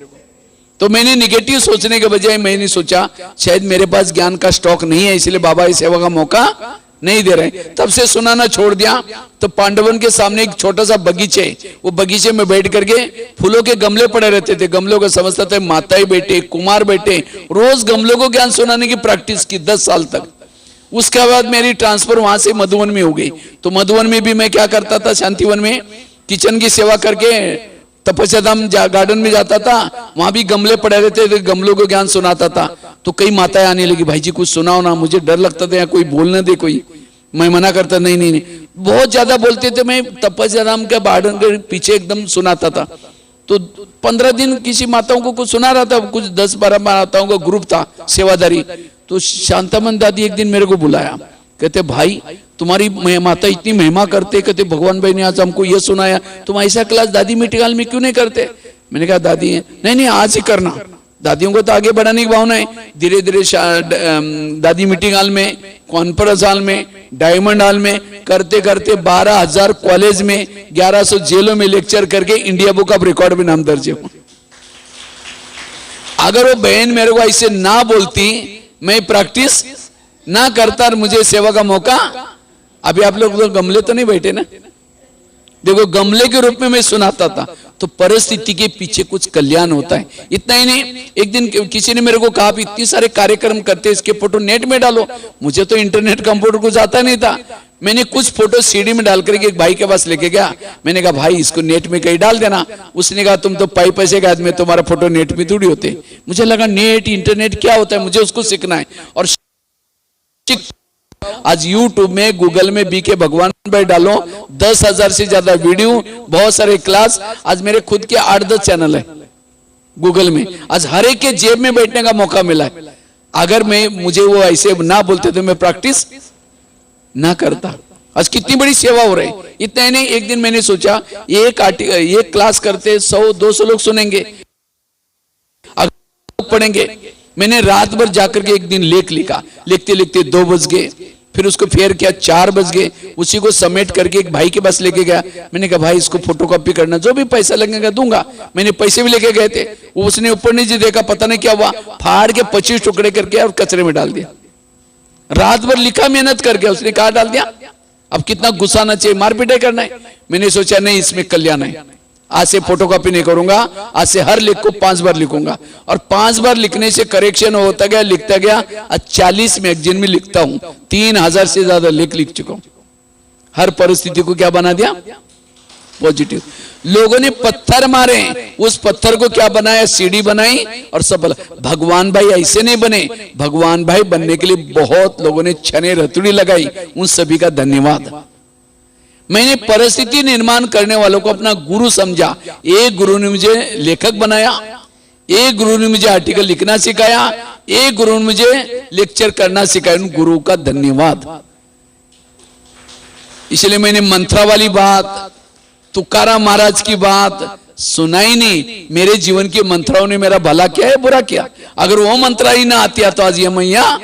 तो मैंने निगेटिव सोचने के बजाय मैंने सोचा शायद मेरे पास ज्ञान का स्टॉक नहीं है, इसलिए बाबा इस सेवा का मौका नहीं दे रहे। तब से सुनाना छोड़ दिया। तो पांडवन के सामने एक छोटा सा बगीचे, वो बगीचे में बैठ करके फूलों के गमले पड़े रहते थे। गमलों को समझता था माताएं बेटे, कुमार बेटे, रोज गमलों को ज्ञान सुनाने की प्रैक्टिस की 10 साल तक। उसके बाद मेरी ट्रांसफर वहां से मधुवन में हो गई। तो मधुवन में भी मैं क्या करता था, शांतिवन में किचन की सेवा करके तपस्या धाम गार्डन में जाता था। वहां भी गमले पड़े रहते थे, गमलों को ज्ञान सुनाता था। तो कई माताएं आने लगी, भाई जी कुछ सुनाओ ना। मुझे डर लगता था कोई बोल न दे कोई, मैं मना करता नहीं नहीं नहीं। बहुत ज्यादा बोलते थे। मैं तपस्या धाम के गार्डन के पीछे एकदम सुनाता था। तो 15 दिन किसी माताओं को कुछ सुना रहा था, कुछ 10-12 माताओं का ग्रुप था सेवादारी। तो शांतामन दादी एक दिन मेरे को बुलाया, कहते भाई तुम्हारी माता इतनी महिमा करते, कहते भगवान भाई ने आज हमको ये सुनाया, तुम ऐसा क्लास दादी मीटिंग में क्यों नहीं करते। मैंने कहा दादी नहीं नहीं आज ही करना। दादियों को तो आगे बढ़ाने की भावना है। धीरे धीरे दादी मीटिंग हॉल में, कॉन्फ्रेंस हॉल में, डायमंड हॉल में करते करते 12,000 कॉलेज में, 1100 जेलों में लेक्चर करके इंडिया बुक ऑफ रिकॉर्ड में नाम दर्ज है। अगर वो बहन मेरे को ऐसे ना बोलती, मैं प्रैक्टिस ना करता और मुझे सेवा का मौका। अभी आप लोग तो गमले तो नहीं बैठे ना, देखो गमले के रूप में मैं सुनाता था। तो परिस्थिति के पीछे कुछ कल्याण होता है। इतना ही नहीं, एक दिन किसी ने मेरे को कहा इतने सारे कार्यक्रम करते, इसके फोटो नेट में डालो। मुझे तो इंटरनेट कंप्यूटर कुछ आता नहीं था। मैंने कुछ फोटो सीडी में डाल करके एक भाई के पास लेके गया। मैंने कहा भाई इसको नेट में कहीं डाल देना। उसने कहा तुम तो पैसे का आदमी, तुम्हारा फोटो नेट में थोड़ी होते। मुझे लगा नेट इंटरनेट क्या होता है, मुझे उसको सीखना है। और आज YouTube में, गूगल में बीके भगवान भाई डालो, 10,000 से ज्यादा वीडियो, बहुत सारे क्लास। आज मेरे खुद के 8-10 चैनल है गूगल में। आज हर एक के जेब में बैठने का मौका मिला है। अगर मुझे वो ऐसे ना बोलते तो मैं प्रैक्टिस ना करता। आज कितनी बड़ी सेवा हो रही। इतना ही नहीं, एक दिन मैंने सोचा एक क्लास करते 100-200 लोग सुनेंगे, पढ़ेंगे। मैंने रात भर जाकर के एक दिन लेख लिखा। लिखते लिखते 2 बज गए, फिर उसको फेयर किया 4 बज गए। उसी को समेट करके एक भाई के पास लेके गया। मैंने कहा भाई इसको फोटोकॉपी करना, जो भी पैसा लगेगा दूंगा। मैंने पैसे भी लेके गए थे। उसने ऊपर नीचे देखा, पता नहीं क्या हुआ, फाड़ के 25 टुकड़े करके और कचरे में डाल दिया। रात भर लिखा, मेहनत करके उसने कहा डाल दिया। अब कितना गुस्सा ना चाहिए, मारपीटाई करना है। मैंने सोचा नहीं, इसमें कल्याण है। आज से फोटोकॉपी नहीं करूंगा, आज से हर लेख को 5 बार लिखूंगा। और 5 बार लिखने से करेक्शन होता गया, लिखता गया। आज 40 मैगजीन में लिखता हूं, 3000 से ज्यादा लेख लिख चुका हूं। हर परिस्थिति को क्या बना दिया, पॉजिटिव। लोगों ने पत्थर मारे, उस पत्थर को क्या बनाया, सीढ़ी बनाई और सब बना। भगवान भाई ऐसे नहीं बने। भगवान भाई बनने के लिए बहुत लोगों ने छने रतुड़ी लगाई, उन सभी का धन्यवाद। मैंने परिस्थिति निर्माण करने वालों को अपना गुरु समझा। एक गुरु ने मुझे लेखक बनाया, एक गुरु ने मुझे आर्टिकल लिखना सिखाया, एक गुरु ने मुझे लेक्चर करना सिखाया। उन गुरु का धन्यवाद। इसलिए मैंने मंत्रा वाली बात, तुकाराम महाराज की बात सुनाई नहीं। मेरे जीवन के मंत्राओं ने मेरा भला किया है, बुरा किया। अगर वो मंत्रा ही ना आती तो आज ये मैया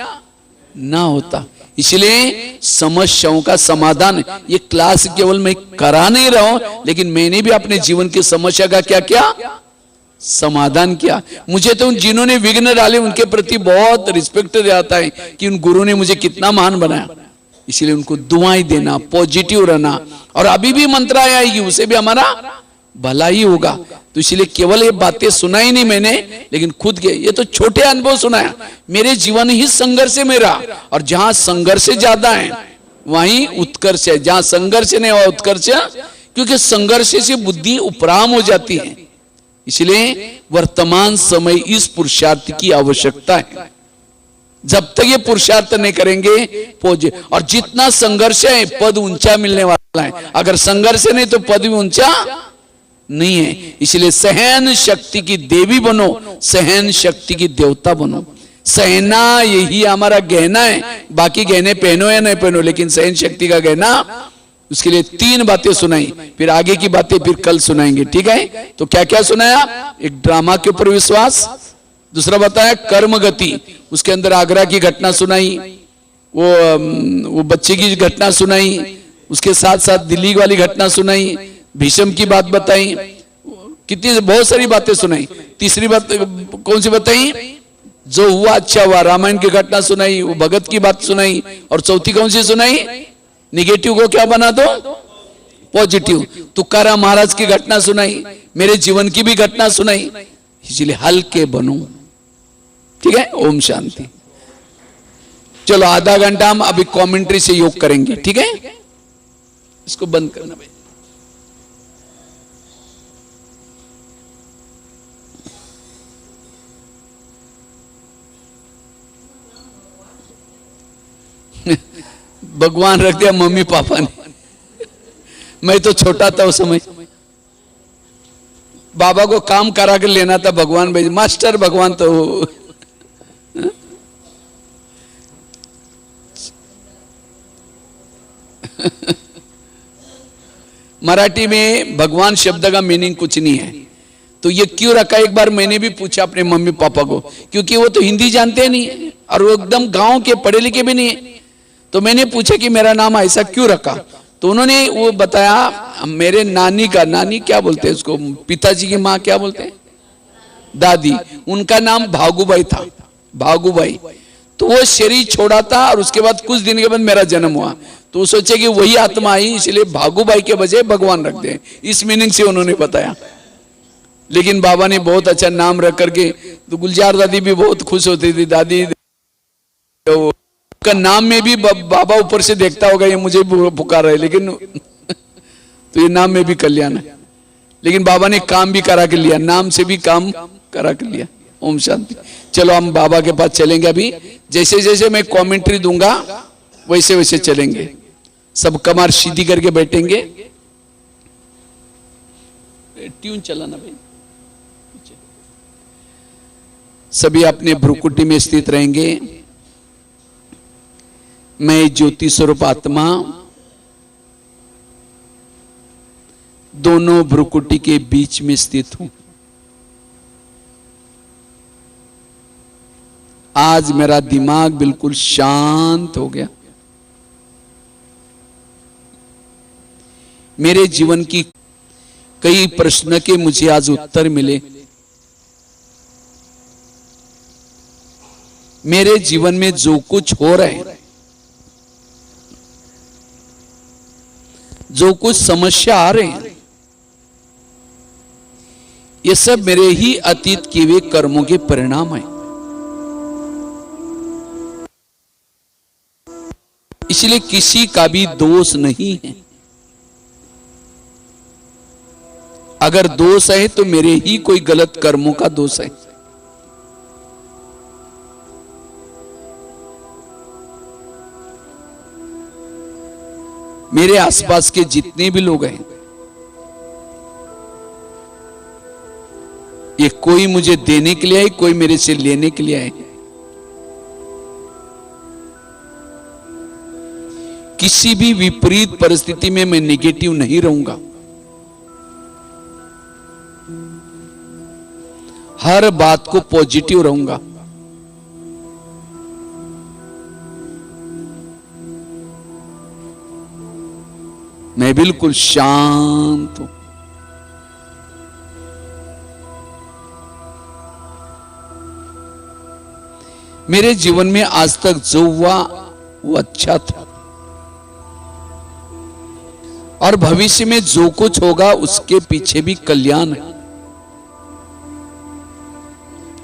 ना होता। इसलिए समस्याओं का समाधान, ये क्लास केवल मैं करा नहीं रहा हूं, लेकिन मैंने भी अपने जीवन की समस्या का क्या किया, समाधान किया। मुझे तो जिन्होंने विघ्न डाले उनके प्रति बहुत रिस्पेक्ट रहता है कि उन गुरु ने मुझे कितना महान बनाया। इसलिए उनको दुआएं देना, पॉजिटिव रहना। और अभी भी मंत्र आएगी, उसे भी हमारा भला ही होगा। तो इसलिए केवल ये बातें सुनाई नहीं मैंने, लेकिन खुद के ये तो छोटे अनुभव सुनाया। मेरे जीवन ही संघर्ष है मेरा, और जहां संघर्ष ज्यादा है वहीं उत्कर्ष है। जहां संघर्ष नहीं वहां उत्कर्ष, क्योंकि संघर्ष से बुद्धि उपराम हो जाती है। इसलिए वर्तमान समय इस पुरुषार्थ की आवश्यकता है। जब तक ये पुरुषार्थ नहीं करेंगे पहुंचे, और जितना संघर्ष है पद ऊंचा मिलने वाला है, अगर संघर्ष नहीं तो पद भी ऊंचा नहीं है। इसलिए सहन शक्ति की देवी बनो, सहन शक्ति की देवता बनो। सहना यही हमारा गहना है, बाकी गहने पहनो या नहीं पहनो, लेकिन सहन शक्ति का गहना। उसके लिए 3 बातें सुनाई, फिर आगे की बातें फिर कल सुनाएंगे, ठीक है। तो क्या क्या सुनाया? एक ड्रामा के ऊपर विश्वास, दूसरा बताया कर्म गति, उसके अंदर आगरा की घटना सुनाई, वो बच्चे की घटना सुनाई, उसके साथ साथ दिल्ली वाली घटना सुनाई, भीष्म की बात बताई, कितनी बहुत सारी बातें सुनाई। तीसरी बात कौन सी बताई? जो हुआ अच्छा हुआ, रामायण की घटना सुनाई, वो भगत की बात सुनाई, और चौथी कौन सी सुनाई? निगेटिव को क्या बना दो पॉजिटिव। तुकाराम महाराज की घटना सुनाई, मेरे जीवन की भी घटना सुनाई। इसलिए हल्के बनो, ठीक है। ओम शांति। चलो आधा घंटा हम अभी कमेंट्री से योग करेंगे, ठीक है। इसको बंद करना भाई। भगवान रख दिया मम्मी पापा ने, मैं तो छोटा था उस समय। बाबा को काम करा कर लेना था, भगवान भाई मास्टर भगवान तो मराठी में भगवान शब्द का मीनिंग कुछ नहीं है, तो ये क्यों रखा? एक बार मैंने भी पूछा अपने मम्मी पापा को, क्योंकि वो तो हिंदी जानते नहीं और वो एकदम गांव के पढ़े लिखे भी नहीं है। तो मैंने पूछा कि मेरा नाम ऐसा क्यों रखा, तो उन्होंने वो बताया मेरे नानी का, नानी क्या बोलते हैं उसको, पिताजी की माँ क्या बोलते हैं, दादी, उनका नाम भागुबाई था, भागुबाई। तो वो शरीर छोड़ा था और उसके बाद कुछ दिन के बाद मेरा जन्म हुआ, तो वो सोचे कि वही आत्मा आई, इसलिए भागुबाई के बजाय भगवान रख दे, इस मीनिंग से उन्होंने बताया। लेकिन बाबा ने बहुत अच्छा नाम रख करके, तो गुलजार दादी भी बहुत खुश होती थी, दादी का नाम में भी बाबा ऊपर से देखता होगा ये मुझे पुकार रहा है, लेकिन तो ये नाम में भी कल्याण है। लेकिन बाबा ने काम भी करा के लिया, नाम से भी काम करा के लिया। ओम शांति। चलो हम बाबा के पास चलेंगे अभी, जैसे जैसे मैं कमेंट्री दूंगा वैसे वैसे चलेंगे, सब कमर सीधी करके बैठेंगे। ट्यून चलाना भाई। सभी अपने भ्रुकुटी में स्थित रहेंगे। मैं ज्योति स्वरूप आत्मा दोनों भ्रुकुटी के बीच में स्थित हूं। आज मेरा दिमाग बिल्कुल शांत हो गया। मेरे जीवन की कई प्रश्न के मुझे आज उत्तर मिले। मेरे जीवन में जो कुछ हो रहा है, जो कुछ समस्या आ रहे हैं, ये सब मेरे ही अतीत किए हुए कर्मों के परिणाम हैं। इसलिए किसी का भी दोष नहीं है। अगर दोष है तो मेरे ही कोई गलत कर्मों का दोष है। मेरे आसपास के जितने भी लोग हैं, ये कोई मुझे देने के लिए आए, कोई मेरे से लेने के लिए आए। किसी भी विपरीत परिस्थिति में मैं नेगेटिव नहीं रहूंगा। हर बात को पॉजिटिव रहूंगा। मैं बिल्कुल शांत हूं। मेरे जीवन में आज तक जो हुआ वो अच्छा था, और भविष्य में जो कुछ होगा उसके पीछे भी कल्याण है,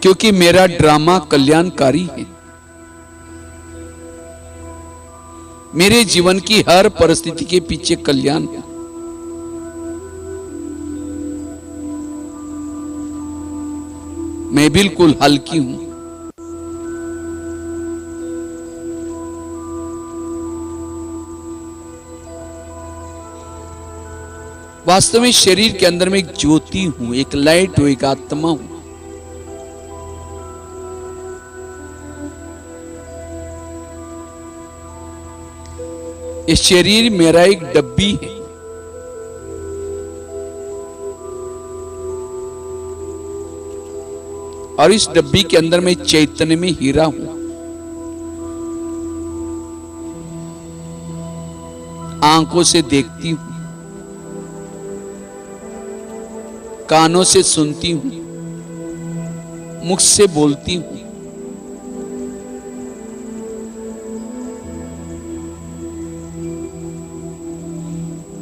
क्योंकि मेरा ड्रामा कल्याणकारी है। मेरे जीवन की हर परिस्थिति के पीछे कल्याण है। मैं बिल्कुल हल्की हूं। वास्तव में शरीर के अंदर में एक ज्योति हूं, एक लाइट हूं, एक आत्मा हूं। ये शरीर मेरा एक डब्बी है, और इस डब्बी के अंदर मैं चैतन्य में हीरा हूं। आंखों से देखती हूं, कानों से सुनती हूं, मुख से बोलती हूं।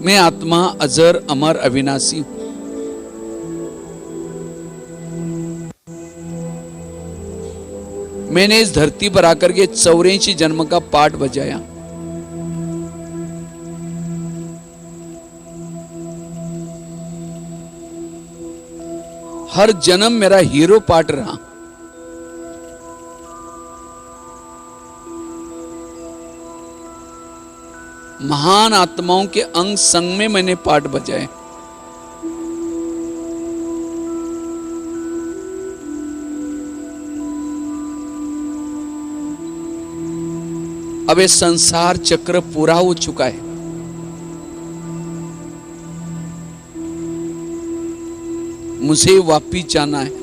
मैं आत्मा अजर अमर अविनाशी हूं। मैंने इस धरती पर आकर के 84 जन्म का पाठ बजाया। हर जन्म मेरा हीरो पाठ रहा। महान आत्माओं के अंग संग में मैंने पाठ बजाए। अब ये संसार चक्र पूरा हो चुका है। मुझे वापिस जाना है।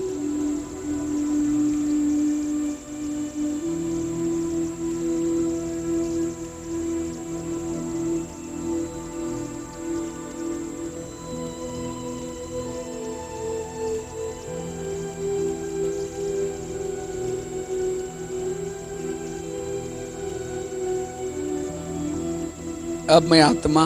अब मैं आत्मा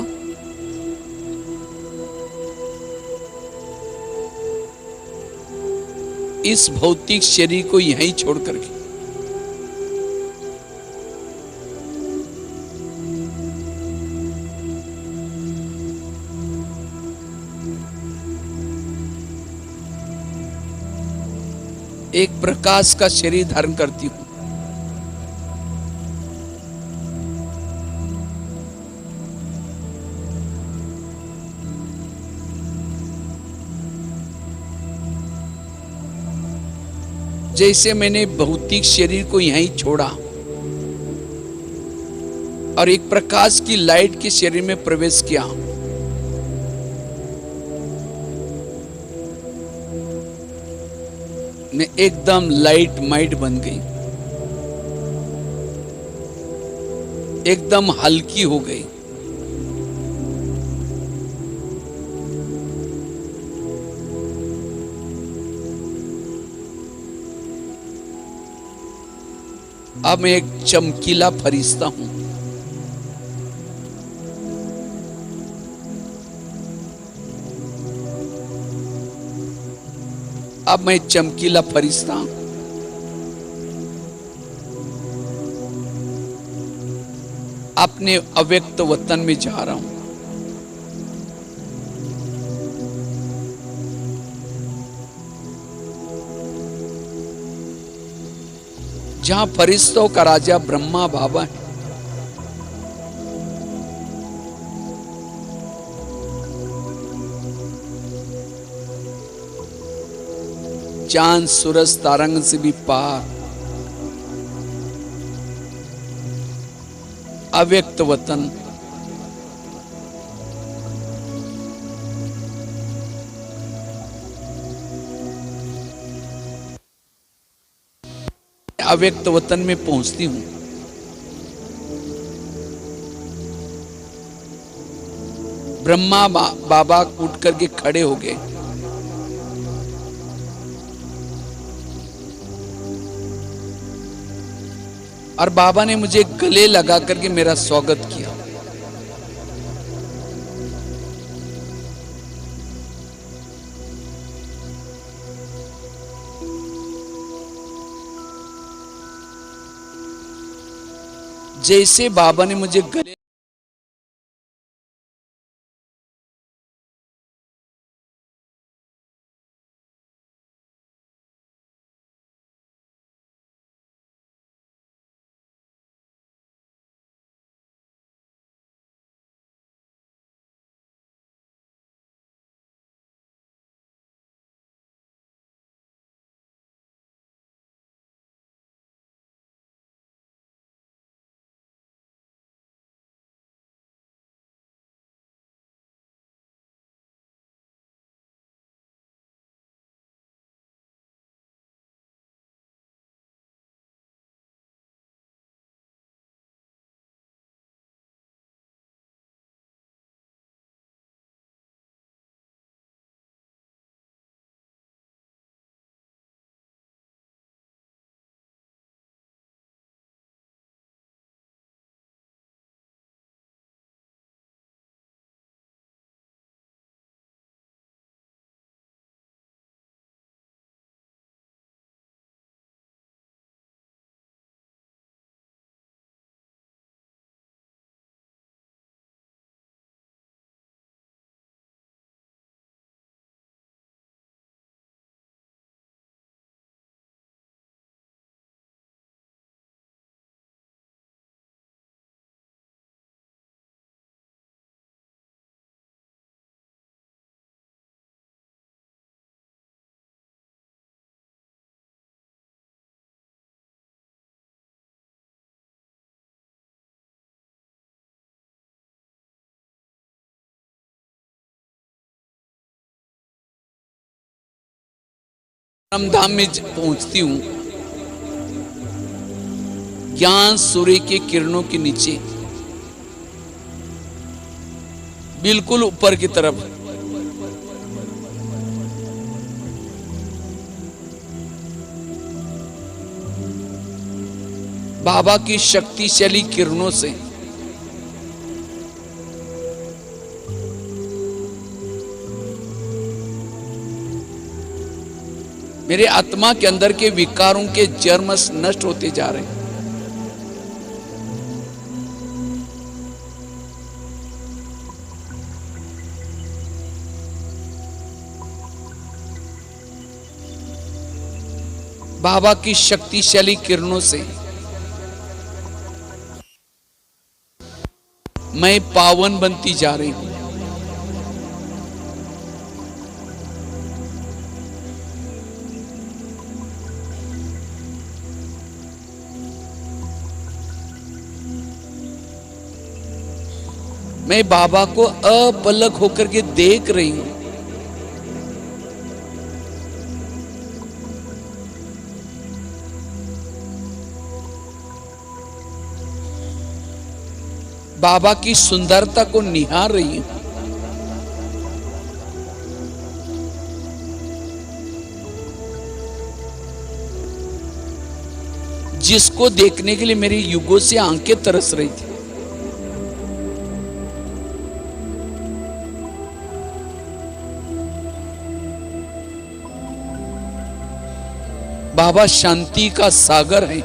इस भौतिक शरीर को यहीं छोड़ करके एक प्रकाश का शरीर धारण करती हूं। जैसे मैंने भौतिक शरीर को यहीं छोड़ा और एक प्रकाश की लाइट के शरीर में प्रवेश किया, मैं एकदम लाइट माइट बन गई, एकदम हल्की हो गई। अब मैं एक चमकीला फरिश्ता हूं। अब मैं चमकीला फरिश्ता अपने अव्यक्त वतन में जा रहा हूं। जहां फरिश्तों का राजा ब्रह्मा बाबा है। चांद सूरज तारंग से भी पार अव्यक्त वतन, अव्यक्त वतन में पहुंचती हूं। ब्रह्मा बाबा उठ करके खड़े हो गए। और बाबा ने मुझे गले लगा करके मेरा स्वागत किया। जैसे बाबा ने मुझे गले परम धाम में पहुंचती हूं, ज्ञान सूर्य के किरणों के नीचे बिल्कुल ऊपर की तरफ बाबा की शक्तिशाली किरणों से मेरे आत्मा के अंदर के विकारों के जर्म नष्ट होते जा रहे हैं। बाबा की शक्तिशाली किरणों से मैं पावन बनती जा रही हूं। मैं बाबा को अपलक होकर के देख रही हूं। बाबा की सुंदरता को निहार रही हूं। जिसको देखने के लिए मेरी युगों से आंखें तरस रही थी। बाबा शांति का सागर है।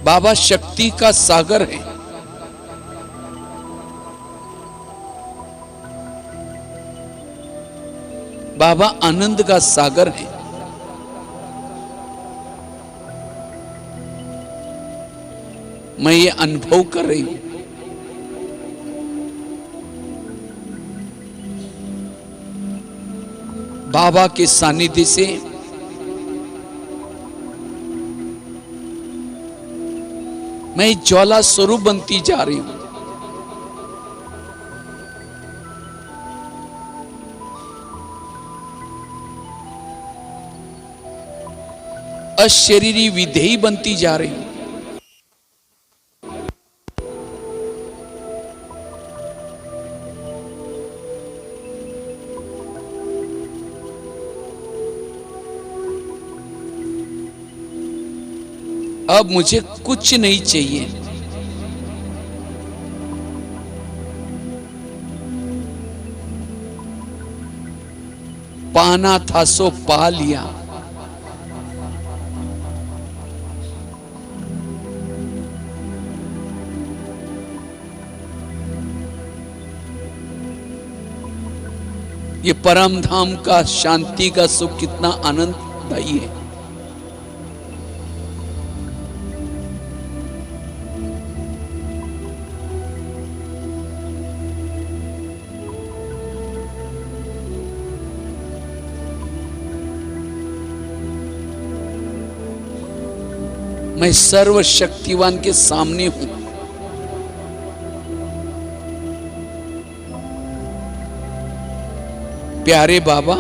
बाबा शक्ति का सागर है। बाबा आनंद का सागर है। मैं ये अनुभव कर रही हूं। बाबा के सानिध्य से मैं ज्वाला स्वरूप बनती जा रही हूं। अशरीरी विधेयी बनती जा रही हूं। अब मुझे कुछ नहीं चाहिए। पाना था सो पा लिया। ये परम धाम का शांति का सुख कितना आनंददायी है। मैं सर्वशक्तिवान के सामने हूं। प्यारे बाबा,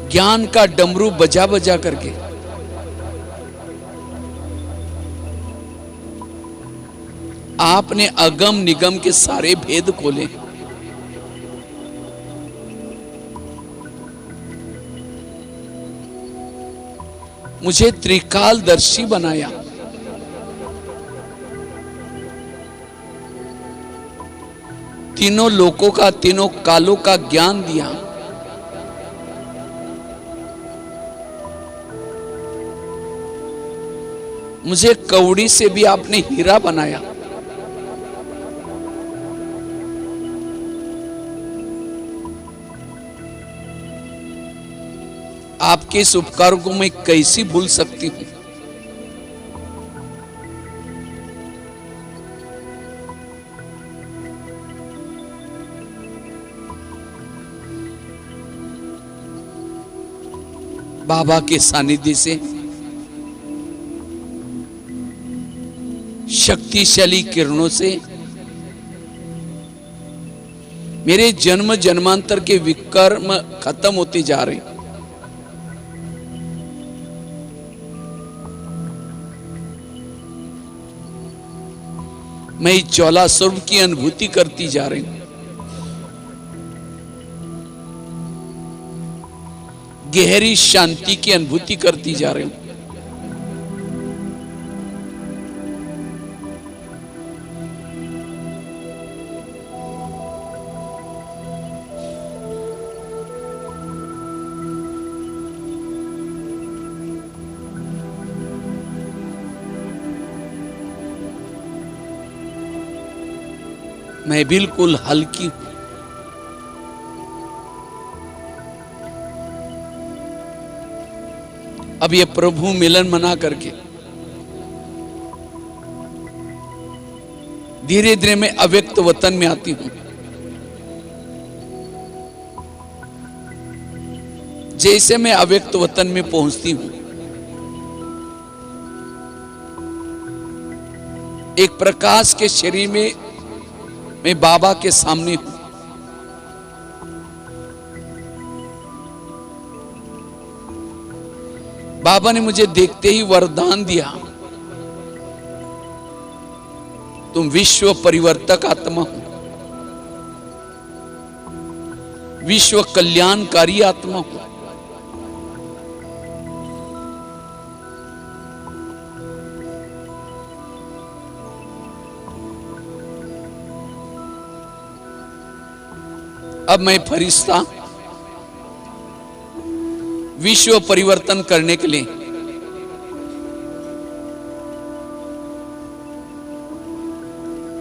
ज्ञान का डमरू बजा बजा करके आपने अगम निगम के सारे भेद खोले। मुझे त्रिकालदर्शी बनाया। तीनों लोकों का, तीनों कालों का ज्ञान दिया। मुझे कौड़ी से भी आपने हीरा बनाया। आपके इस उपकार को मैं कैसे भूल सकती हूं। बाबा के सानिध्य से शक्तिशाली किरणों से मेरे जन्म जन्मांतर के विकर्म खत्म होते जा रहे हैं। मैं इस ज्वाला स्वरूप की अनुभूति करती जा रही हूं। गहरी शांति की अनुभूति करती जा रही हूं। मैं बिल्कुल हल्की हूं। अब ये प्रभु मिलन मना करके धीरे धीरे मैं अव्यक्त वतन में आती हूं। जैसे मैं अव्यक्त वतन में पहुंचती हूं, एक प्रकाश के शरीर में मैं बाबा के सामने हूं। बाबा ने मुझे देखते ही वरदान दिया, तुम विश्व परिवर्तक आत्मा हो, विश्व कल्याणकारी आत्मा हो। अब मैं फरिश्ता विश्व परिवर्तन करने के लिए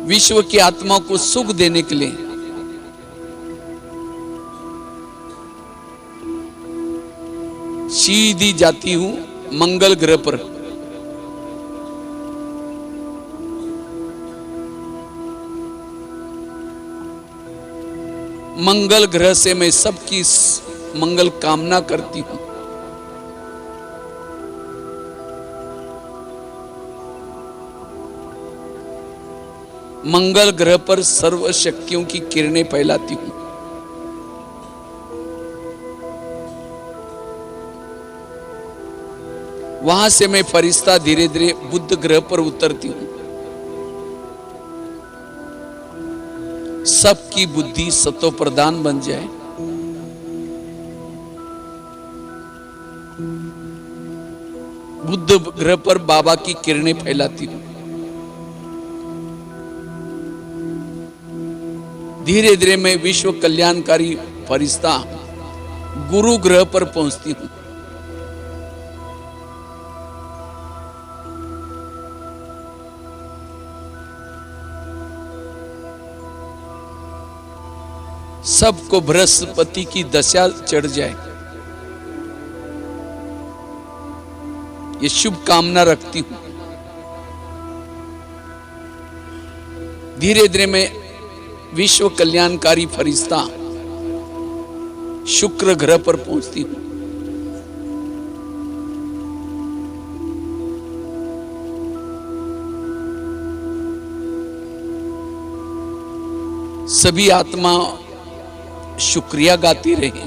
विश्व की आत्मा को सुख देने के लिए सीधी जाती हूं मंगल ग्रह पर। मंगल ग्रह से मैं सबकी मंगल कामना करती हूं। मंगल ग्रह पर सर्व शक्तियों की किरणें फैलाती हूं। वहां से मैं फरिश्ता धीरे धीरे बुध ग्रह पर उतरती हूं। सबकी बुद्धि सतो प्रधान बन जाए, बुध ग्रह पर बाबा की किरणें फैलाती हूं। धीरे धीरे मैं विश्व कल्याणकारी फरिश्ता गुरु ग्रह पर पहुंचती हूं। सबको बृहस्पति की दशा चढ़ जाए, ये शुभ कामना रखती हूं। धीरे धीरे मैं विश्व कल्याणकारी फरिश्ता शुक्र ग्रह पर पहुंचती हूं। सभी आत्मा शुक्रिया गाती रही।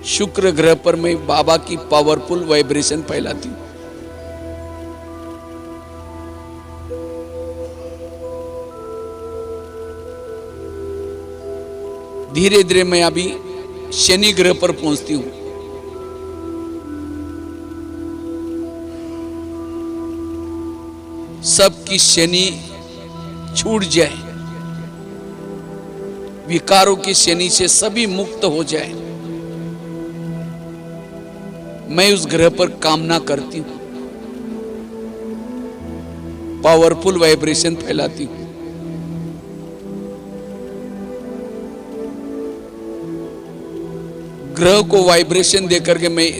शुक्र ग्रह पर मैं बाबा की पावरफुल वाइब्रेशन फैलाती हूं। धीरे धीरे मैं अभी शनि ग्रह पर पहुंचती हूं। सबकी शनि छूट जाए, विकारों की शनि से सभी मुक्त हो जाए, मैं उस ग्रह पर कामना करती हूं। पावरफुल वाइब्रेशन फैलाती हूं। ग्रह को वाइब्रेशन देकर के मैं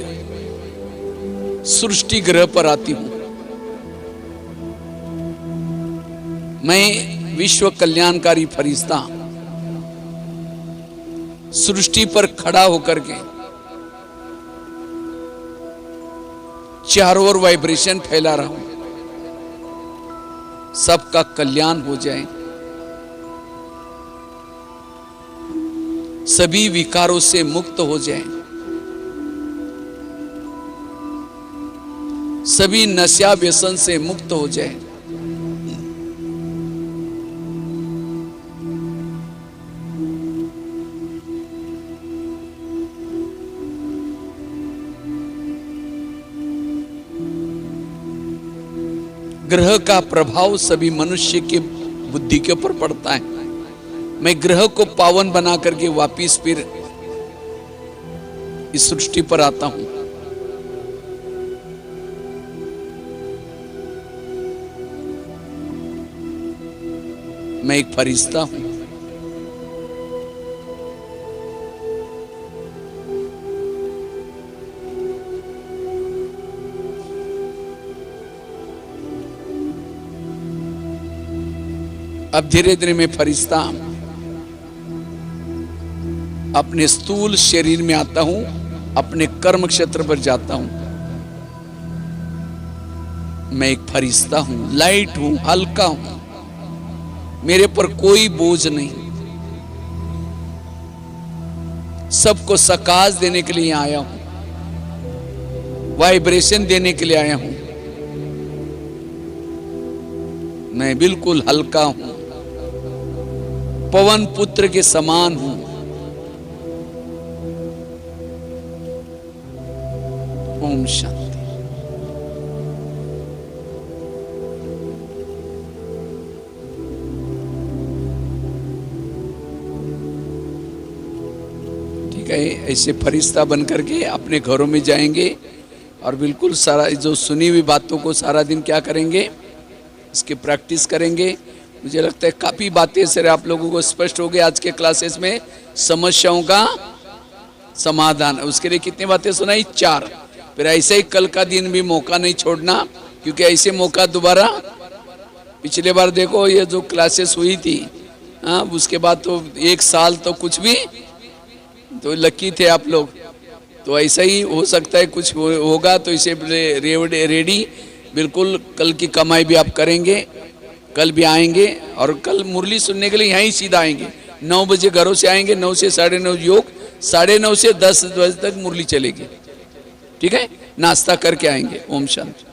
सृष्टि ग्रह पर आती हूं। मैं विश्व कल्याणकारी फरिश्ता सृष्टि पर खड़ा होकर के चारों ओर वाइब्रेशन फैला रहा हूं, सबका कल्याण हो जाए, सभी विकारों से मुक्त हो जाए, सभी नशा व्यसन से मुक्त हो जाए। ग्रह का प्रभाव सभी मनुष्य के बुद्धि के ऊपर पड़ता है। मैं ग्रह को पावन बना करके वापिस फिर इस सृष्टि पर आता हूं। मैं एक फरिश्ता हूं। अब धीरे धीरे मैं फरिश्ता अपने स्थूल शरीर में आता हूं, अपने कर्म क्षेत्र पर जाता हूं। मैं एक फरिश्ता हूं, लाइट हूं, हल्का हूं, मेरे पर कोई बोझ नहीं। सबको सकाश देने के लिए आया हूं, वाइब्रेशन देने के लिए आया हूं। मैं बिल्कुल हल्का हूं, पवन पुत्र के समान हूं। ओम शांति। ठीक है, ऐसे फरिश्ता बन करके अपने घरों में जाएंगे और बिल्कुल सारा जो सुनी हुई बातों को सारा दिन क्या करेंगे, इसकी प्रैक्टिस करेंगे। मुझे लगता है काफी बातें सर आप लोगों को स्पष्ट हो गई आज के क्लासेस में। समस्याओं का समाधान, उसके लिए कितनी बातें सुनाई? 4। फिर ऐसे ही कल का दिन भी मौका नहीं छोड़ना, क्योंकि ऐसे मौका दोबारा, पिछले बार देखो ये जो क्लासेस हुई थी, हाँ, उसके बाद तो 1 साल तो कुछ भी, तो लकी थे आप लोग। तो ऐसा ही हो सकता है कुछ होगा, तो इसे रेडी बिल्कुल। कल की कमाई भी आप करेंगे, कल भी आएंगे और कल मुरली सुनने के लिए यहीं सीधा आएंगे। 9 बजे घरों से आएंगे, 9 से 9:30 योग, 9:30 से 10 बजे तक मुरली चलेगी। ठीक है, नाश्ता करके आएंगे। ओम शांति।